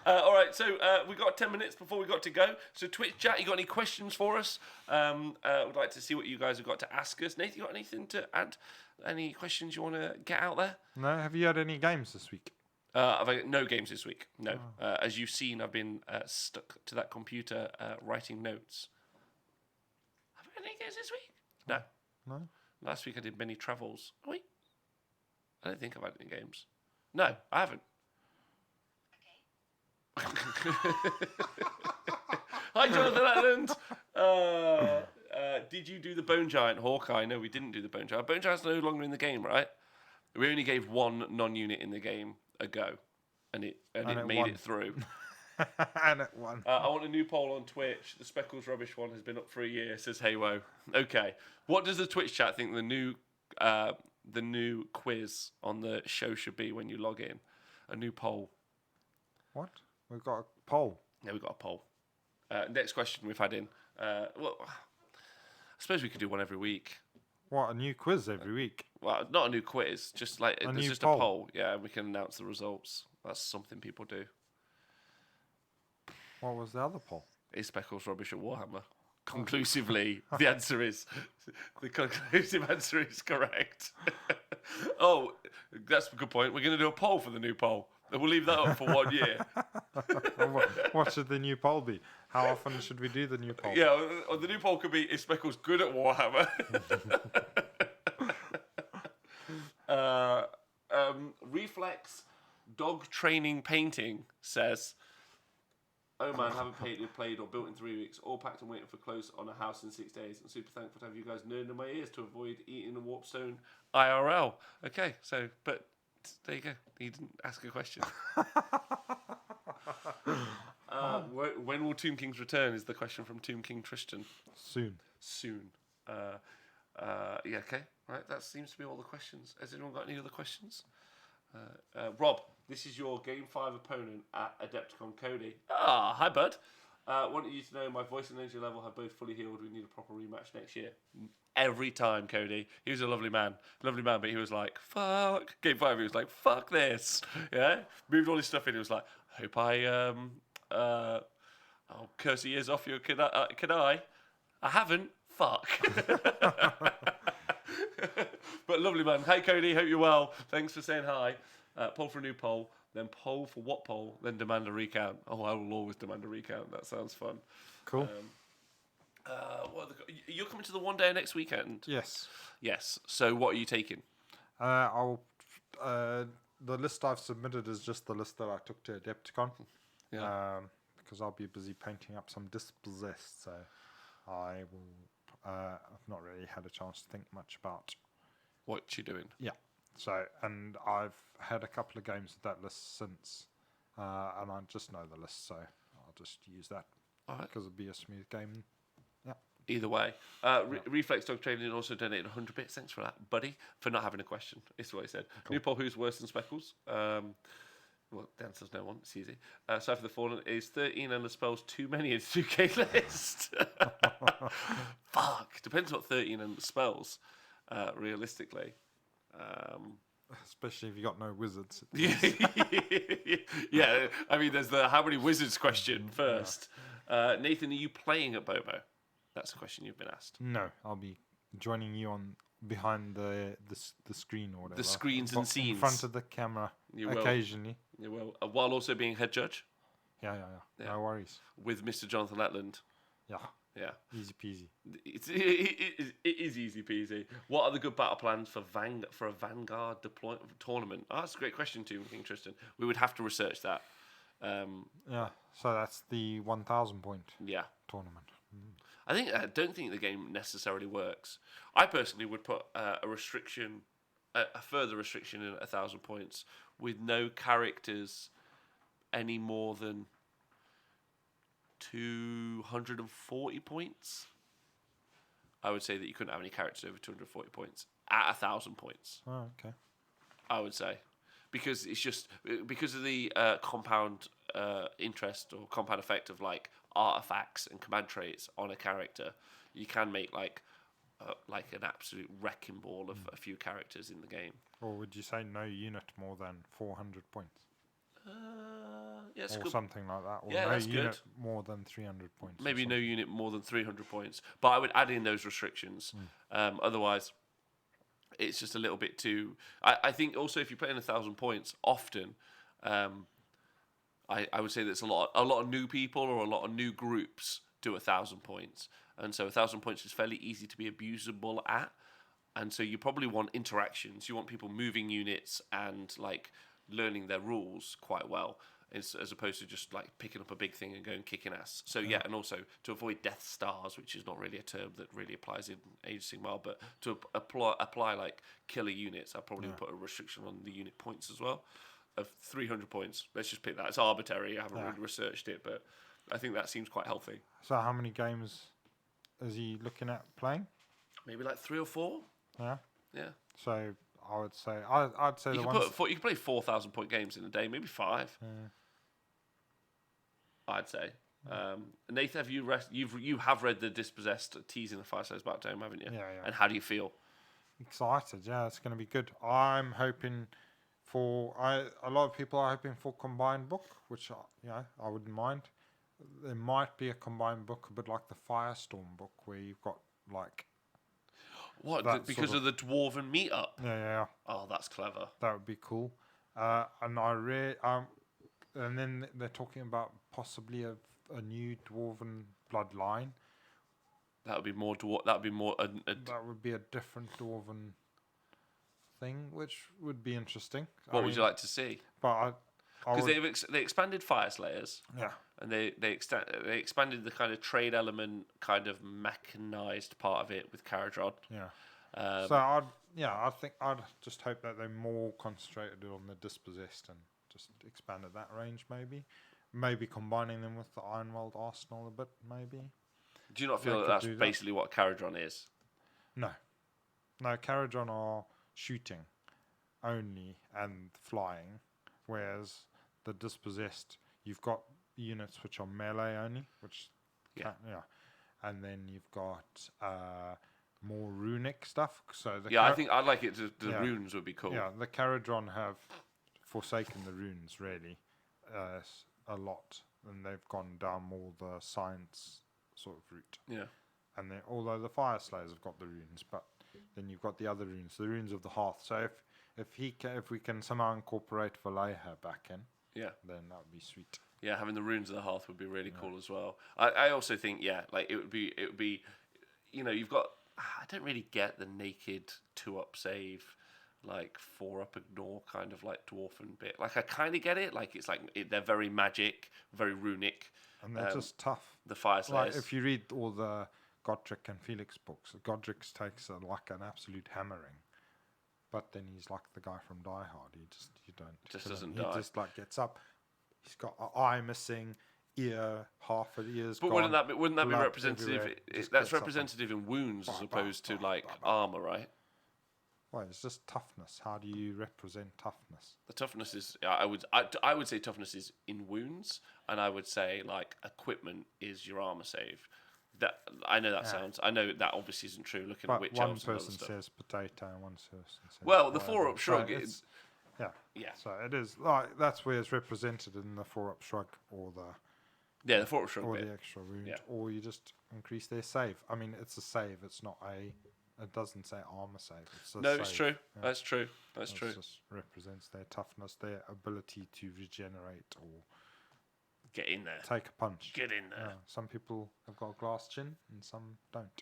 Speaker 1: All right, so we got 10 minutes before we got to go. So Twitch chat, you got any questions for us? Would like to see what you guys have got to ask us. Nathan, you got anything to add? Any questions you want to get out there?
Speaker 3: No. Have you had any games this week?
Speaker 1: I've got no games this week. No. As you've seen, I've been stuck to that computer writing notes. Have I had any games this week? No.
Speaker 3: No.
Speaker 1: Last week I did many travels. Oh, wait. I don't think I've had any games. No, I haven't. Hi, Jonathan Adams. Did you do the Bone Giant Hawkeye? No, we didn't do the Bone Giant. Bone Giant's no longer in the game, right? We only gave one non-unit in the game a go, and it made it through.
Speaker 3: And it won.
Speaker 1: I want a new poll on Twitch. The Speckles Rubbish one has been up for a year, says Heywo. Okay. What does the Twitch chat think the new quiz on the show should be when you log in? A new poll.
Speaker 3: What? We've got a poll.
Speaker 1: Yeah, we've got a poll. Next question we've had in. Well, I suppose we could do one every week.
Speaker 3: What, a new quiz every week?
Speaker 1: Well, not a new quiz, just like there's just a poll. Yeah, we can announce the results. That's something people do.
Speaker 3: What was the other poll?
Speaker 1: Is Speckles rubbish at Warhammer? Conclusively, the answer is correct. Oh, that's a good point. We're going to do a poll for the new poll. We'll leave that up for 1 year.
Speaker 3: What should the new poll be? How often should we do the new poll?
Speaker 1: Yeah, or the new poll could be, is Speckles good at Warhammer? Reflex Dog Training Painting says, "Oh man, haven't played or built in 3 weeks. All packed and waiting for close on a house in 6 days. I'm super thankful to have you guys nerding in my ears to avoid eating a warpstone IRL." Okay, so, but there you go. You didn't ask a question. When will Tomb Kings return is the question from Tomb King Tristan.
Speaker 3: Soon.
Speaker 1: Yeah, okay. Right, that seems to be all the questions. Has anyone got any other questions? Rob, this is your Game 5 opponent at Adepticon, Cody. Ah, hi, bud. Wanted you to know my voice and energy level have both fully healed. We need a proper rematch next year. Every time, Cody. He was a lovely man, but he was like, fuck. Game 5, he was like, fuck this. Yeah? Moved all his stuff in. He was like, hope I'll curse the ears off you. Can I? I haven't. Fuck. But lovely man. Hey Cody, hope you're well. Thanks for saying hi. Poll for a new poll, then poll for what poll, then demand a recount. Oh, I will always demand a recount. That sounds fun.
Speaker 3: Cool.
Speaker 1: You're coming to the one day next weekend?
Speaker 3: Yes.
Speaker 1: Yes. So what are you taking?
Speaker 3: The list I've submitted is just the list that I took to Adepticon.
Speaker 1: Yeah.
Speaker 3: Because I'll be busy painting up some Dispossessed, so I will. I've not really had a chance to think much about
Speaker 2: what you're doing.
Speaker 3: Yeah. So, and I've had a couple of games with that list since, and I just know the list, so I'll just use that because it'll be a smooth game. Yeah.
Speaker 2: Either way, Reflex Dog Training also donated 100 bits. Thanks for that, buddy, for not having a question. It's what he said. Cool. New poll: who's worse than Speckles? Well, the answer's no one. It's easy. So for the Fallen, is 13 and the spells too many in the 2K list? Fuck. Depends what 13 and the spells, realistically.
Speaker 3: Especially if you got no wizards.
Speaker 2: Yeah, I mean, there's the how many wizards question first. Nathan, are you playing at Bobo? That's a question you've been asked.
Speaker 3: No, I'll be joining you on behind the screen or whatever.
Speaker 2: The screens and scenes.
Speaker 3: In front of the camera, occasionally.
Speaker 2: You will. While also being head judge?
Speaker 3: Yeah. No worries.
Speaker 2: With Mr. Jonathan Letland?
Speaker 3: Yeah. Easy peasy.
Speaker 2: It is easy peasy. What are the good battle plans for a Vanguard tournament? Oh, that's a great question too, Tristan. We would have to research that.
Speaker 3: So that's the 1,000 point tournament.
Speaker 2: I don't think the game necessarily works. I personally would put a restriction, a further restriction in 1,000 points with no characters any more than 240 points. I would say that you couldn't have any characters over 240 points at 1,000 points.
Speaker 3: Oh, okay.
Speaker 2: I would say, because it's just because of the compound interest or compound effect of like artifacts and command traits on a character, you can make like an absolute wrecking ball of a few characters in the game.
Speaker 3: Or would you say no unit more than 400 points?
Speaker 2: Yes,
Speaker 3: or something like that. Or
Speaker 2: no unit
Speaker 3: more than 300 points.
Speaker 2: Maybe no unit more than 300 points. But I would add in those restrictions. Otherwise, it's just a little bit too... I think also if you play in 1,000 points, often, I would say there's a lot of new people or a lot of new groups do 1,000 points. And so 1,000 points is fairly easy to be abusable at. And so you probably want interactions. You want people moving units and like learning their rules quite well, as opposed to just like picking up a big thing and going kicking ass. So and also to avoid Death Stars, which is not really a term that really applies in Age of Sigmar, but to apply like killer units, I probably would put a restriction on the unit points as well of 300 points. Let's just pick that. It's arbitrary. I haven't really researched it, but I think that seems quite healthy.
Speaker 3: So how many games is he looking at playing?
Speaker 2: Maybe like 3 or 4.
Speaker 3: Yeah. So I would say I'd say
Speaker 2: you could play 4,000 point games in a day, maybe 5. I'd say. Nathan, you have read the Dispossessed teasing the Fireside's Back Dome, haven't you?
Speaker 3: Yeah.
Speaker 2: And how do you feel?
Speaker 3: Excited. Yeah, it's going to be good. I'm hoping for a lot of people are hoping for combined book, which I wouldn't mind. There might be a combined book, a bit like the Firestorm book, where you've got like.
Speaker 2: What? Because of the Dwarven meetup?
Speaker 3: Yeah.
Speaker 2: Oh, that's clever.
Speaker 3: That would be cool. And then they're talking about possibly a new Dwarven bloodline.
Speaker 2: That would be more. That
Speaker 3: would be a different Dwarven thing, which would be interesting.
Speaker 2: What would you like to see?
Speaker 3: But
Speaker 2: because they expanded Fire Slayers.
Speaker 3: Yeah.
Speaker 2: And they expanded the kind of trade element, kind of mechanized part of it with Caradron.
Speaker 3: Yeah. So I think I'd just hope that they're more concentrated on the Dispossessed and just expanded that range maybe combining them with the Ironworld Arsenal a bit maybe.
Speaker 2: Do you not feel that that's basically what Caradron is?
Speaker 3: No, Caradron are shooting only and flying, whereas the Dispossessed, you've got units which are melee only, and then you've got more runic stuff. So
Speaker 2: I think I'd like it to. The runes would be cool.
Speaker 3: Yeah, the Caradron have forsaken the runes really a lot, and they've gone down more the science sort of route.
Speaker 2: Yeah,
Speaker 3: and then although the Fire Slayers have got the runes, but then you've got the other runes, the runes of the Hearth. So if we can somehow incorporate Valeha back in, then that would be sweet.
Speaker 2: Yeah, having the runes of the Hearth would be really cool as well. I also think like it would be, you've got. I don't really get the naked 2-up save, like 4-up ignore kind of like dwarven bit. Like I kind of get it. Like it's like they're very magic, very runic,
Speaker 3: and they're just tough.
Speaker 2: The Fire Slayers.
Speaker 3: Like if you read all the Godric and Felix books. Godric takes like an absolute hammering, but then he's like the guy from Die Hard. You don't
Speaker 1: doesn't
Speaker 3: die. He just like gets up. He's got an eye missing, ear, half an ear's
Speaker 1: but
Speaker 3: gone.
Speaker 1: Wouldn't that be
Speaker 3: blood
Speaker 1: representative?
Speaker 3: everywhere,
Speaker 1: That's representative in wounds as opposed to like armor, right?
Speaker 3: Well, it's just toughness. How do you represent toughness?
Speaker 1: The toughness is, I would say toughness is in wounds, and I would say like equipment is your armor save. That I know that sounds. I know that obviously isn't true. Looking at witch
Speaker 3: one
Speaker 1: elves and other
Speaker 3: person
Speaker 1: stuff.
Speaker 3: says potato and one person says.
Speaker 1: Well, the
Speaker 3: whatever.
Speaker 1: 4-up shrug
Speaker 3: So
Speaker 1: is. Yeah.
Speaker 3: So it is like that's where it's represented in the 4-up shrug or the.
Speaker 1: Yeah, the 4-up shrug
Speaker 3: or
Speaker 1: bit.
Speaker 3: the extra wound,
Speaker 1: Yeah.
Speaker 3: or you just increase their save. I mean, it's a save. It's not a. It doesn't say armor save. It's a save.
Speaker 1: It's true.
Speaker 3: Yeah.
Speaker 1: That's true. That's
Speaker 3: It
Speaker 1: true.
Speaker 3: just represents their toughness, their ability to regenerate or
Speaker 1: Get in there.
Speaker 3: take a punch.
Speaker 1: Get in there.
Speaker 3: Some people have got a glass chin and some don't.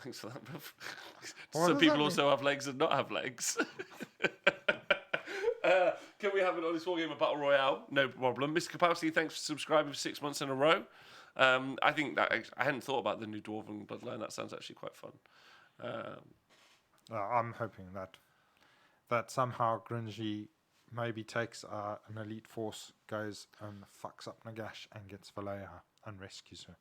Speaker 1: Thanks for that, bruv.
Speaker 3: What
Speaker 1: Some
Speaker 3: does
Speaker 1: people
Speaker 3: that
Speaker 1: also have legs and not have legs. Can we have an Honest War Game of Battle Royale? No problem. Mr. Kapowski, thanks for subscribing for 6 months in a row. I think that I hadn't thought about the new Dwarven Bloodline. That sounds actually quite fun.
Speaker 3: I'm hoping that somehow Gringy maybe takes an elite force, goes and fucks up Nagash and gets Valleja and rescues her.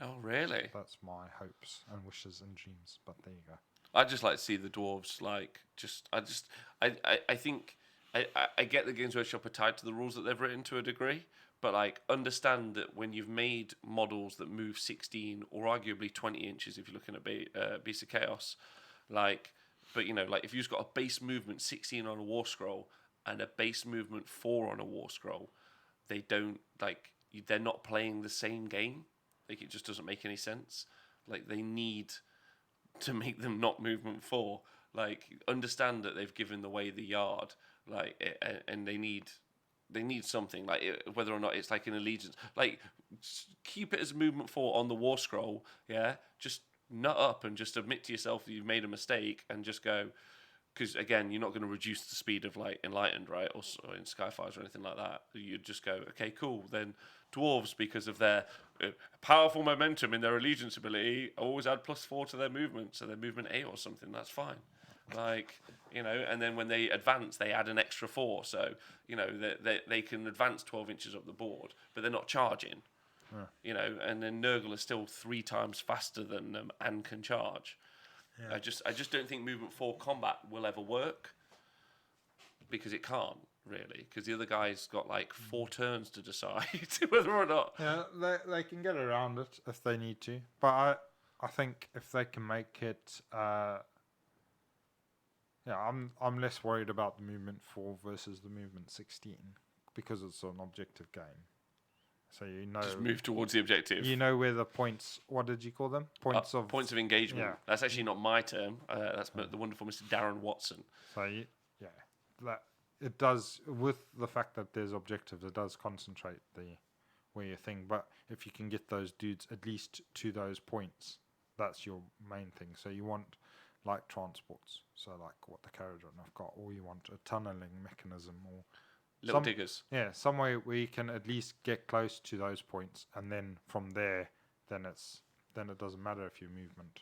Speaker 1: Oh, really?
Speaker 3: That's my hopes and wishes and dreams. But there you go.
Speaker 1: I'd just like to see the dwarves I think I get the Games Workshop are tied to the rules that they've written to a degree, but like understand that when you've made models that move 16 or arguably 20 inches if you're looking at Beast of Chaos, like, but you know, like if you've got a base movement 16 on a War Scroll and a base movement 4 on a War Scroll, they're not playing the same game. Like it just doesn't make any sense. Like they need to make them not movement 4. Like understand that they've given away the yard. Like and they need something like whether or not it's like an allegiance. Like keep it as movement 4 on the War Scroll. Yeah, just nut up and just admit to yourself that you've made a mistake and just go. Because again, you're not going to reduce the speed of like Enlightened, right, or in Skyfires or anything like that. You'd just go, okay, cool. Then dwarves, because of their powerful momentum in their allegiance ability, always add +4 to their movement, so their movement 8 or something. That's fine. Like, you know, and then when they advance, they add an extra 4. So, you know, they can advance 12 inches up the board, but they're not charging. Yeah. You know, and then Nurgle is still 3 times faster than them and can charge. Yeah. I just don't think movement 4 combat will ever work because it can't really, because the other guy's got like 4 turns to decide whether or not.
Speaker 3: Yeah, they can get around it if they need to, but I think if they can make it, I'm less worried about the movement 4 versus the movement 16 because it's an objective game. So you know,
Speaker 1: just move towards the objective.
Speaker 3: You know where the points. What did you call them? Points
Speaker 1: of engagement.
Speaker 3: Yeah.
Speaker 1: That's actually not my term. That's the wonderful Mr. Darren Watson.
Speaker 3: So that it does with the fact that there's objectives. It does concentrate where you think. But if you can get those dudes at least to those points, that's your main thing. So you want like transports. So like what the carriage have got, or you want a tunneling mechanism or.
Speaker 1: Little diggers.
Speaker 3: Yeah, somewhere where you can at least get close to those points, and then from there, then it doesn't matter if your movement.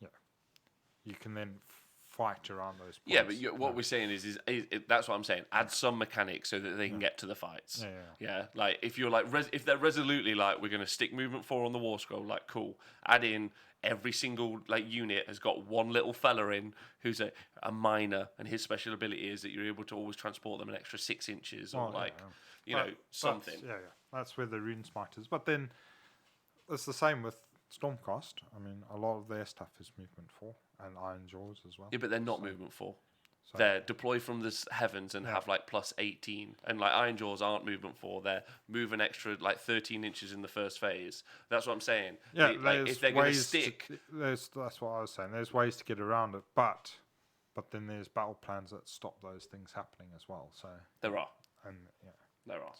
Speaker 3: Yeah, you can then fight around those points.
Speaker 1: Yeah, but what we're saying is that's what I'm saying. Add some mechanics so that they can get to the fights. Yeah. Like if you're like if they're resolutely like we're going to stick movement 4 on the War Scroll, like cool. Add in every single like unit has got one little fella in who's a miner, and his special ability is that you're able to always transport them an extra 6 inches or you know something.
Speaker 3: That's where the rune smite is. But then it's the same with Stormcast. I mean, a lot of their stuff is movement 4 and Iron Jaws as well.
Speaker 1: Yeah, but they're not movement 4. They're deploy from the heavens and have like +18, and like Iron Jaws aren't movement 4. They're move an extra like 13 inches in the first phase. That's what I'm saying.
Speaker 3: Yeah,
Speaker 1: if they're going to stick,
Speaker 3: that's what I was saying. There's ways to get around it, but then there's battle plans that stop those things happening as well. So
Speaker 1: there are,
Speaker 3: and
Speaker 1: there are.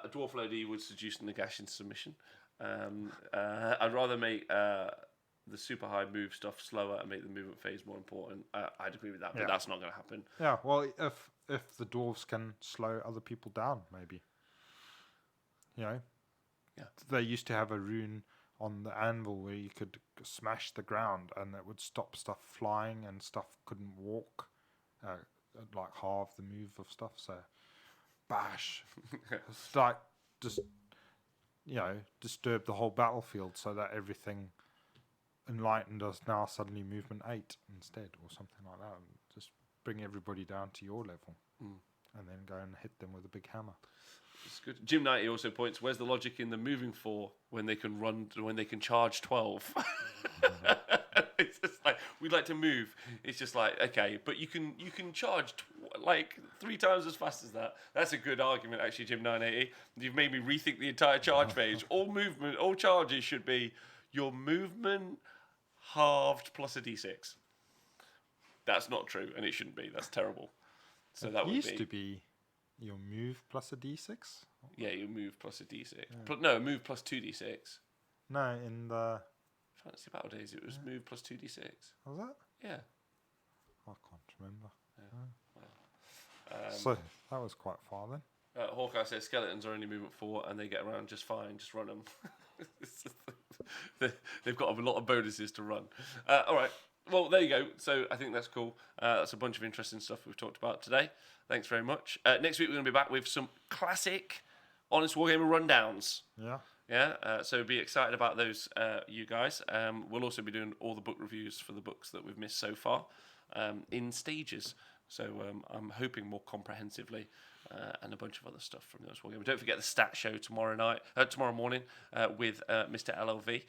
Speaker 1: A Dwarf Lady would seduce Nagash into submission. I'd rather make the super high move stuff slower and make the movement phase more important. I'd agree with that, but that's not going to happen.
Speaker 3: Yeah, well, if the dwarves can slow other people down, maybe. You know, they used to have a rune on the anvil where you could smash the ground and it would stop stuff flying and stuff couldn't walk, like halve the move of stuff. So, bash. It's like just, disturb the whole battlefield so that everything enlightened us now suddenly movement 8 instead or something like that. And just bring everybody down to your level and then go and hit them with a big hammer.
Speaker 1: It's good. Jim 90 also points, where's the logic in the moving 4 when they can charge 12? It's just like, we'd like to move. It's just like, okay, but you can charge like 3 times as fast as that. That's a good argument, actually, Jim 980. You've made me rethink the entire charge phase. All charges should be your movement halved plus a d6. That's not true, and it shouldn't be. That's terrible. So that would
Speaker 3: used to be your move plus a d6.
Speaker 1: Yeah, your move plus a d6. Yeah. No, move plus 2d6.
Speaker 3: No, in the
Speaker 1: Fantasy Battle Days, it was move plus 2d6.
Speaker 3: Was that?
Speaker 1: Yeah.
Speaker 3: I can't remember.
Speaker 1: Yeah. Well,
Speaker 3: so that was quite far then.
Speaker 1: Hawkeye says skeletons are only movement 4 and they get around just fine. Just run them. They've got a lot of bonuses to run. All right. Well, there you go. So I think that's cool. That's a bunch of interesting stuff we've talked about today. Thanks very much. Next week we're going to be back with some classic Honest Wargamer rundowns.
Speaker 3: Yeah.
Speaker 1: Yeah. So be excited about those, you guys. We'll also be doing all the book reviews for the books that we've missed so far in stages. So I'm hoping more comprehensively and a bunch of other stuff from the Honest Wargamer. Don't forget the stat show tomorrow morning with Mr. LLV.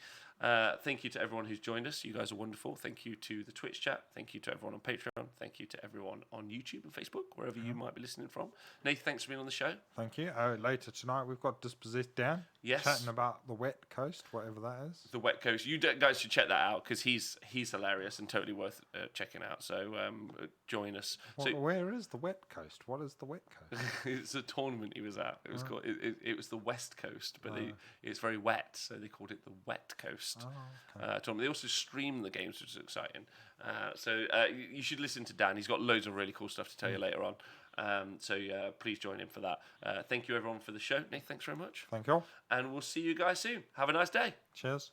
Speaker 1: Thank you to everyone who's joined us. You guys are wonderful. Thank you to the Twitch chat. Thank you to everyone on Patreon. Thank you to everyone on YouTube and Facebook, wherever you might be listening from. Nathan, thanks for being on the show.
Speaker 3: Thank you. Later tonight, we've got Dispossessed Dan.
Speaker 1: Yes.
Speaker 3: Chatting about the Wet Coast, whatever that is.
Speaker 1: The Wet Coast. You guys should check that out because he's hilarious and totally worth checking out. So join us.
Speaker 3: Where is the Wet Coast? What is the Wet Coast?
Speaker 1: It's a tournament he was at. It was called. It was the West Coast, but it's very wet, so they called it the Wet Coast. Tournament. They also stream the games, which is exciting. So you should listen to Dan. He's got loads of really cool stuff to tell you later on. So please join him for that. Thank you everyone for the show. Nick, thanks very much.
Speaker 3: Thank you.
Speaker 1: And we'll see you guys soon. Have a nice day.
Speaker 3: Cheers.